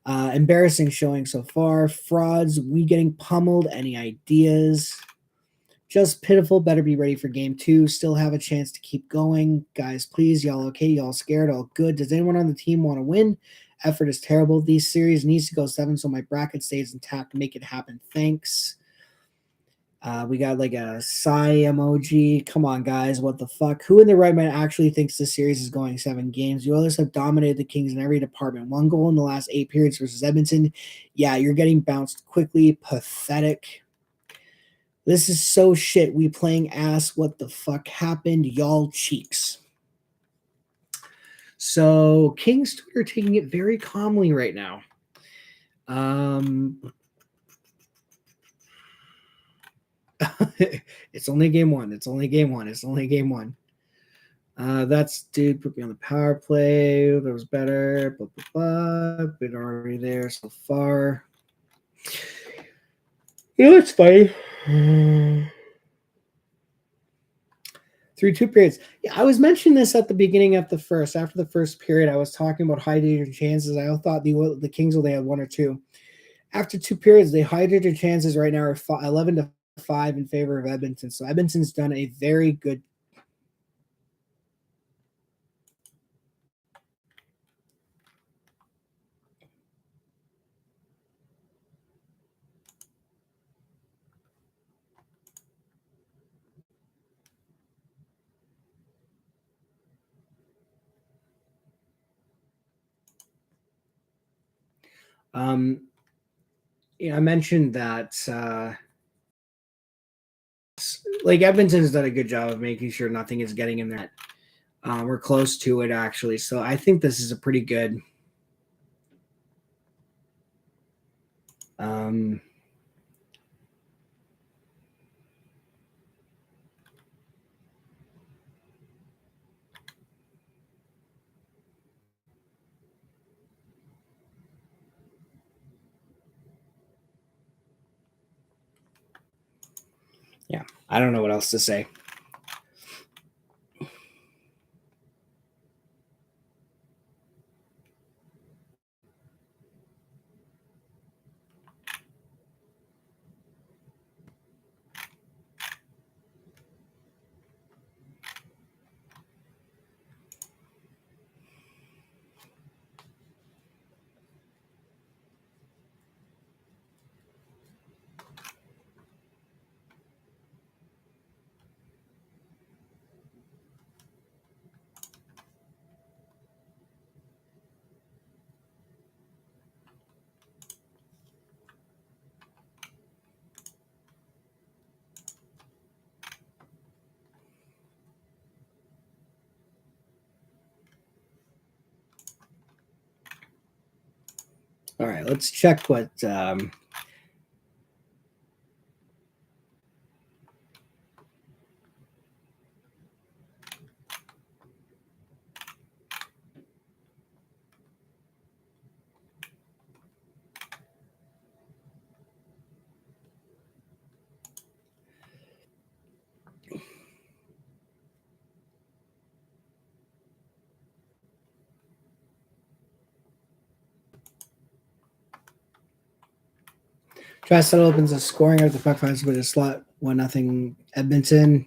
Embarrassing showing so far. Frauds. We getting pummeled. Any ideas? Just pitiful. Better be ready for game 2. Still have a chance to keep going. Guys, please. Y'all okay? Y'all scared? All good? Does anyone on the team want to win? Effort is terrible. These series needs to go 7 so my bracket stays intact. Make it happen. Thanks. We got like a sigh emoji. Come on, guys. What the fuck? Who in their right mind actually thinks this series is going 7 games? The Oilers have dominated the Kings in every department. 1 goal in the last 8 periods versus Edmonton. Yeah, you're getting bounced quickly. Pathetic. This is so shit. We playing ass. What the fuck happened? Y'all cheeks. So Kings Twitter taking it very calmly right now. It's only game 1. It's only game 1. It's only game 1. That's dude put me on the power play. That was better. Blah, blah, blah. Been already there so far. Yeah, it's funny. Through 2 periods. Yeah, I was mentioning this at the beginning of the first. After the first period, I was talking about high danger chances. I thought the Kings only had 1 or 2. After 2 periods, the high danger chances right now are 11-5 in favor of Edmonton. So Edmonton's done a very good. I mentioned that like Edmonton's done a good job of making sure nothing is getting in there. We're close to it actually, so I think this is a pretty good. Yeah, I don't know what else to say. All right, let's check what. Dressel opens a scoring after the puck finds with a slot 1-0 Edmonton.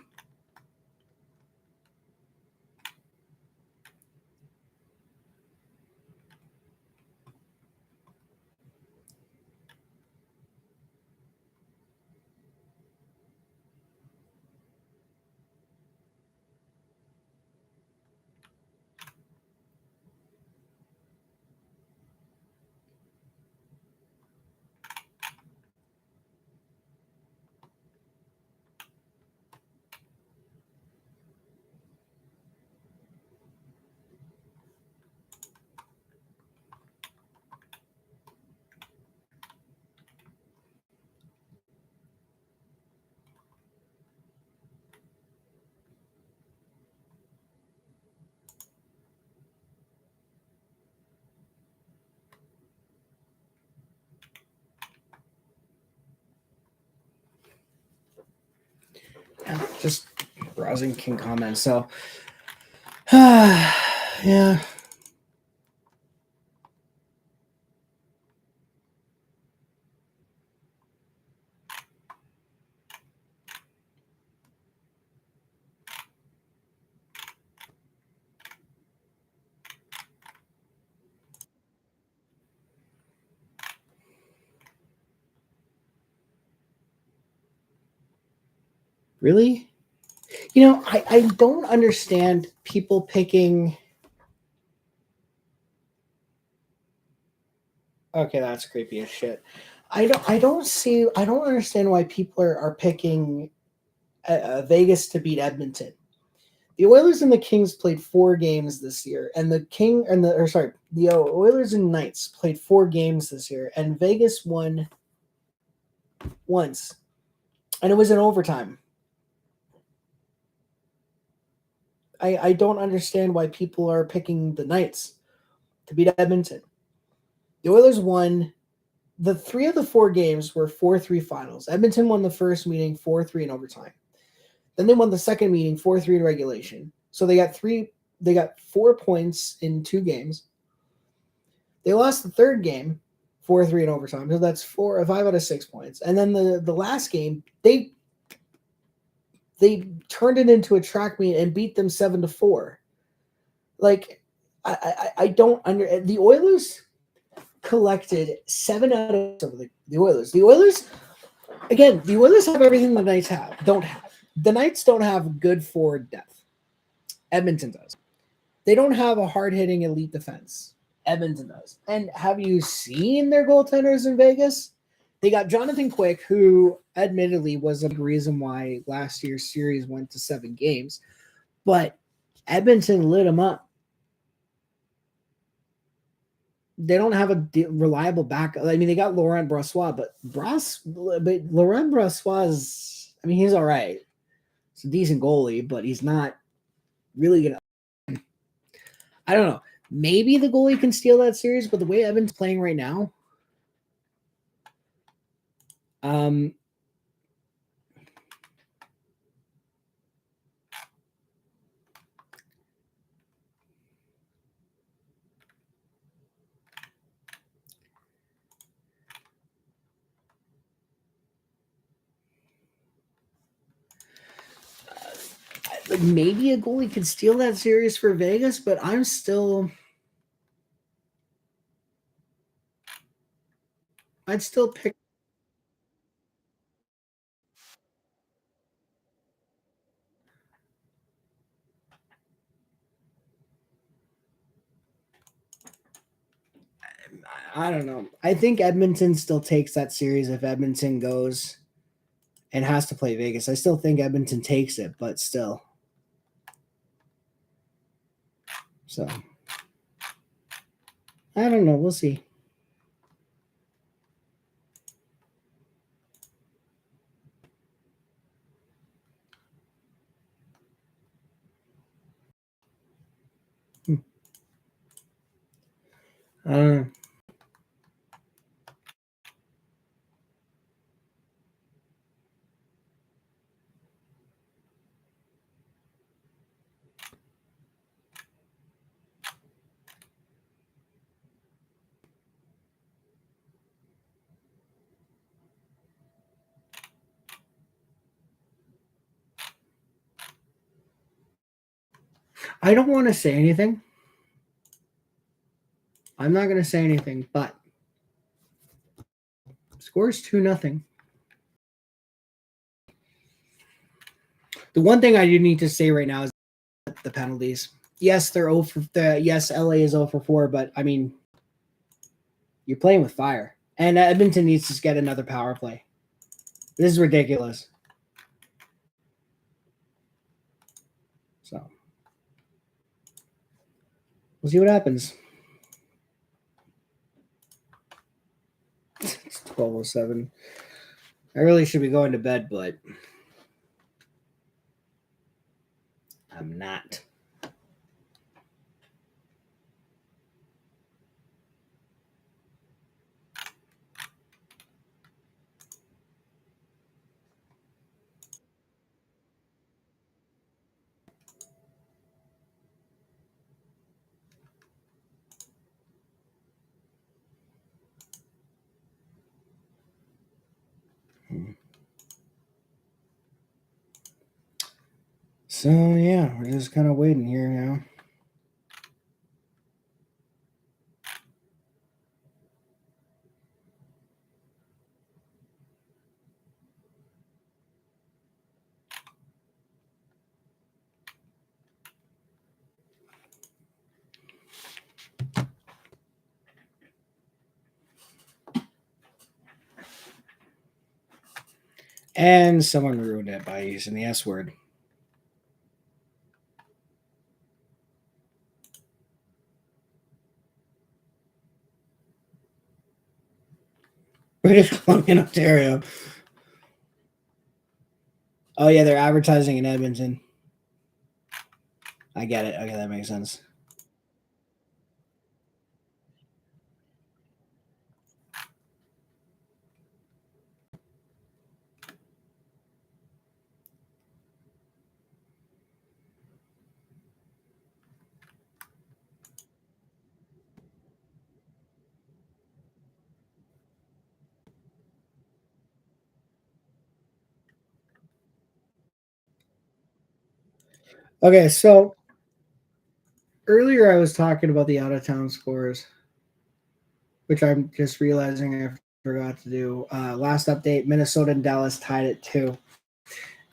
Just browsing King comments. So, yeah. Really? I don't understand people picking. Okay, that's creepy as shit. I don't understand why people are picking Vegas to beat Edmonton. The Oilers and the Kings played 4 games this year, and the Oilers and Knights played 4 games this year, and Vegas won once, and it was in overtime. I don't understand why people are picking the Knights to beat Edmonton. The Oilers won. The 3 of the 4 games were 4-3 finals. Edmonton won the first meeting 4-3 in overtime. Then they won the second meeting 4-3 in regulation. So they got 4 points in 2 games. They lost the third game 4-3 in overtime. So that's 5 out of 6 points. And then the last game, they turned it into a track meet and beat them 7-4. Like I don't under the Oilers collected 7 out of the Oilers. The Oilers have everything the Knights don't have. The Knights don't have good forward depth. Edmonton does. They don't have a hard-hitting elite defense. Edmonton does. And have you seen their goaltenders in Vegas? They got Jonathan Quick, who admittedly was a big reason why last year's series went to 7 games, but Edmonton lit him up. They don't have a reliable backup. I mean, they got Laurent Brossois, but Laurent Brossois is, I mean, he's all right. He's a decent goalie, but he's not really going to. I don't know. Maybe the goalie can steal that series, but the way Evan's playing right now, maybe a goalie could steal that series for Vegas, but I'd still pick. I don't know. I think Edmonton still takes that series if Edmonton goes and has to play Vegas. I still think Edmonton takes it, but still. So, I don't know. We'll see. I don't want to say anything. I'm not going to say anything, but score's 2-0. The one thing I do need to say right now is the penalties. Yes, they're 0 for yes, LA is 0 for 4, but I mean, you're playing with fire. And Edmonton needs to get another power play. This is ridiculous. So, we'll see what happens. It's 12:07. I really should be going to bed, but I'm not. So, yeah, we're just kind of waiting here now. And someone ruined it by using the S word. British Columbia, Ontario. Oh, yeah, they're advertising in Edmonton. I get it. Okay, that makes sense. Okay, so earlier I was talking about the out-of-town scores, which I'm just realizing I forgot to do. Last update, Minnesota and Dallas tied at 2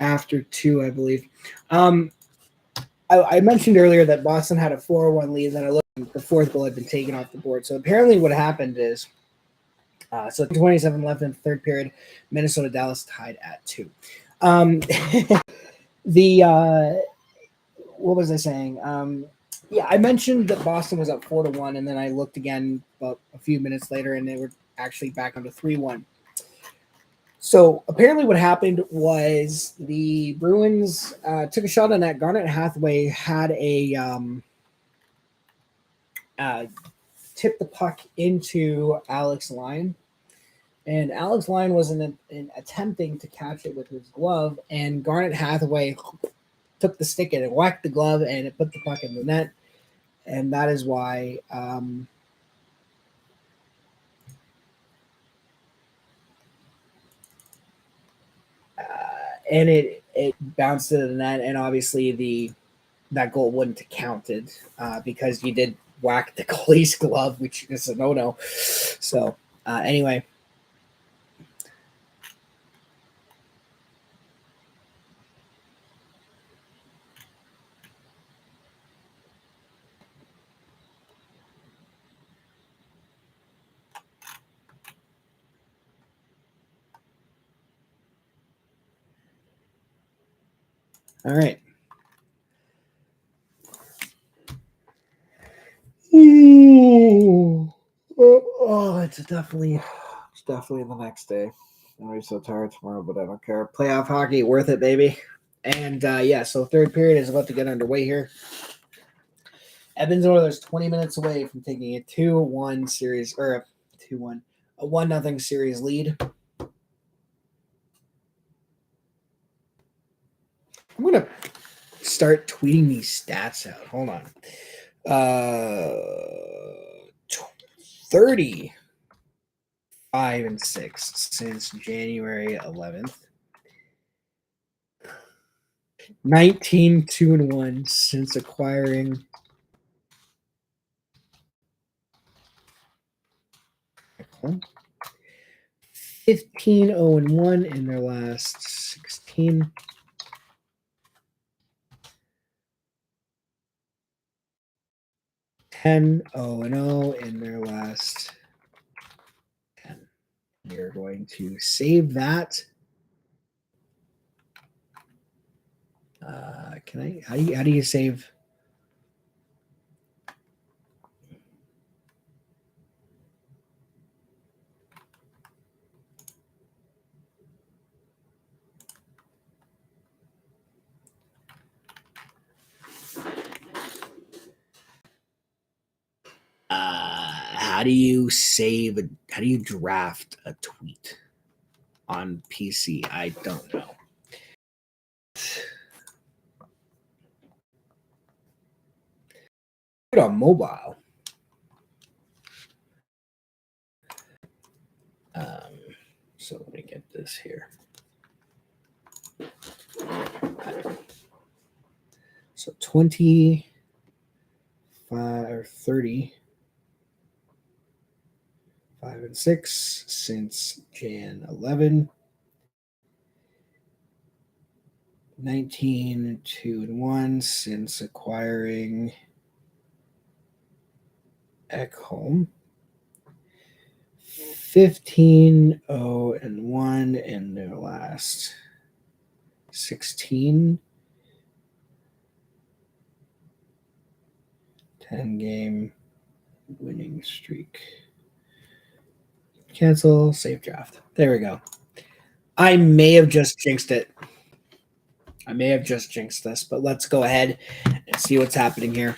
after 2, I believe. I mentioned earlier that Boston had a 4-1 lead, and I looked the fourth goal had been taken off the board. So apparently, what happened is, so 27 left in the third period, Minnesota Dallas tied at 2. The what was I saying? Yeah, I mentioned that Boston was up 4-1, and then I looked again about a few minutes later, and they were actually back on to 3-1. So apparently, what happened was the Bruins took a shot on that. Garnet Hathaway had a tipped the puck into Alex Lyon, and Alex Lyon was in attempting to catch it with his glove, and Garnet Hathaway took the stick and it whacked the glove, and it put the puck in the net, and that is why. And it bounced to the net, and obviously that goal wouldn't have counted because you did whack the goalie's glove, which is a no. So anyway. All right. Ooh. Oh, it's definitely the next day. I'm gonna be so tired tomorrow, but I don't care. Playoff hockey, worth it, baby. And yeah, so third period is about to get underway here. Edmonton Oilers 20 minutes away from taking a 2-1 series, or a 2-1, a 1-0 series lead. I'm gonna start tweeting these stats out. Hold on. 35-6 since January 11th. 19-2-1 since acquiring 15-0-1 in their last 16. 10-0-0 in their last 10. You're going to save that. Can I? How do you save? How do you save? How do you draft a tweet on PC? I don't know. On mobile. So let me get this here. So 25 or 30. 5-6 since Jan 11. 19-2-1 since acquiring Ekholm. 15-0-1 in their last 16. 10-game winning streak. Cancel, save draft. There we go. I may have just jinxed it. I may have just jinxed this, but let's go ahead and see what's happening here.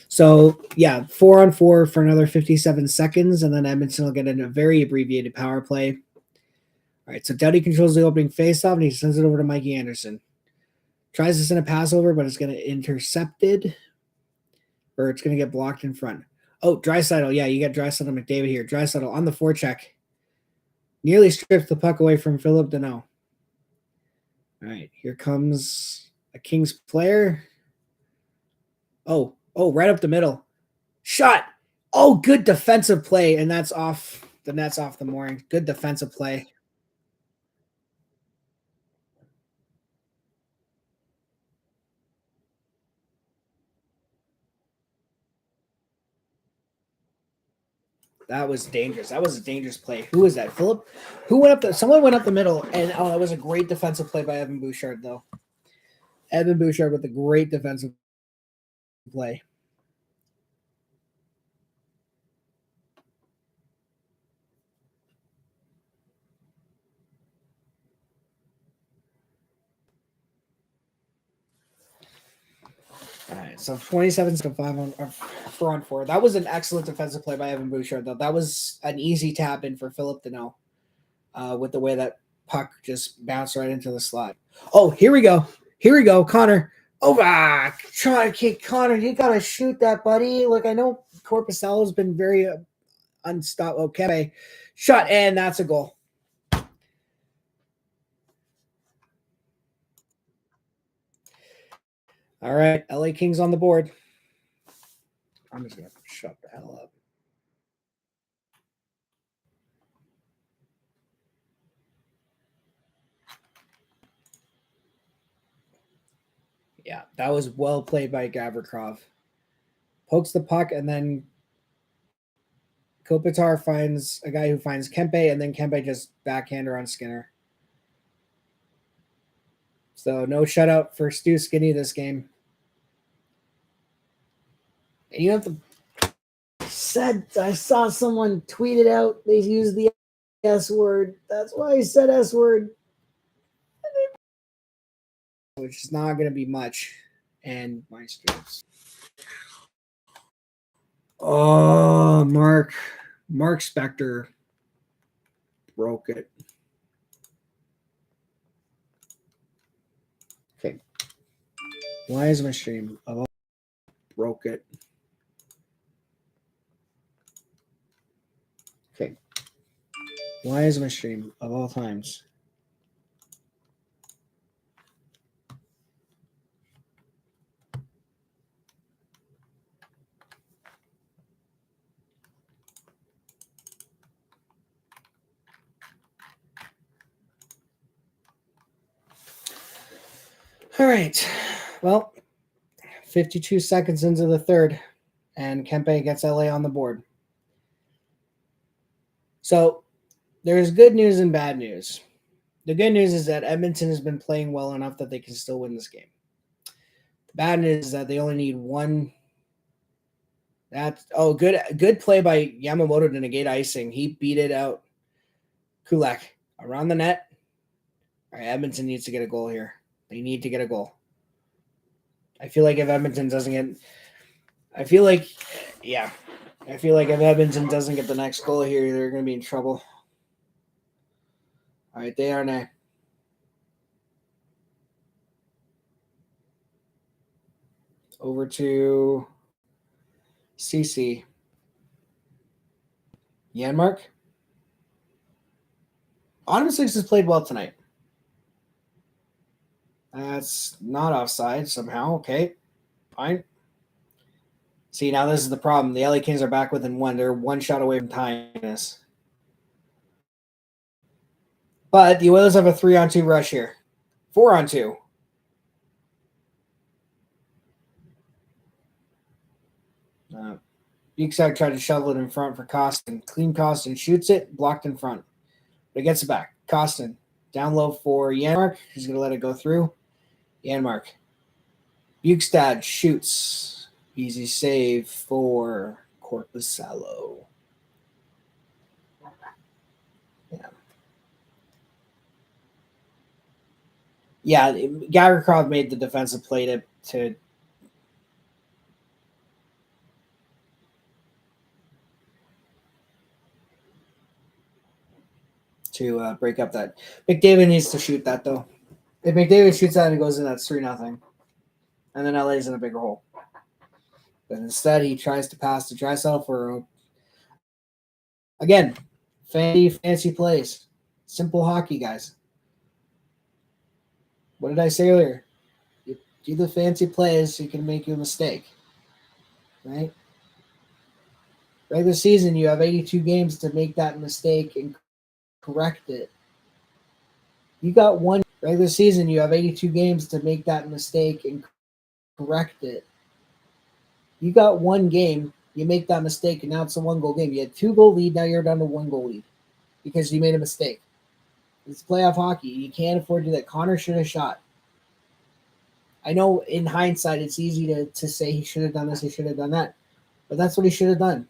So, yeah, 4-on-4 for another 57 seconds, and then Edmonton will get in a very abbreviated power play. All right, so Doughty controls the opening faceoff, and he sends it over to Mikey Anderson. Tries to send a pass over, but it's going to intercepted, or it's going to get blocked in front. Oh, Draisaitl. Yeah, you got Draisaitl and McDavid here. Draisaitl on the forecheck. Nearly stripped the puck away from Philip Deneau. All right, here comes a Kings player. Oh, right up the middle. Shot. Oh, good defensive play, and that's off. The net's off the mooring. Good defensive play. That was dangerous. That was a dangerous play. Who was that? Philip? Who went up the? Someone went up the middle, and that was a great defensive play by Evan Bouchard, though. Evan Bouchard with a great defensive play. All right, so 27 to 5 on 4-on-4. That was an excellent defensive play by Evan Bouchard, though. That was an easy tap in for Philip to know with the way that puck just bounced right into the slot. Oh, here we go. Here we go, Connor. Oh, trying to kick Connor. You got to shoot that, buddy. Look, I know Corpusalo's been very unstoppable. Okay, shot, and that's a goal. All right, LA Kings on the board. I'm just going to shut the hell up. Yeah, that was well played by Gavrikov. Pokes the puck, and then Kopitar finds a guy who finds Kempe, and then Kempe just backhander on Skinner. So no shutout for Stu Skinny this game. And you have to said I saw someone tweet it out. They used the S word. That's why I said S word. Which is not going to be much. And my streams. Oh, Mark Spector broke it. Okay. Why is my stream? Broke it. Okay. Why is my stream of all times? All right. Well, 52 seconds into the third, and Kempe gets LA on the board. So there's good news and bad news. The good news is that Edmonton has been playing well enough that they can still win this game. The bad news is that they only need one. Good play by Yamamoto to negate icing. He beat it out. Kulak around the net. All right, Edmonton needs to get a goal here. They need to get a goal. I feel like if Edmonton doesn't get, if Edmonton doesn't get the next goal here, they're going to be in trouble. All right, they are now. Over to CC. Janmark. Autumn Six has played well tonight. That's not offside somehow. Okay, fine. See, now this is the problem. The LA Kings are back within one. They're one shot away from tying this. But the Oilers have a 3-on-2 rush here. 4-on-2. Bukestad tried to shovel it in front for Costin. Clean Costin shoots it, blocked in front. But it gets it back. Costin down low for Janmark. He's going to let it go through. Janmark. Bukestad shoots. Easy save for Korpisalo. Yeah, Gavrikov made the defensive play to break up that. McDavid needs to shoot that, though. If McDavid shoots that and it goes in, that's 3-0. And then LA's in a bigger hole. But instead, he tries to pass to Draisaitl for, again, fancy plays. Simple hockey, guys. What did I say earlier? You do the fancy plays so you can make you a mistake. Right? Regular season, you have 82 games to make that mistake and correct it. You got one regular season, you have 82 games to make that mistake and correct it. You got one game You make that mistake, and now it's a 1-goal game. You had 2-goal lead, now you're down to 1-goal lead because you made a mistake. It's playoff hockey. You can't afford to do that. Connor should have shot. I know in hindsight it's easy to say he should have done this, he should have done that, but that's what he should have done.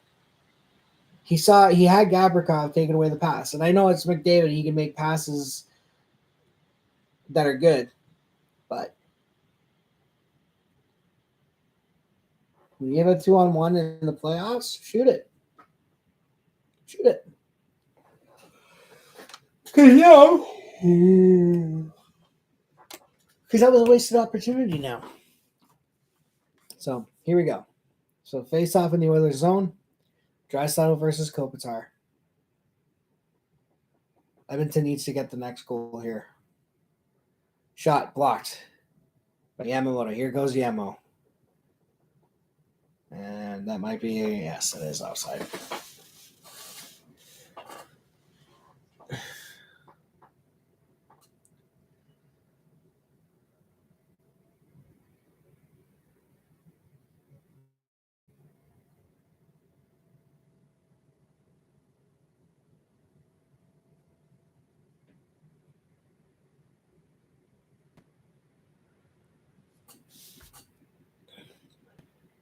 He had Gavrikov taking away the pass, and I know it's McDavid. He can make passes that are good, but when you have a 2-on-1 in the playoffs, shoot it. Shoot it. Because that was a wasted opportunity now. So here we go. So face off in the Oilers zone. Draisaitl versus Kopitar. Edmonton needs to get the next goal here. Shot blocked by Yamamoto. Here goes Yamo. And that might be yes, it is offside.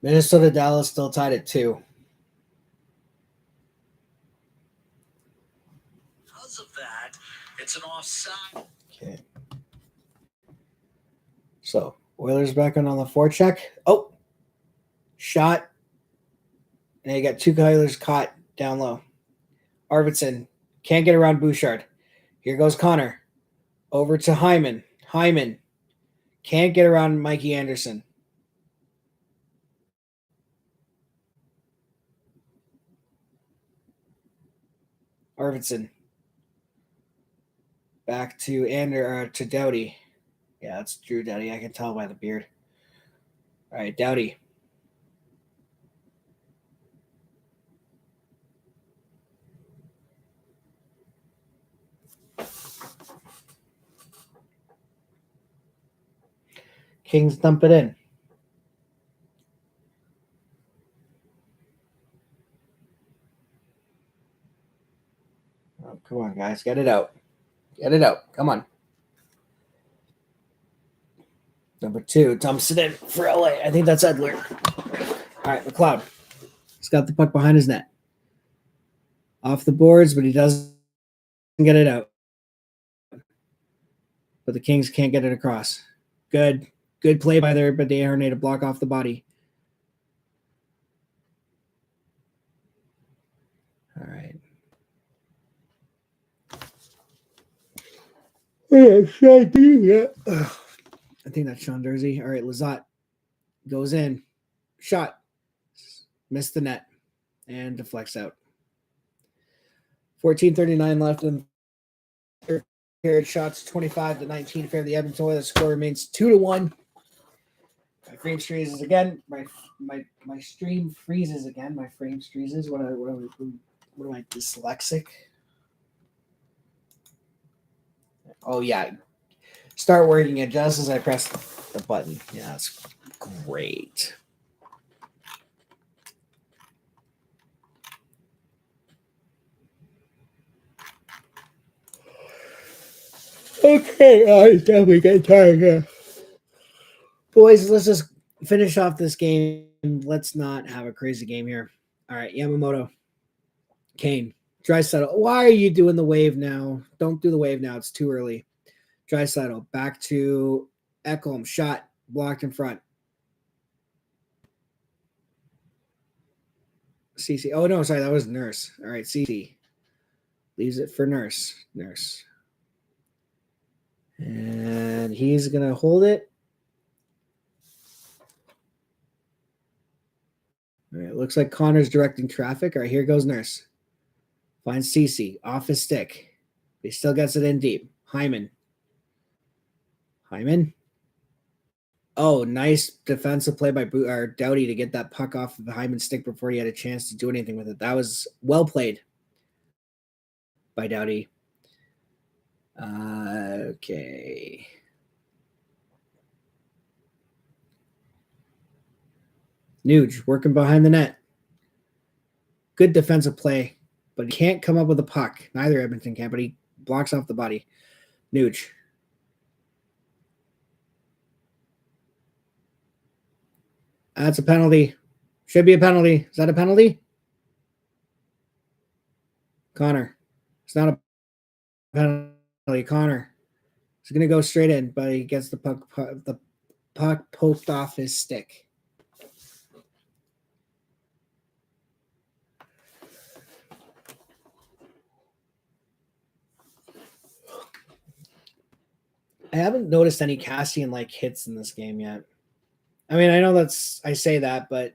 Minnesota Dallas still tied at 2. Because of that, it's an offside. Okay. So Oilers back on the forecheck. Oh, shot. And they got 2 Oilers caught down low. Arvidsson can't get around Bouchard. Here goes Connor. Over to Hyman. Hyman can't get around Mikey Anderson. Arvidsson. Back to Doughty. Yeah, that's Drew Doughty. I can tell by the beard. All right, Doughty. Kings dump it in. Oh, come on, guys. Get it out. Get it out. Come on. Number 2 dumps it in for LA. I think that's Edler. All right, McLeod. He's got the puck behind his net. Off the boards, but he doesn't get it out. But the Kings can't get it across. Good play by there, but they need to block off the body. All right. I think that's Sean Dursey. All right, Lizotte goes in. Shot. Missed the net. And deflects out. 14:39 left in third period. Shots 25-19 in favor of the Edmonton Oilers. The score remains 2-1. My frame freezes again. My stream freezes again. My frame freezes. What am I dyslexic? Oh yeah. Start working it just as I press the button. Yeah, that's great. Okay, I definitely get tired here. Boys, let's just finish off this game. Let's not have a crazy game here. All right, Yamamoto. Kane. Draisaitl. Why are you doing the wave now? Don't do the wave now. It's too early. Draisaitl. Back to Ekholm. Shot. Blocked in front. CC. Oh, no, sorry. That was Nurse. All right, CC. Leaves it for Nurse. Nurse. And he's going to hold it. All right, looks like Connor's directing traffic. All right, here goes Nurse. Finds CC. Off his stick. He still gets it in deep. Hyman. Oh, nice defensive play by Doughty to get that puck off of the Hyman stick before he had a chance to do anything with it. That was well played by Doughty. Okay. Nuge working behind the net. Good defensive play, but he can't come up with a puck. Neither Edmonton can, but he blocks off the body. Nuge. That's a penalty. Should be a penalty. Is that a penalty? Connor. It's not a penalty. Connor. He's going to go straight in, but he gets the puck poked off his stick. I haven't noticed any Cassian like hits in this game yet. I mean, I know I say that, but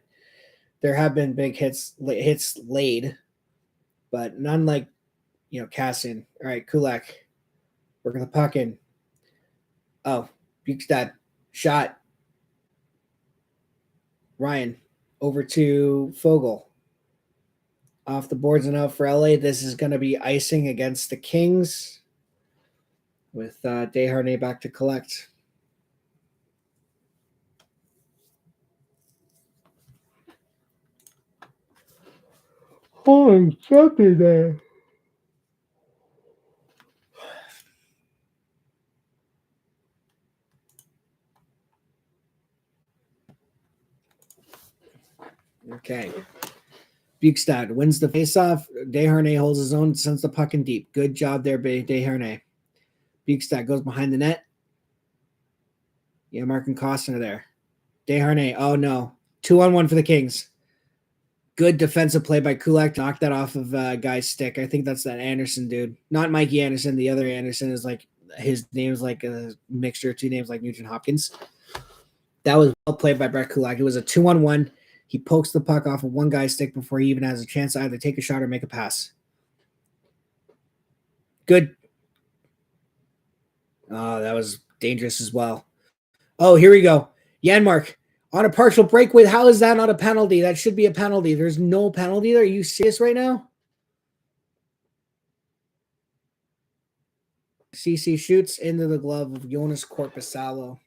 there have been big hits laid, but none like, Cassian. All right, Kulak, working the puck in. Oh, Bukestad, shot. Ryan, over to Fogle. Off the boards and out for LA. This is going to be icing against the Kings with Desharnais back to collect. Holy something there. Okay. Bukestad wins the faceoff. Desharnais holds his own, sends the puck in deep. Good job there, Desharnais. Bukestad goes behind the net. Yeah, Mark and Costner there. Desharnais. Oh, no. 2-on-1 for the Kings. Good defensive play by Kulak. Knocked that off of guy's stick. I think that's that Anderson dude. Not Mikey Anderson. The other Anderson is like, his name is like a mixture of two names like Nugent Hopkins. That was well played by Brett Kulak. It was a 2-on-1. He pokes the puck off of one guy's stick before he even has a chance to either take a shot or make a pass. Good. Oh, that was dangerous as well. Oh, here we go. Janmark on a partial breakaway. How is that not a penalty? That should be a penalty. There's no penalty there. Are you serious right now? CC shoots into the glove of Jonas Korpisalo.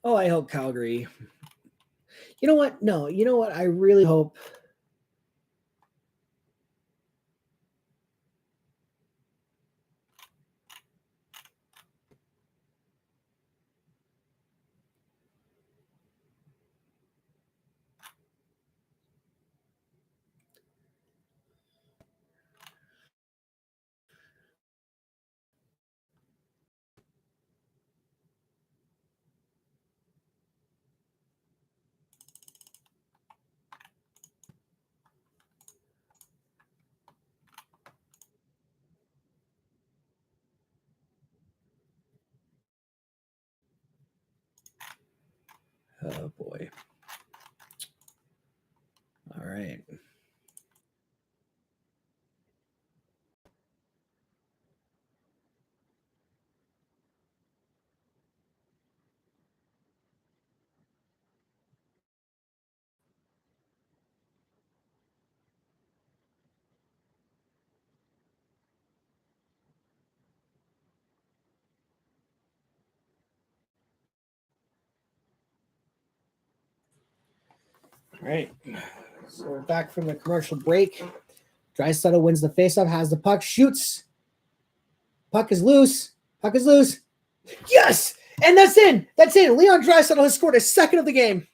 Oh, I hope Calgary. You know what? No, you know what? I really hope. Oh, boy. All right. All right. So we're back from the commercial break. Draisaitl wins the faceoff, has the puck, shoots. Puck is loose. Puck is loose. Yes! And that's in. That's in. Leon Draisaitl has scored his second of the game.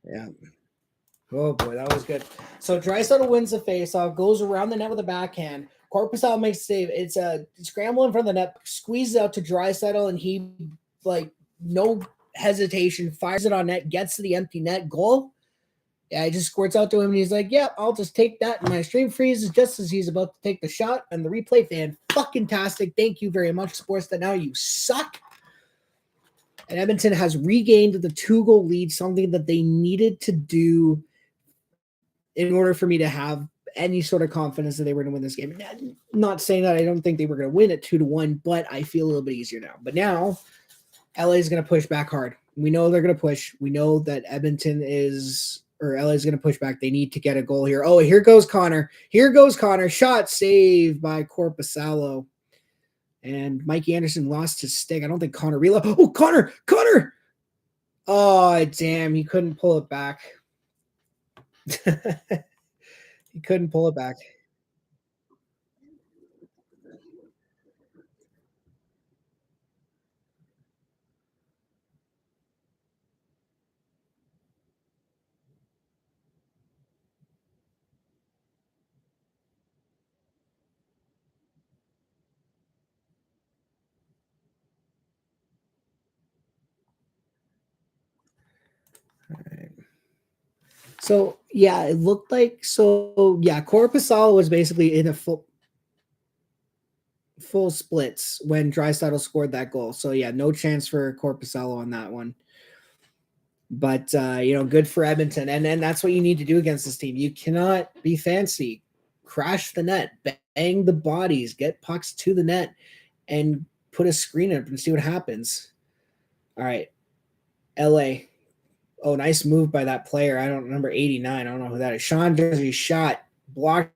Yeah. Oh boy, that was good. So Draisaitl wins the faceoff, goes around the net with a backhand. Korpisalo makes a save. It's a scramble in front of the net, squeezes out to Draisaitl, and he like no hesitation fires it on net, gets to the empty net, goal. Yeah, he just squirts out to him, and he's like, "Yeah, I'll just take that." And my stream freezes just as he's about to take the shot, and the replay fan fucking tastic. Thank you very much, Sports. That now you suck. And Edmonton has regained the 2-goal lead, something that they needed to do in order for me to have any sort of confidence that they were going to win this game. Not saying that I don't think they were going to win at 2-1, but I feel a little bit easier now. But now LA is going to push back hard. We know they're going to push. We know that Edmonton is, or LA is going to push back. They need to get a goal here. Oh, here goes Connor. Here goes Connor. Shot saved by Korpisalo. And Mikey Anderson lost his stick. I don't think Connor reloaded. Oh, Connor! Oh, damn. He couldn't pull it back. He couldn't pull it back. All right. So yeah, it looked like Korpisalo was basically in a full splits when Draisaitl scored that goal. So yeah, no chance for Korpisalo on that one. But good for Edmonton, and that's what you need to do against this team. You cannot be fancy, crash the net, bang the bodies, get pucks to the net, and put a screen up and see what happens. All right, LA. Oh, nice move by that player. I don't remember 89. I don't know who that is. Sean Jersey shot blocked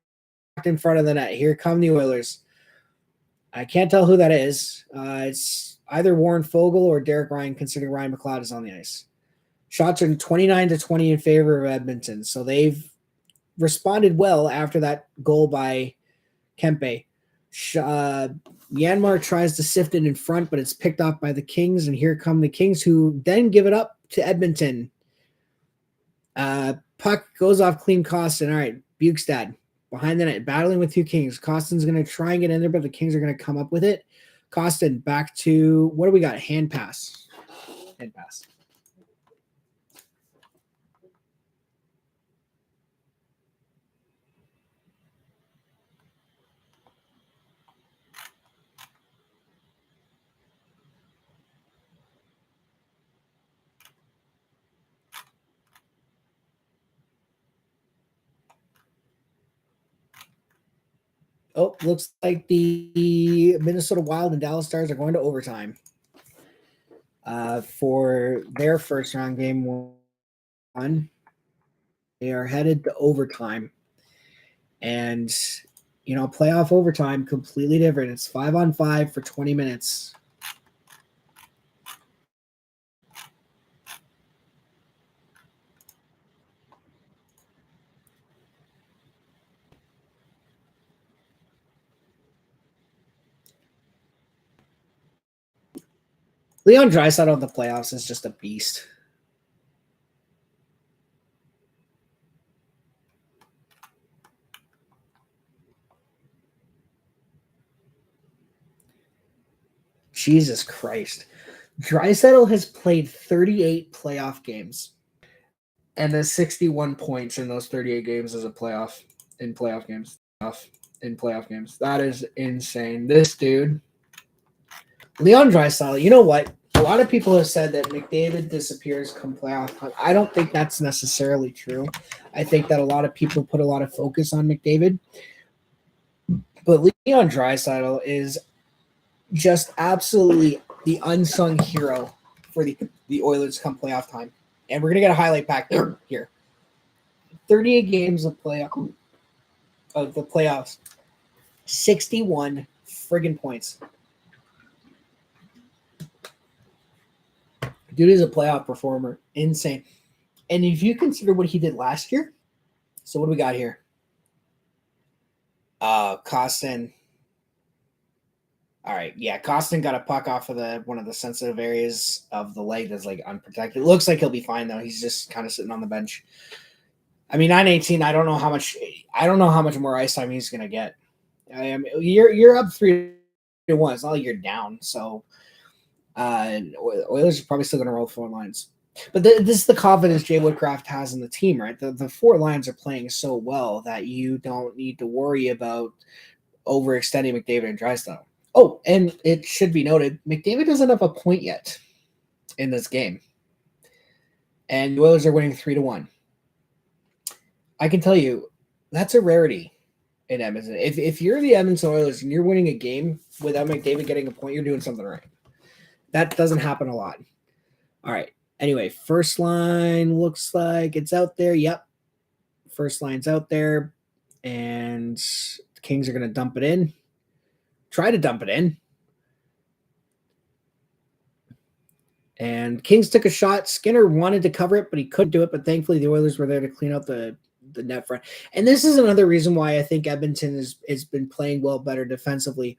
in front of the net. Here come the Oilers. I can't tell who that is. It's either Warren Fogle or Derek Ryan, considering Ryan McLeod is on the ice. Shots are 29-20 in favor of Edmonton. So they've responded well after that goal by Kempe. Yanmar tries to sift it in front, but it's picked off by the Kings. And here come the Kings, who then give it up to Edmonton. Puck goes off clean Costin. All right, Bukestad behind the net, battling with two Kings. Costin's going to try and get in there, but the Kings are going to come up with it. Costin back to, what do we got? Hand pass. Oh, looks like the Minnesota Wild and Dallas Stars are going to overtime for their first round game one. They are headed to overtime. And, playoff overtime, completely different. It's 5-on-5 for 20 minutes. Leon Draisaitl on the playoffs is just a beast. Jesus Christ. Draisaitl has played 38 playoff games and has 61 points in those 38 games as a playoff games. That is insane. This dude, Leon Draisaitl, you know what? A lot of people have said that McDavid disappears come playoff time. I don't think that's necessarily true. I think that a lot of people put a lot of focus on McDavid. But Leon Draisaitl is just absolutely the unsung hero for the Oilers come playoff time. And we're going to get a highlight pack here. 38 games of the playoffs. 61 friggin' points. Dude is a playoff performer. Insane. And if you consider what he did last year, so what do we got here? Costin. All right, yeah, Costin got a puck off of one of the sensitive areas of the leg that's like unprotected. It looks like he'll be fine though. He's just kind of sitting on the bench. I mean, 9-18. I don't know how much more ice time he's gonna get. You're up 3-1. It's not like you're down. So Oilers are probably still gonna roll 4 lines. But this is the confidence Jay Woodcraft has in the team, right? The 4 lines are playing so well that you don't need to worry about overextending McDavid and Drysdale. Oh, and it should be noted, McDavid doesn't have a point yet in this game. And the Oilers are winning 3-1. I can tell you, that's a rarity in Edmonton. If you're the Edmonton Oilers and you're winning a game without McDavid getting a point, you're doing something right. That doesn't happen a lot. All right. Anyway, first line looks like it's out there. Yep. First line's out there. And the Kings are going to dump it in. Try to dump it in. And Kings took a shot. Skinner wanted to cover it, but he couldn't do it. But thankfully, the Oilers were there to clean out the net front. And this is another reason why I think Edmonton has been playing well better defensively.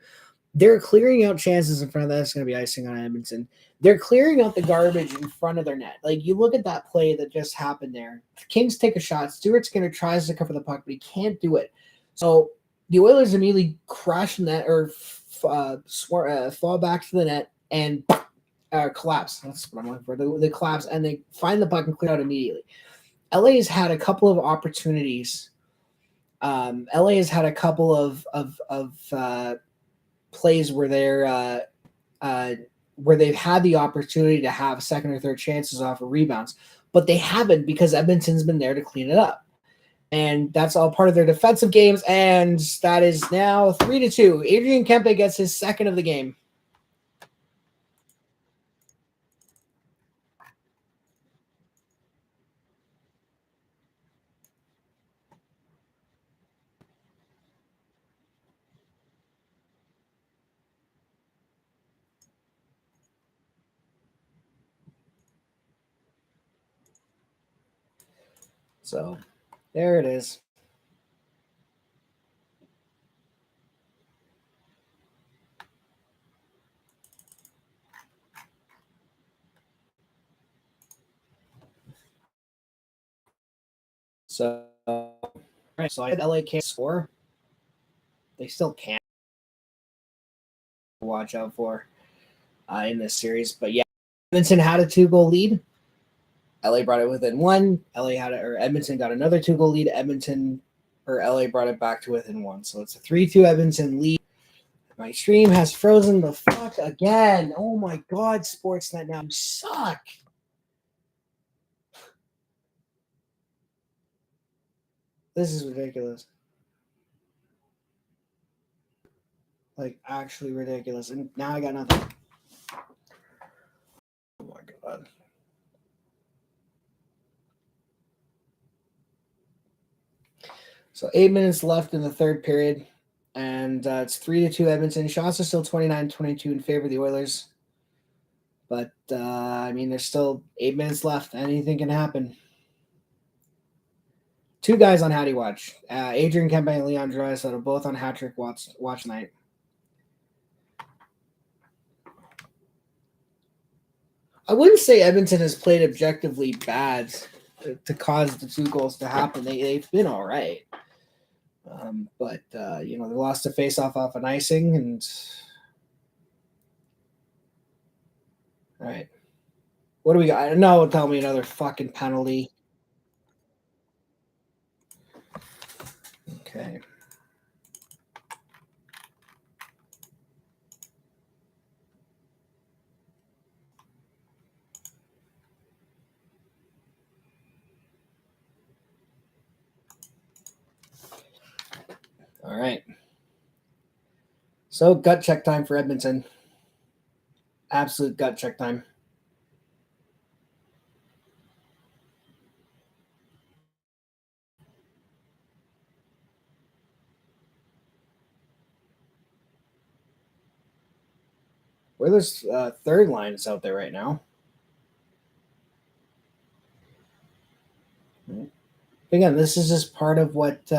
They're clearing out chances in front of that. That's going to be icing on Edmonton. They're clearing out the garbage in front of their net. Like, you look at that play that just happened there. The Kings take a shot. Stuart Skinner tries to cover the puck, but he can't do it. So the Oilers immediately crash in that or fall back to the net and collapse. That's what I'm looking for. They collapse and they find the puck and clear out immediately. LA has had a couple of opportunities. LA has had a couple of plays where where they've had the opportunity to have second or third chances off of rebounds, but they haven't because Edmonton's been there to clean it up. And that's all part of their defensive games. And that is now 3-2. Adrian Kempe gets his second of the game. So there it is. So, right, so I said LA can't score. They still can't watch out for in this series. But yeah, Edmonton had a 2-goal lead. LA brought it within 1. Edmonton got another 2-goal lead. LA brought it back to within 1. So it's a 3-2 Edmonton lead. My stream has frozen the fuck again. Oh my god, Sportsnet now, you suck. This is ridiculous. Like, actually ridiculous. And now I got nothing. Oh my god. So 8 minutes left in the third period. And it's 3-2 Edmonton. Shots are still 29-22 in favor of the Oilers. But, I mean, there's still 8 minutes left. Anything can happen. 2 guys on Hattie Watch. Adrian Kempe and Leon Draisaitl are both on Hat Trick Watch night. I wouldn't say Edmonton has played objectively bad to cause the 2 goals to happen. They've been all right. But they lost a face-off off an icing. And all right. What do we got? No, tell me another fucking penalty. Okay. All right. So gut check time for Edmonton. Absolute gut check time. Oilers' third line is out there right now. Again, this is just part of what it's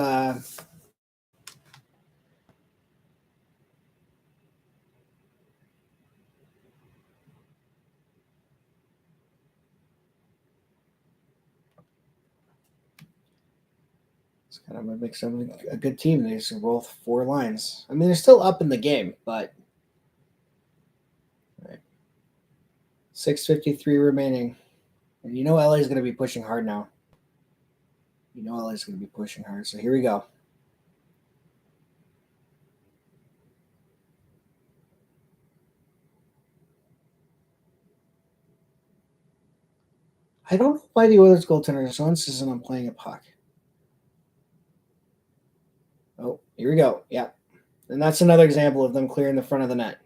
kind of what makes them a good team. They just roll 4 lines. I mean, they're still up in the game, but 6:53 remaining. And you know LA is going to be pushing hard now. You know LA is going to be pushing hard. So here we go. I don't know why the Oilers goaltender is so insistent on playing a puck. Oh, here we go. Yeah. And that's another example of them clearing the front of the net.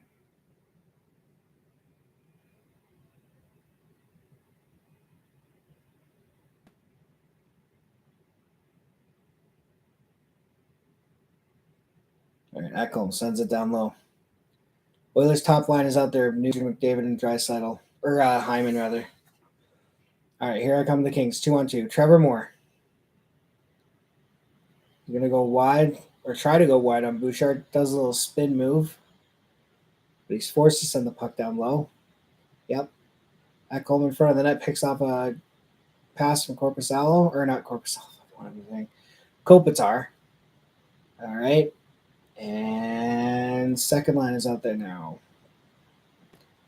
All right, Ekholm sends it down low. Oilers' top line is out there. Nugent, McDavid, and Draisaitl. Or Hyman, rather. All right, here I come the Kings. 2-on-2. Trevor Moore. You're going to go wide, or try to go wide on Bouchard. Does a little spin move. But he's forced to send the puck down low. Yep. Ekholm in front of the net picks off a pass from Korpisalo. Or not Korpisalo. What am I saying? Kopitar. All right. And second line is out there now.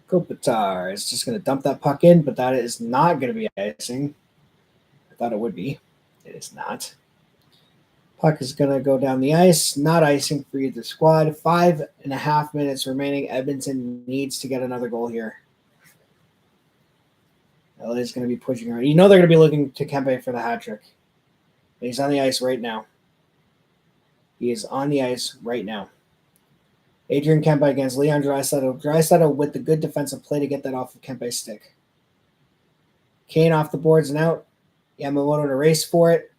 Kopitar is just going to dump that puck in, but that is not going to be icing. I thought it would be. It is not. Puck is going to go down the ice. Not icing for either squad. 5.5 minutes remaining. Edmonton needs to get another goal here. LA is going to be pushing hard. You know they're going to be looking to Kempe for the hat trick. He's on the ice right now. He is on the ice right now. Adrian Kempe against Leon Draisaitl. Draisaitl with the good defensive play to get that off of Kempe's stick. Kane off the boards and out. Yamamoto to race for it.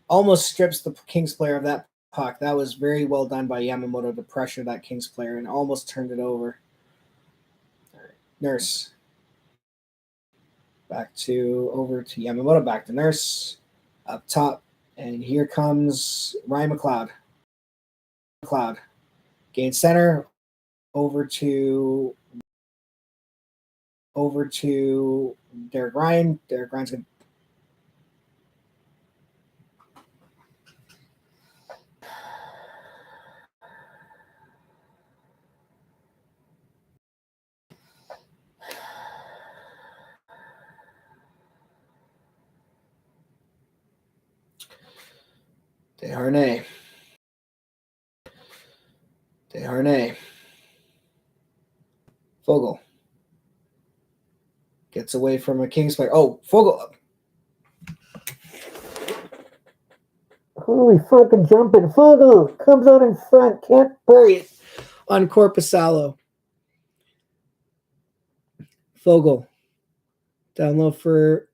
Almost strips the Kings player of that puck. That was very well done by Yamamoto to pressure that Kings player and almost turned it over. All right. Nurse. Over to Yamamoto. Back to Nurse. Up top. And here comes Ryan McLeod. Gain center. Over to Derek Ryan. Derek Ryan's going to Desharnais. Fogle. Gets away from a Kings player. Oh, Fogle. Holy fucking jumping. Fogle comes out in front. Can't bury it on Korpisalo. Fogle. Down low for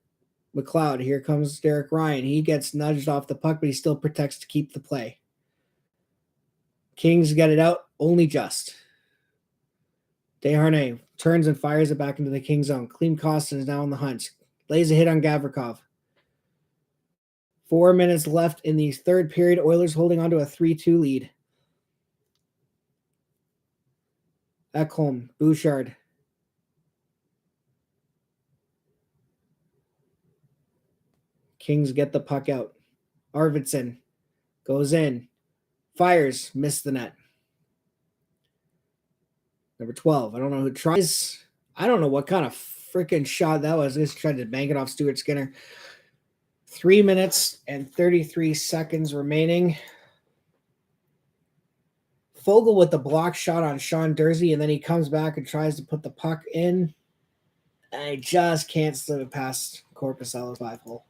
McLeod. Here comes Derek Ryan. He gets nudged off the puck, but he still protects to keep the play. Kings get it out only just. Desharnais turns and fires it back into the King zone. Klim Kostin is now on the hunt. Lays a hit on Gavrikov. 4 minutes left in the third period. Oilers holding on to a 3-2 lead. Ekholm, Bouchard. Kings get the puck out. Arvidsson goes in. Fires. Missed the net. Number 12. I don't know who tries. I don't know what kind of freaking shot that was. Just tried to bank it off Stuart Skinner. 3 minutes and 33 seconds remaining. Fogle with the block shot on Sean Dursey, and then he comes back and tries to put the puck in. And I just can't slip it past Korpisalo's 5-hole.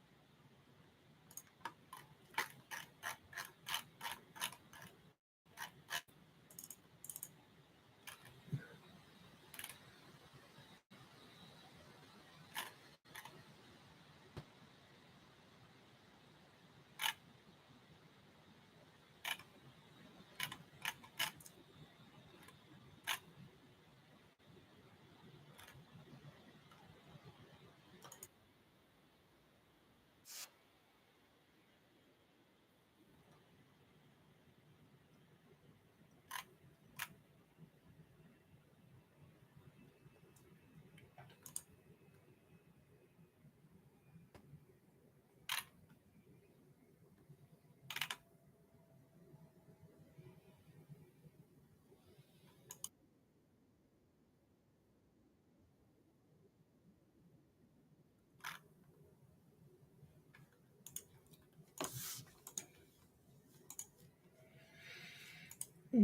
Yeah,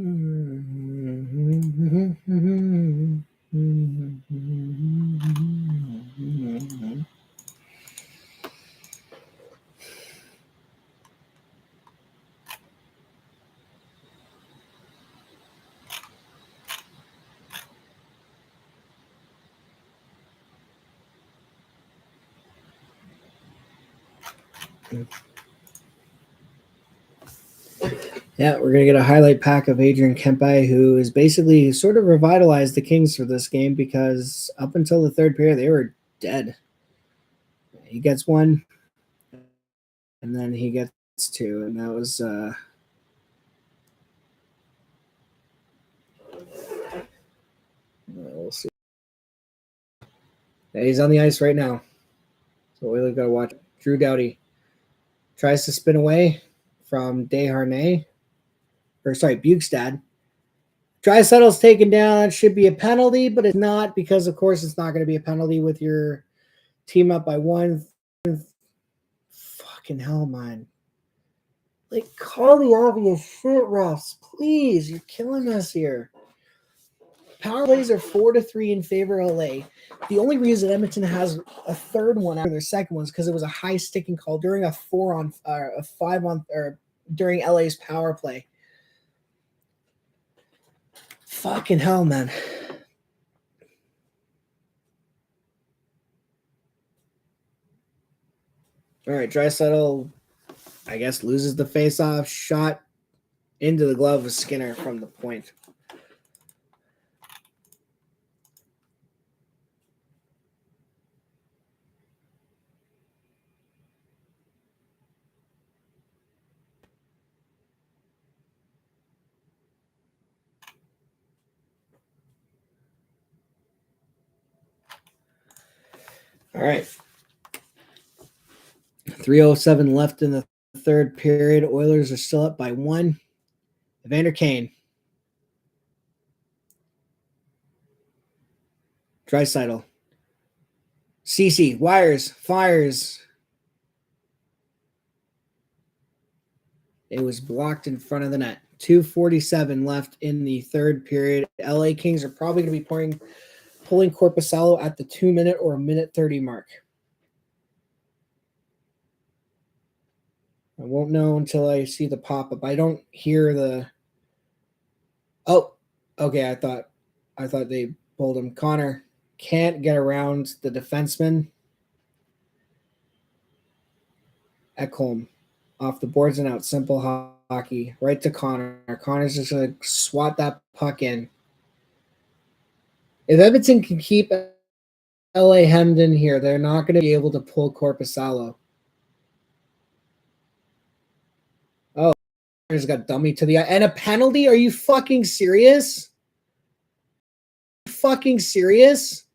we're going to get a highlight pack of Adrian Kempe, who is basically sort of revitalized the Kings for this game because up until the third period, they were dead. He gets one, and then he gets two, and that was we'll see. Yeah, he's on the ice right now, so we got to watch. Drew Doughty tries to spin away from Desharnais, or sorry, Bukestad. Drysaddle's taken down. That should be a penalty, but it's not because, of course, it's not going to be a penalty with your team up by one. Fucking hell, man. Like, call the obvious shit, refs. Please, you're killing us here. Power plays are 4-3 in favor of LA. The only reason Edmonton has a third one after their second one is because it was a high sticking call during a 5 on, or during LA's power play. Fucking hell, man. All right, Draisaitl, I guess, loses the face-off shot into the glove of Skinner from the point. All right. 3:07 left in the third period. Oilers are still up by one. Evander Kane. Draisaitl. Cece wires, fires. It was blocked in front of the net. 2:47 left in the third period. LA Kings are probably going to be pulling Korpisalo at the 2-minute or a minute 30 mark. I won't know until I see the pop-up. I don't hear the. Oh, okay. I thought they pulled him. Connor can't get around the defenseman. Ekholm off the boards and out. Simple hockey. Right to Connor. Connor's just going to swat that puck in. If Edmonton can keep LA hemmed in here, they're not going to be able to pull Korpisalo. Oh, he's got dummy to the eye. And a penalty? Are you fucking serious? Fucking serious?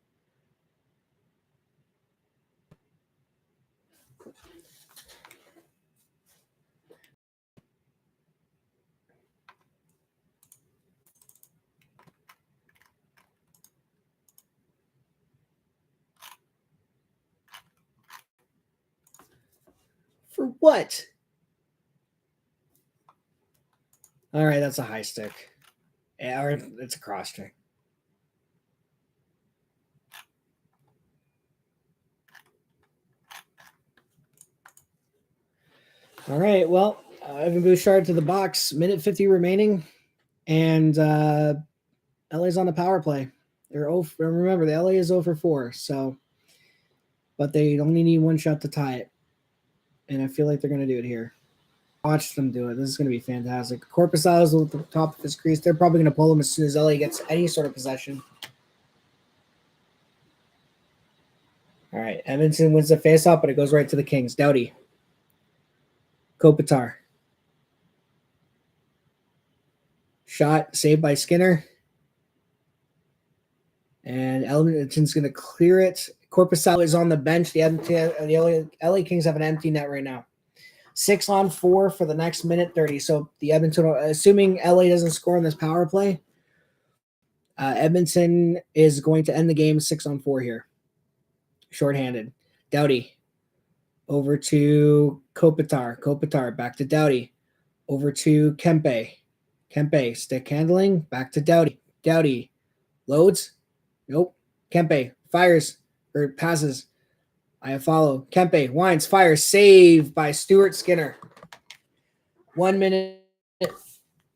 For what? All right, that's a high stick. Yeah, or it's a cross check. All right, well, Evan Bouchard to the box. Minute 50 remaining. And LA's on the power play. Remember, the LA is 0-for-4. So, but they only need one shot to tie it. And I feel like they're going to do it here. Watch them do it. This is going to be fantastic. Korpisalo is at the top of his crease. They're probably going to pull him as soon as LA gets any sort of possession. All right, Edmonton wins the faceoff, but it goes right to the Kings. Doughty. Kopitar. Shot saved by Skinner. And Edmonton's going to clear it. Korpisalo is on the bench. The LA Kings have an empty net right now. 6-on-4 for the next minute 30. So the Edmonton, assuming LA doesn't score on this power play, Edmonton is going to end the game 6-on-4 here. Shorthanded. Doughty over to Kopitar. Kopitar back to Doughty. Over to Kempe. Kempe, stick handling, back to Doughty. Doughty loads. Nope. Kempe fires or passes. I follow. Kempe winds, fires, save by Stuart Skinner. 1 minute,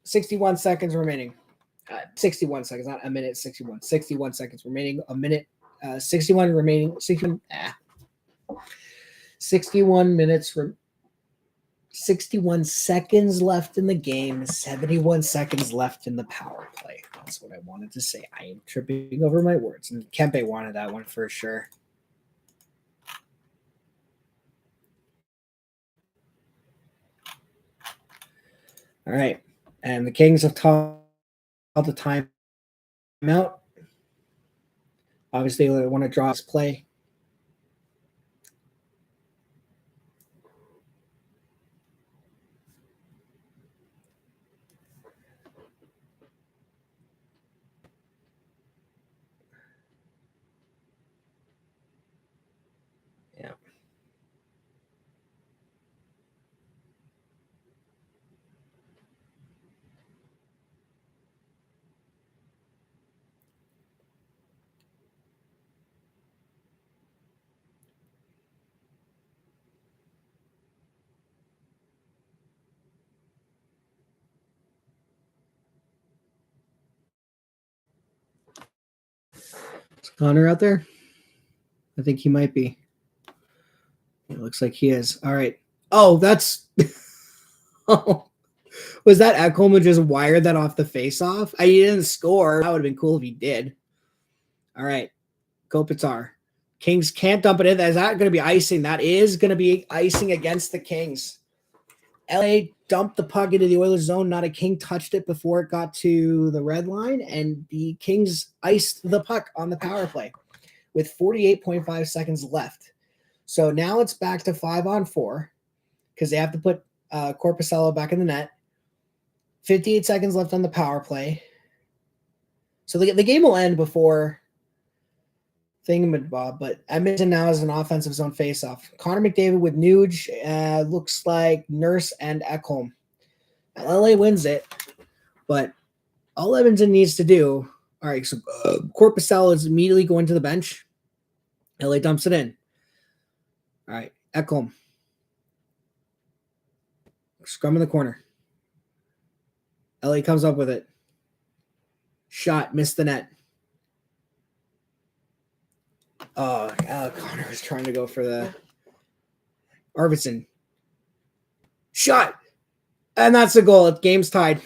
61 seconds remaining. 61 seconds, not a minute, 61. 61 seconds remaining. A minute, 61 remaining. 61 minutes. 61 seconds left in the game. 71 seconds left in the power play. That's what I wanted to say. I am tripping over my words. And Kempe wanted that one for sure. All right. And the Kings have called the timeout. Obviously, they want to draw this play. Yeah. Is Connor out there? I think he might be. It looks like he is. All right. Oh, that's. Oh, was that Ekholm who just wired that off the face-off? He didn't score. That would have been cool if he did. All right. Kopitar. Kings can't dump it in. Is that going to be icing? That is going to be icing against the Kings. LA dumped the puck into the Oilers zone. Not a King touched it before it got to the red line, and the Kings iced the puck on the power play with 48.5 seconds left. So now it's back to 5-on-4 because they have to put Korpisalo back in the net. 58 seconds left on the power play. So the game will end before Thingamabob, but Edmonton now has an offensive zone faceoff. Connor McDavid with Nuge, looks like Nurse and Ekholm. LA wins it, but all Edmonton needs to do. All right, so Korpisalo is immediately going to the bench. LA dumps it in. All right, Ekholm. Scrum in the corner. LA comes up with it. Shot, missed the net. Oh, Connor was trying to go for the Arvidsson. Shot. And that's the goal. Game's tied.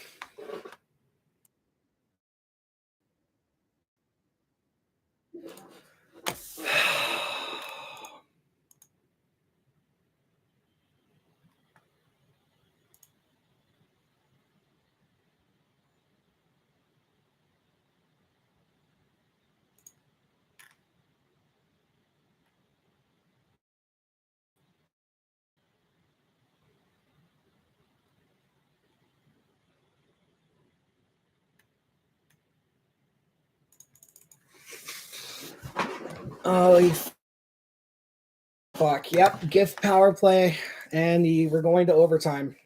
Oh, fuck. Yep. Gift power play. And we're going to overtime.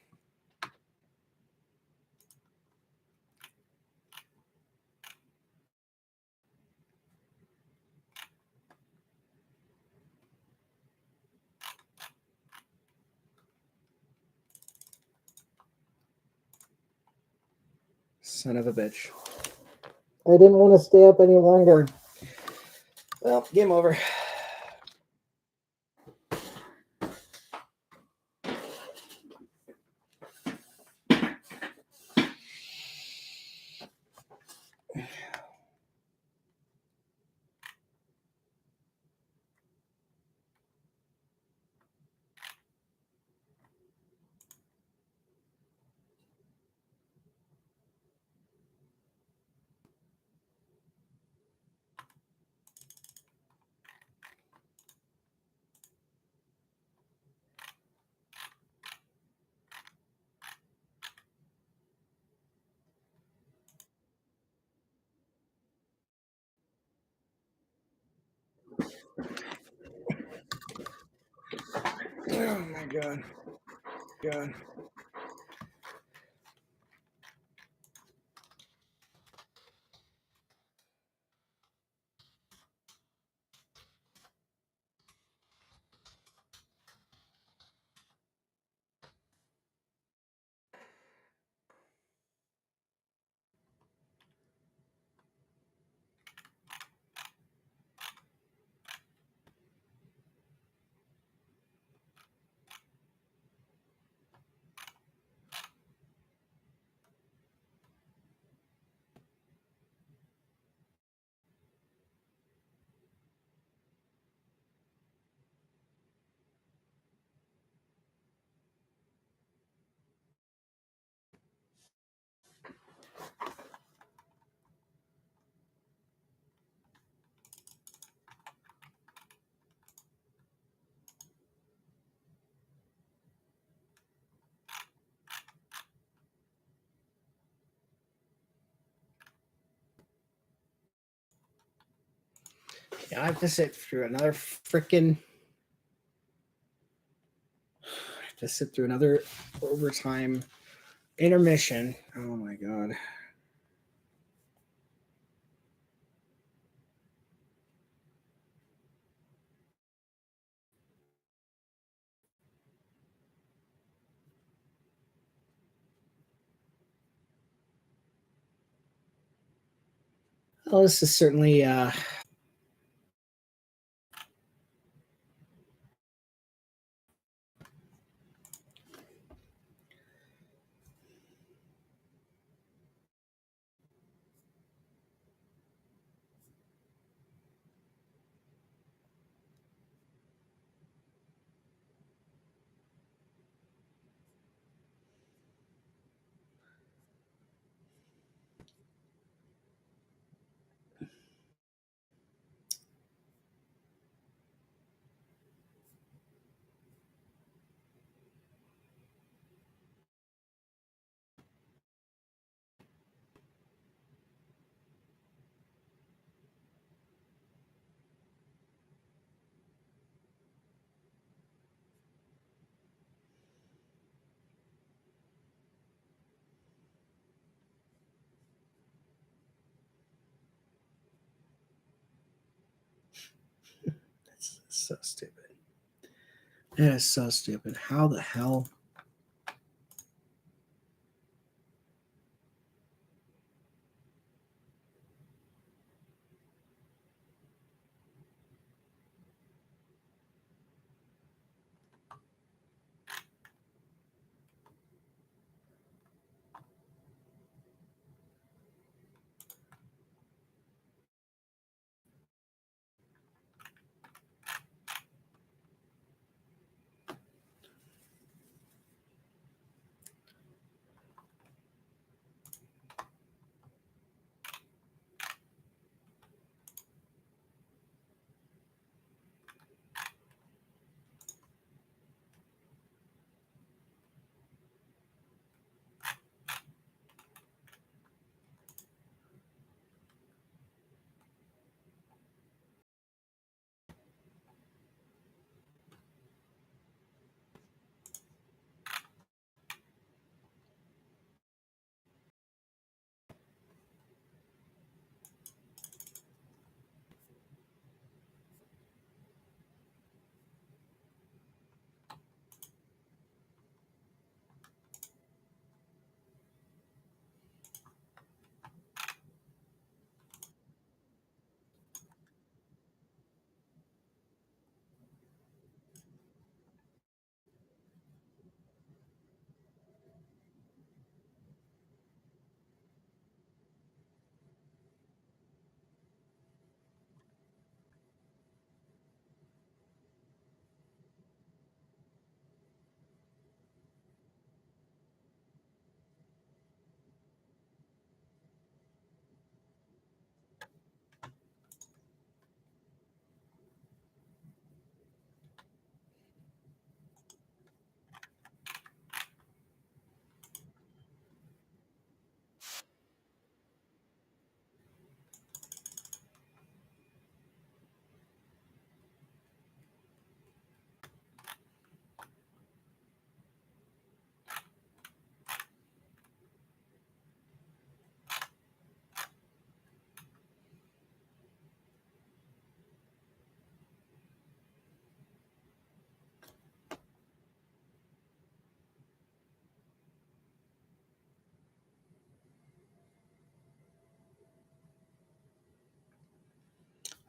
Son of a bitch. I didn't want to stay up any longer. Well, game over. Oh my god. God. Yeah, I have to sit through another freaking. I have to sit through another overtime intermission. Oh my god. Well, this is certainly that's so stupid. That is so stupid. How the hell?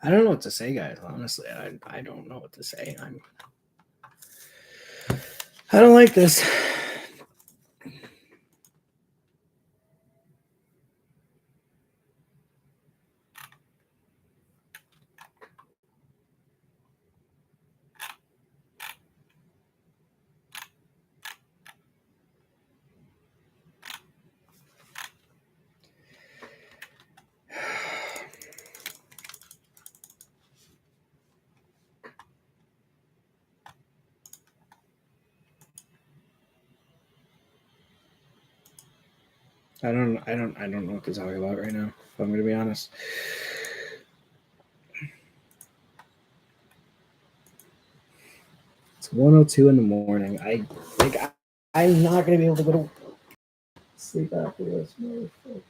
I don't know what to say, guys. Honestly, I don't know what to say. I don't like this. I don't know what to talk about right now. If I'm going to be honest. It's 1:02 in the morning. I'm not gonna be able to go to sleep after this, motherfuckers.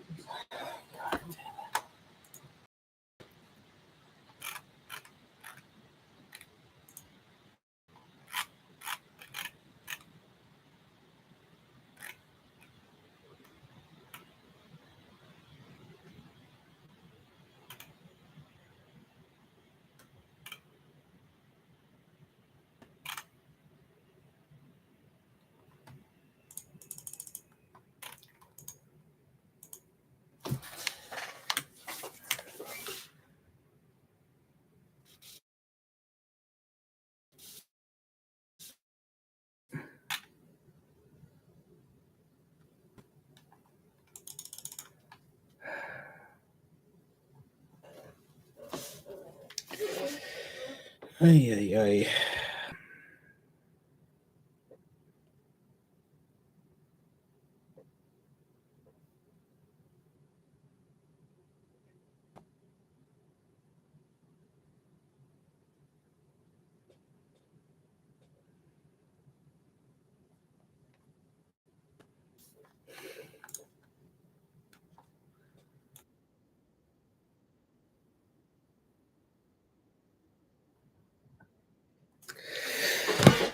Ay, ay, ay.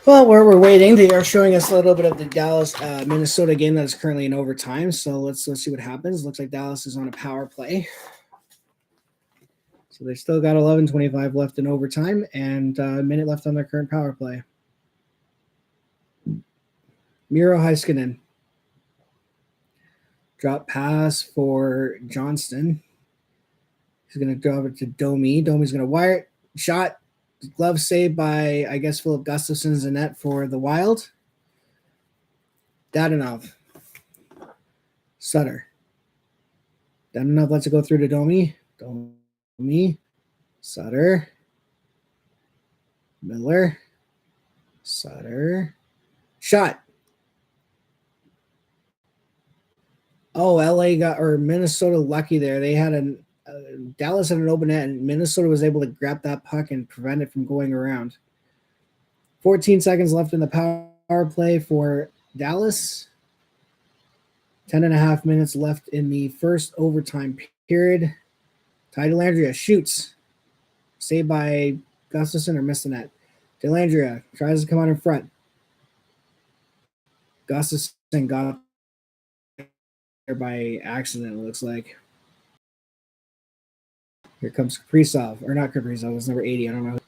Well, while we're waiting, they are showing us a little bit of the Dallas Minnesota game that is currently in overtime. So let's see what happens. Looks like Dallas is on a power play. So they still got 11:25 left in overtime and a minute left on their current power play. Miro Heiskanen. Drop pass for Johnston. He's going to drop it to Domi. Domi's going to wire it. Shot. Glove saved by, I guess, Philip Gustafson's in net for the Wild. Dadonov. Sutter. Dadonov lets it go through to Domi. Domi. Sutter. Miller. Sutter. Shot. Oh, LA got, or Minnesota lucky there. They had Dallas had an open net, and Minnesota was able to grab that puck and prevent it from going around. 14 seconds left in the power play for Dallas. 10.5 minutes left in the first overtime period. Ty Dellandrea shoots. Saved by Gustafson or missed the net. Dellandrea tries to come out in front. Gustafson got there by accident, it looks like. Here comes Kaprizov, or not Kaprizov, it was number 80. I don't know.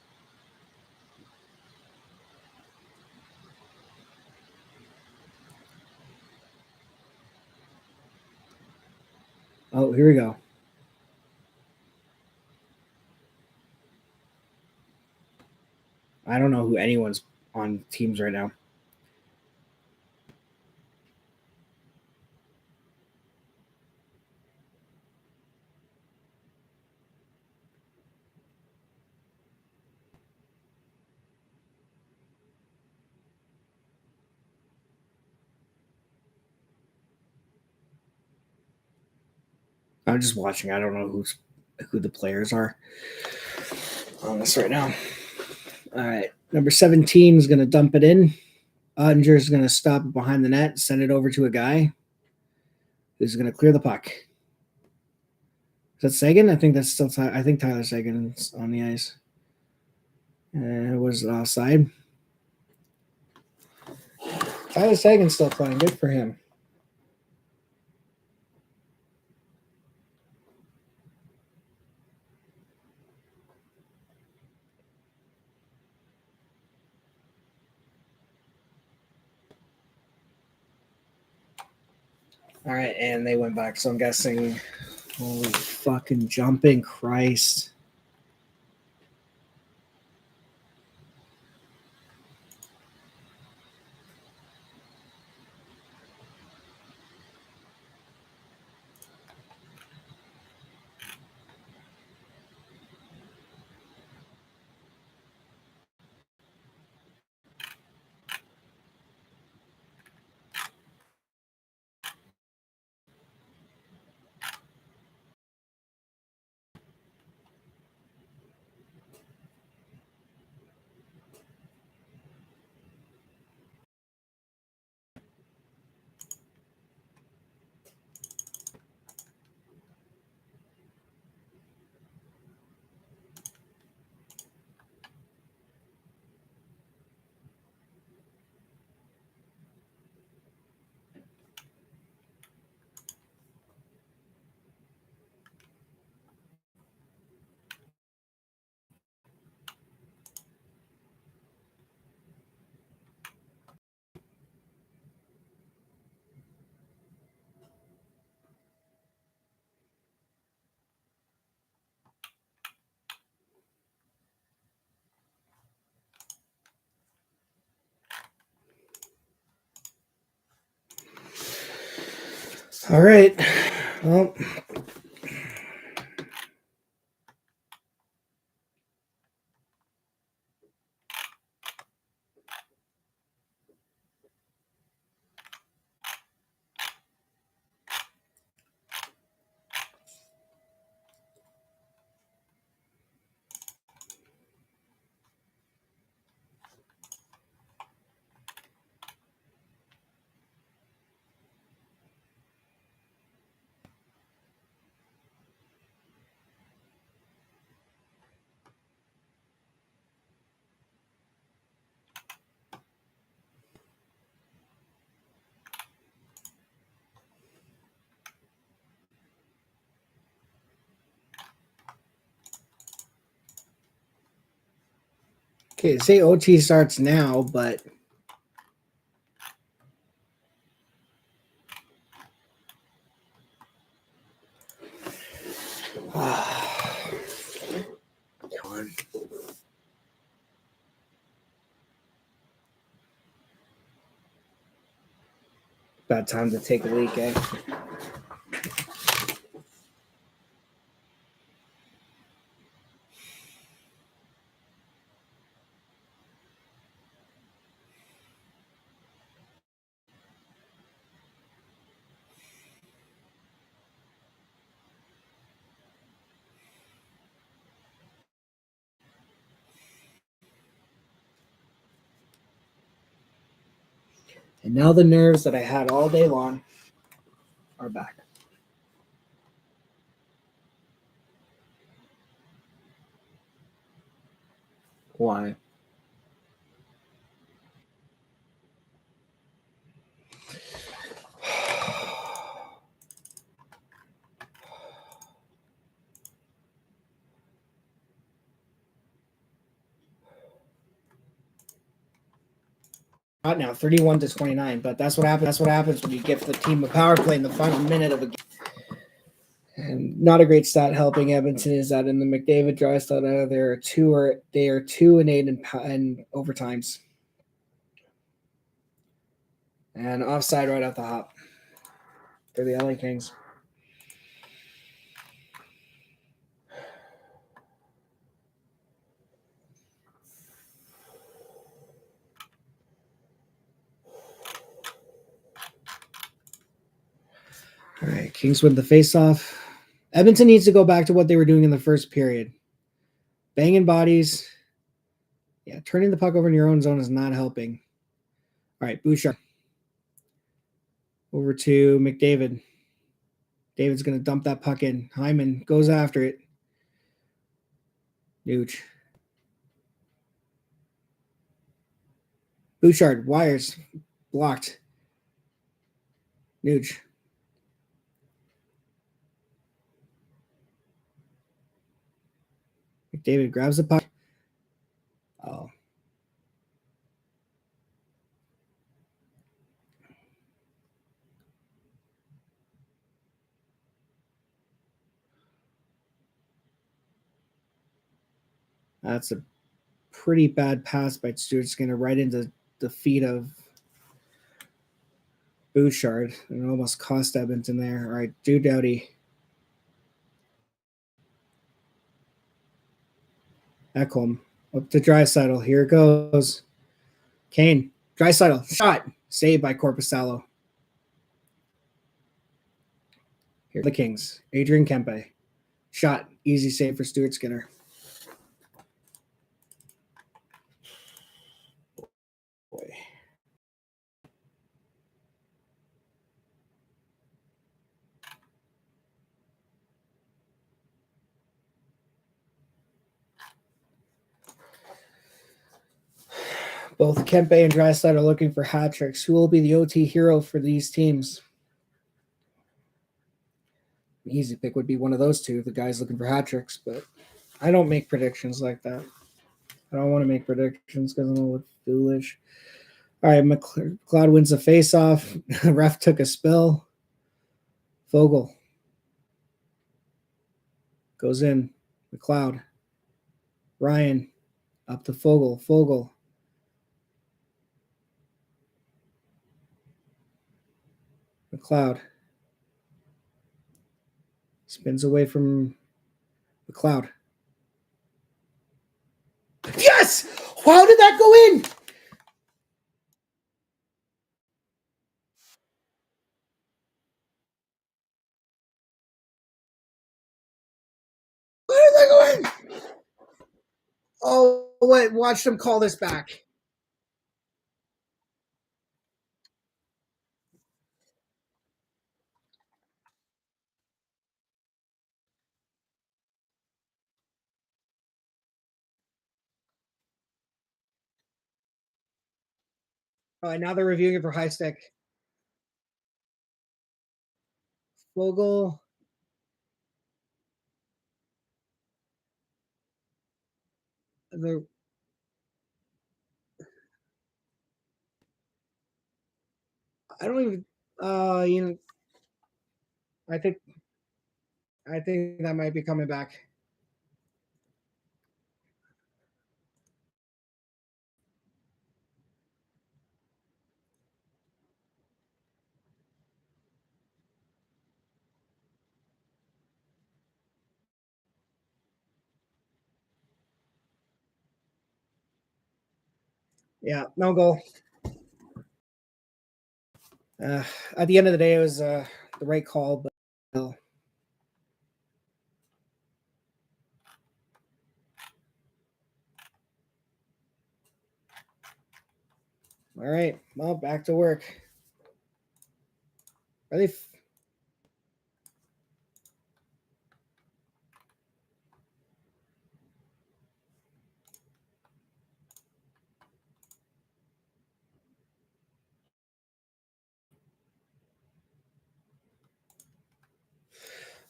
Oh, here we go. I don't know who anyone's on teams right now. I'm just watching. I don't know who the players are on this right now. All right. Number 17 is going to dump it in. Ottinger is going to stop it behind the net, send it over to a guy who's going to clear the puck. Is that Sagan? I think that's still. I think Tyler Sagan is on the ice. It was offside. Tyler Sagan's still playing. Good for him. All right, and they went back. So I'm guessing. Holy fucking jumping Christ. All right. Well, okay, say OT starts now, but come on. Bad time to take a leak, eh? And now the nerves that I had all day long are back. Why? Not now, 31-29, but that's what happens. That's what happens when you give the team a power play in the final minute of a game. And not a great stat helping Edmonton is that in the McDavid Drysdale, they are 2-8 in overtimes, and offside right off the hop for the LA Kings. All right, Kings win the faceoff. Edmonton needs to go back to what they were doing in the first period. Banging bodies. Yeah, turning the puck over in your own zone is not helping. All right, Bouchard. Over to McDavid. David's going to dump that puck in. Hyman goes after it. Nuge. Bouchard, wires. Blocked. Nuge. McDavid grabs the puck. Oh. That's a pretty bad pass by Stuart Skinner right into the feet of Bouchard. And it almost cost Edmonton there. All right, Drew Doughty. Ekholm up to Draisaitl. Here it goes. Kane. Draisaitl. Shot. Saved by Korpisalo. Here are the Kings. Adrian Kempe. Shot. Easy save for Stuart Skinner. Boy. Both Kempe and Draisaitl are looking for hat tricks. Who will be the OT hero for these teams? An easy pick would be one of those two, the guys looking for hat tricks, but I don't make predictions like that. I don't want to make predictions because I'm going to look foolish. All right, McLeod wins the face-off. Ref took a spill. Fogle goes in. McLeod. Ryan up to Fogle. Fogle. McLeod. Spins away from the cloud. Yes! How did that go in? Where did that go in? Oh, wait. Watch them call this back. All right, now they're reviewing it for high stick. Vogel. The I don't even. You know, I think that might be coming back. Yeah, no goal. At the end of the day, it was the right call, but still. All right, well, back to work. Are they?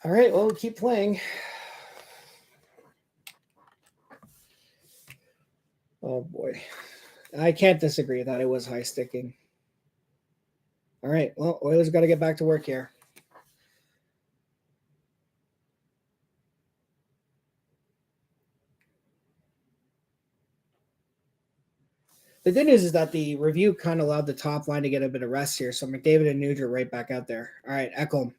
All right, well, we'll keep playing. Oh boy, I can't disagree that it was high sticking. All right, well, Oilers got to get back to work here. The good news is that the review kind of allowed the top line to get a bit of rest here. So McDavid and Nugent right back out there. All right, Ekholm.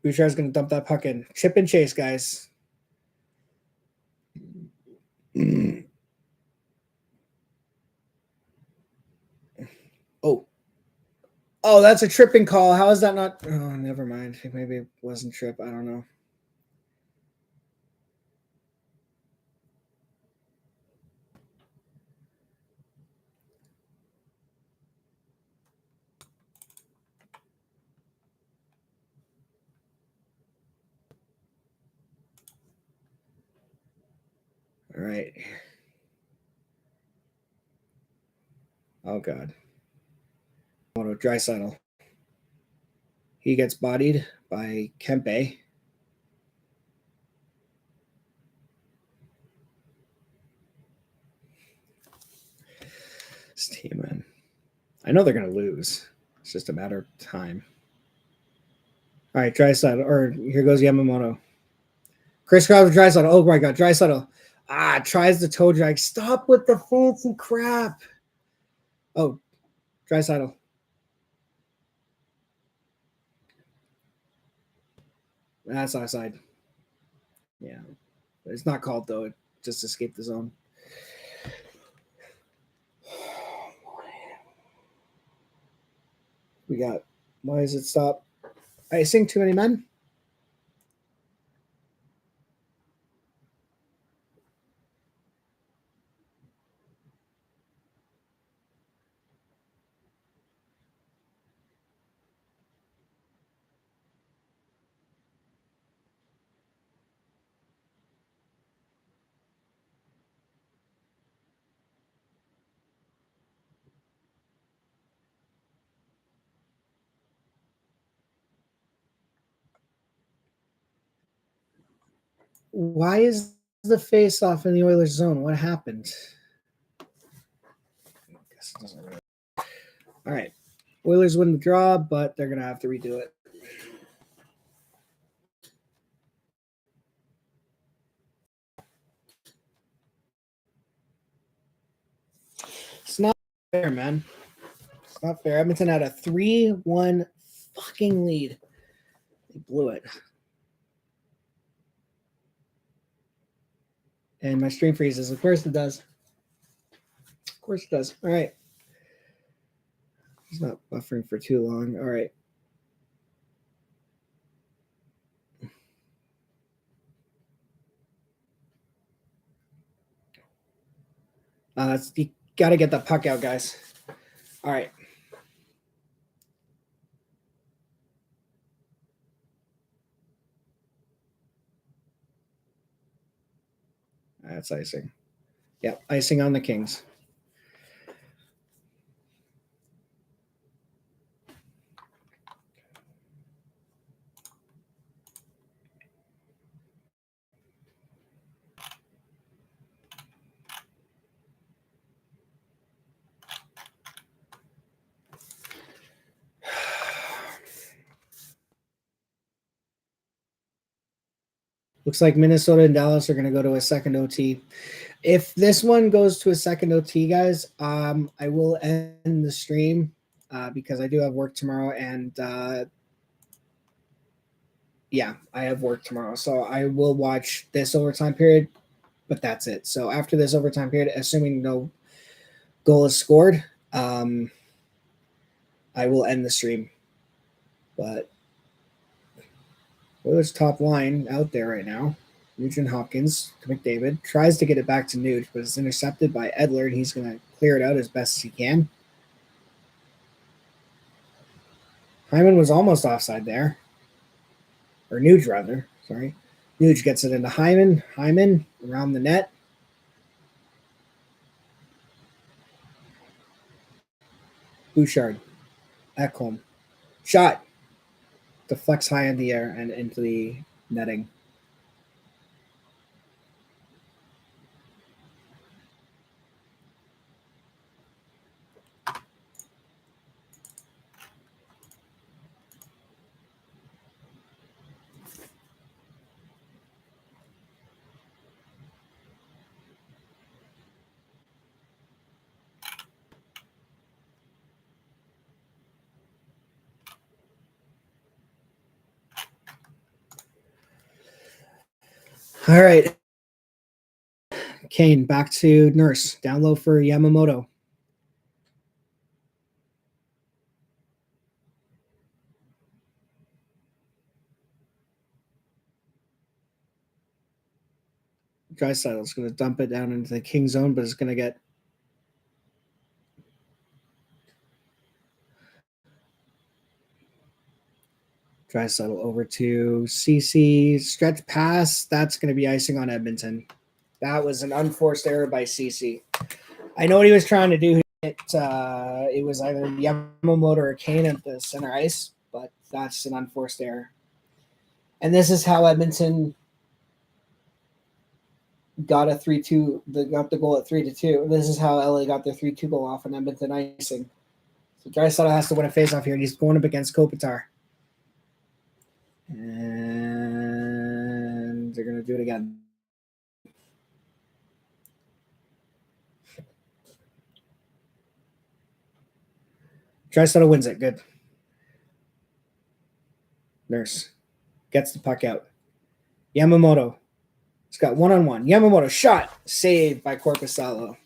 Bouchard's going to dump that puck in. Chip and chase, guys. Oh. Oh, that's a tripping call. How is that not? Oh, never mind. Maybe it wasn't trip. I don't know. All right. Oh, God. Draisaitl. He gets bodied by Kempe. This team, man. I know they're going to lose. It's just a matter of time. All right, Draisaitl. Or here goes Yamamoto. Chris Crosby, Draisaitl. Oh, my God. Draisaitl. Tries the toe drag. Stop with the fancy crap. Oh, Draisaitl. That's offside. Yeah. It's not called, though. It just escaped the zone. We got. Why does it stop? Icing too many men? Why is the face off in the Oilers zone? What happened? All right. Oilers win the draw, but they're going to have to redo it. It's not fair, man. It's not fair. Edmonton had a 3-1 fucking lead. They blew it. And my stream freezes. Of course it does. Of course it does. All right. It's not buffering for too long. All right. You got to get the puck out, guys. All right. That's icing. Yep, icing on the Kings. Looks like Minnesota and Dallas are going to go to a second OT. If this one goes to a second OT, guys, I will end the stream because I do have work tomorrow. And yeah, I have work tomorrow. So I will watch this overtime period, but that's it. So after this overtime period, assuming no goal is scored, I will end the stream. But Oilers top line out there right now. Nugent Hopkins to McDavid tries to get it back to Nuge, but it's intercepted by Edler, and he's going to clear it out as best as he can. Hyman was almost offside there, or Nuge rather. Sorry, Nuge gets it into Hyman. Hyman around the net. Bouchard, Ekholm, shot, deflects high in the air and into the netting. All right. Kane back to Nurse. Down low for Yamamoto. Dreisaitl's going to dump it down into the King zone, but it's going to get Draisaitl over to CC. Stretch pass. That's going to be icing on Edmonton. That was an unforced error by CC. I know what he was trying to do. It was either Yamamoto or Kane at the center ice, but that's an unforced error. And this is how Edmonton got a 3-2. Got the goal at 3-2. This is how LA got their 3-2 goal off on Edmonton icing. So Draisaitl has to win a faceoff here, and he's going up against Kopitar. And they're going to do it again. Draisaitl wins it. Good. Nurse gets the puck out. Yamamoto. He's got one-on-one. Yamamoto shot. Saved by Korpisalo.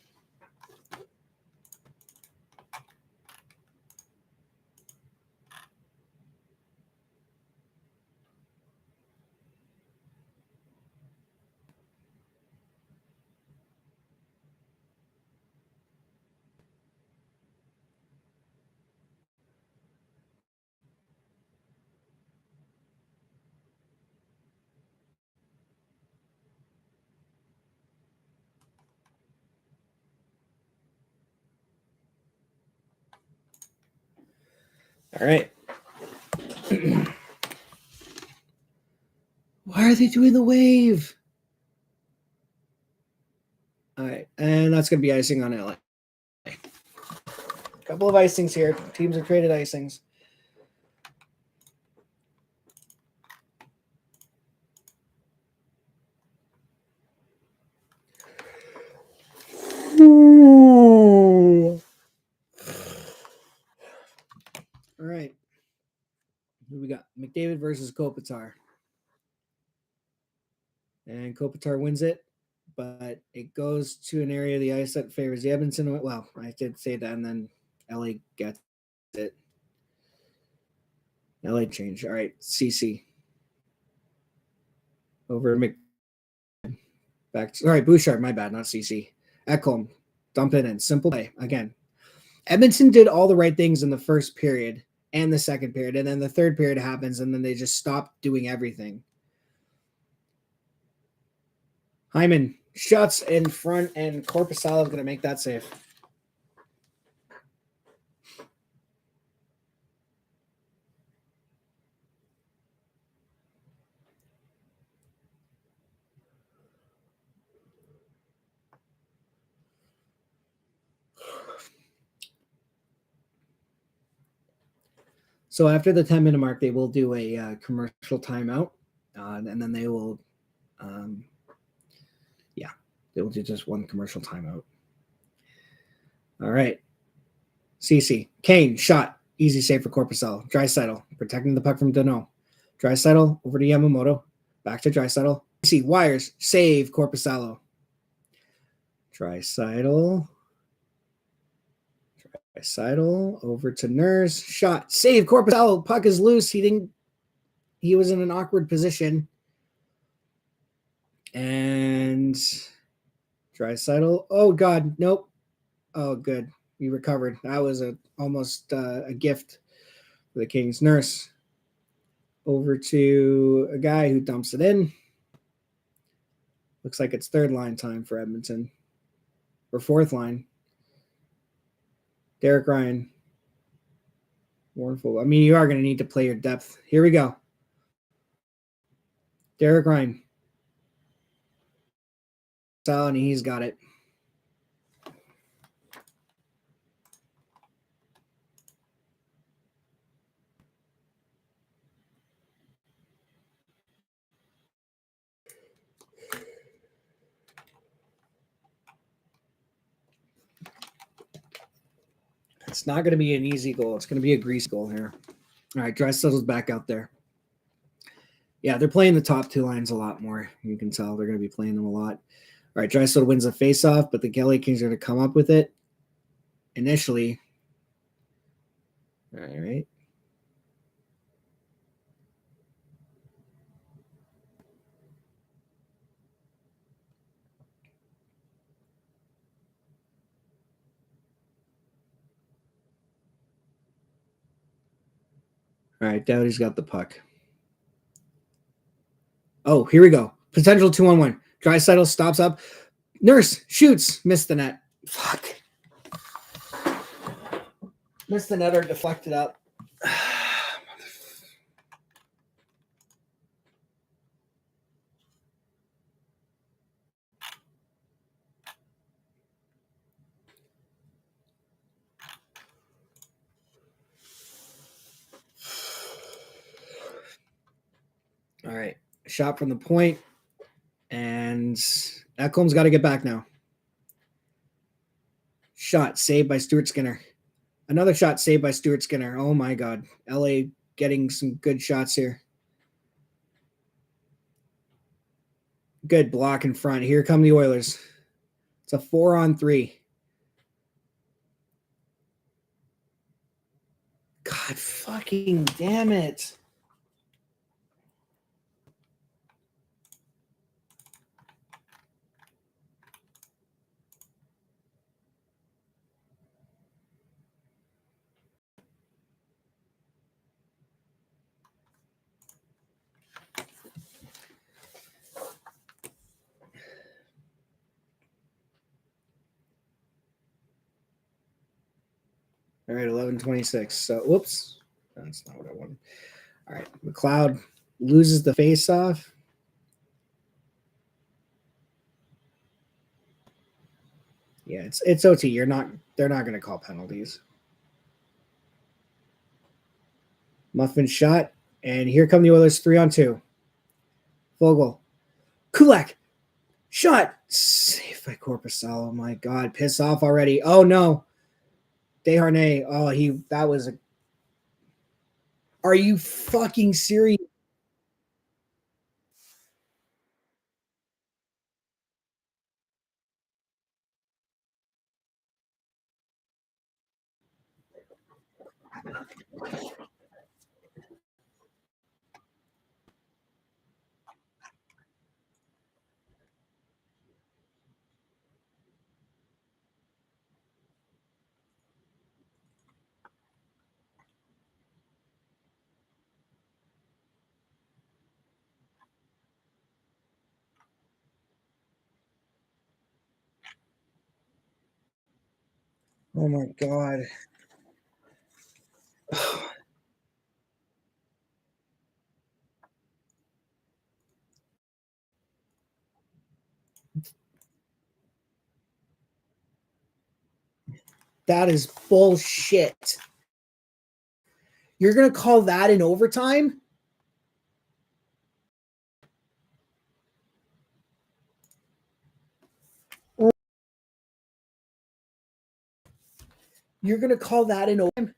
All right. Why are they doing the wave? All right. And that's going to be icing on LA. A couple of icings here. Teams have traded icings. All right. McDavid versus Kopitar. And Kopitar wins it, but it goes to an area of the ice that favors the Edmonton. Well, I did say that, and then LA gets it. LA change. All right, CC. Over Mc. Back to, all right, Bouchard, my bad, not CC. Ekholm, dump it in. Simple play. Again, Edmonton did all the right things in the first period and the second period, and then the third period happens, and then they just stop doing everything. Hyman shuts in front, and Korpisalo is going to make that save. So after the 10-minute mark, they will do a commercial timeout, and then they will, they will do just one commercial timeout. All right. CC. Kane, shot. Easy save for Korpisalo. Draisaitl, protecting the puck from Danault. Draisaitl over to Yamamoto. Back to Draisaitl. CC, wires. Save Korpisalo. Draisaitl over to Nurse. Shot. Save Korpisalo. Puck is loose. He was in an awkward position. And Draisaitl. Oh, God. Nope. Oh, good. We recovered. That was almost a gift for the Kings. Nurse over to a guy who dumps it in. Looks like it's third line time for Edmonton. Or fourth line. Derek Ryan. Mournful. I mean, you are going to need to play your depth. Here we go. Derek Ryan. And he's got it. It's not going to be an easy goal. It's going to be a grease goal here. All right, Draisaitl's back out there. Yeah, they're playing the top two lines a lot more. You can tell they're going to be playing them a lot. All right, Draisaitl wins the faceoff, but the LA Kings are going to come up with it initially. All right. All right, Doughty's got the puck. Oh, here we go. Potential 2-on-1. Draisaitl stops up. Nurse shoots. Missed the net. Fuck. Missed the net or deflected up. All right. Shot from the point. And Ekholm's got to get back now. Shot saved by Stuart Skinner. Another shot saved by Stuart Skinner. Oh, my God. LA getting some good shots here. Good block in front. Here come the Oilers. It's a 4-on-3. God fucking damn it. All right, 11:26. So, whoops. That's not what I wanted. All right, McLeod loses the faceoff. Yeah, it's OT. They're not going to call penalties. Muffin shot, and here come the Oilers 3-on-2. Vogel. Kulak. Shot. Saved by Korpisalo. My God. Piss off already. Oh, no. Desharnais. Oh, that was a Are you fucking serious? Oh my God. That is bullshit. You're going to call that in overtime? You're going to call that in overtime?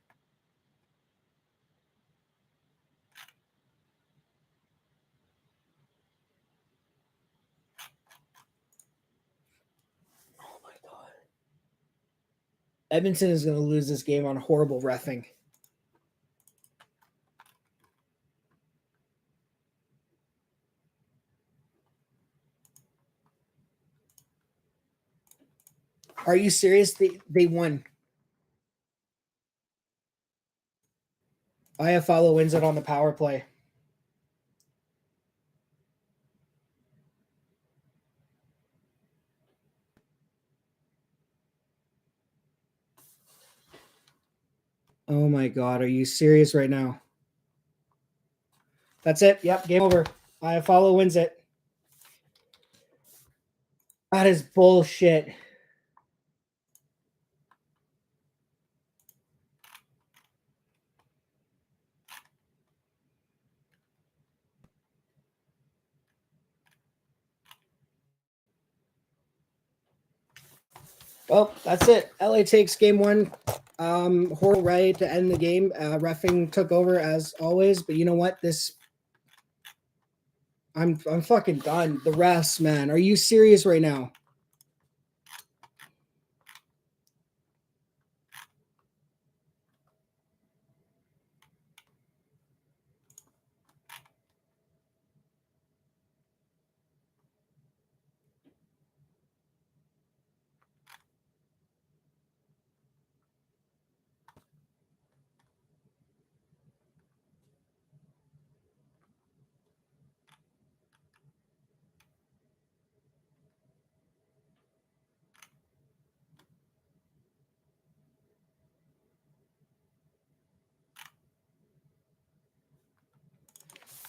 Oh my God. Edmonton is going to lose this game on horrible reffing. Are you serious? They won. Iafallo wins it on the power play. Oh my God. Are you serious right now? That's it. Yep. Game over. Iafallo wins it. That is bullshit. Well, that's it. LA takes game one. Horrible right to end the game. Reffing took over as always, but you know what? I'm fucking done. The refs, man. Are you serious right now?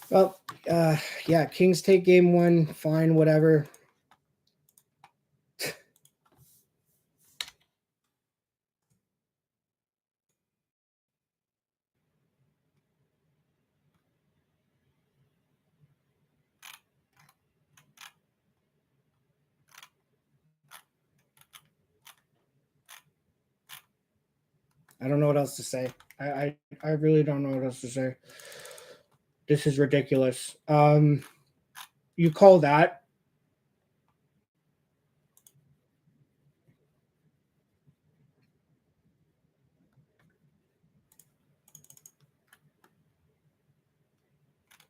Well, yeah, Kings take game one. Fine, whatever. I don't know what else to say. I really don't know what else to say. This is ridiculous. You call that?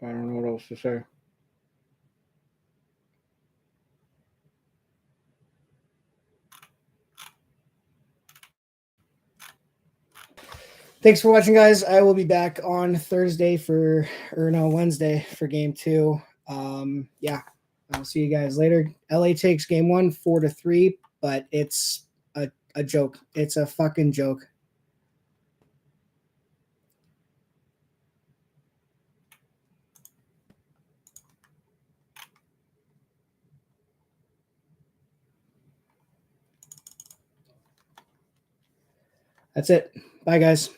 I don't know what else to say. Thanks for watching, guys. I will be back on Thursday Wednesday for game two. Yeah, I'll see you guys later. LA takes game one 4-3, but it's a joke. It's a fucking joke. That's it. Bye, guys.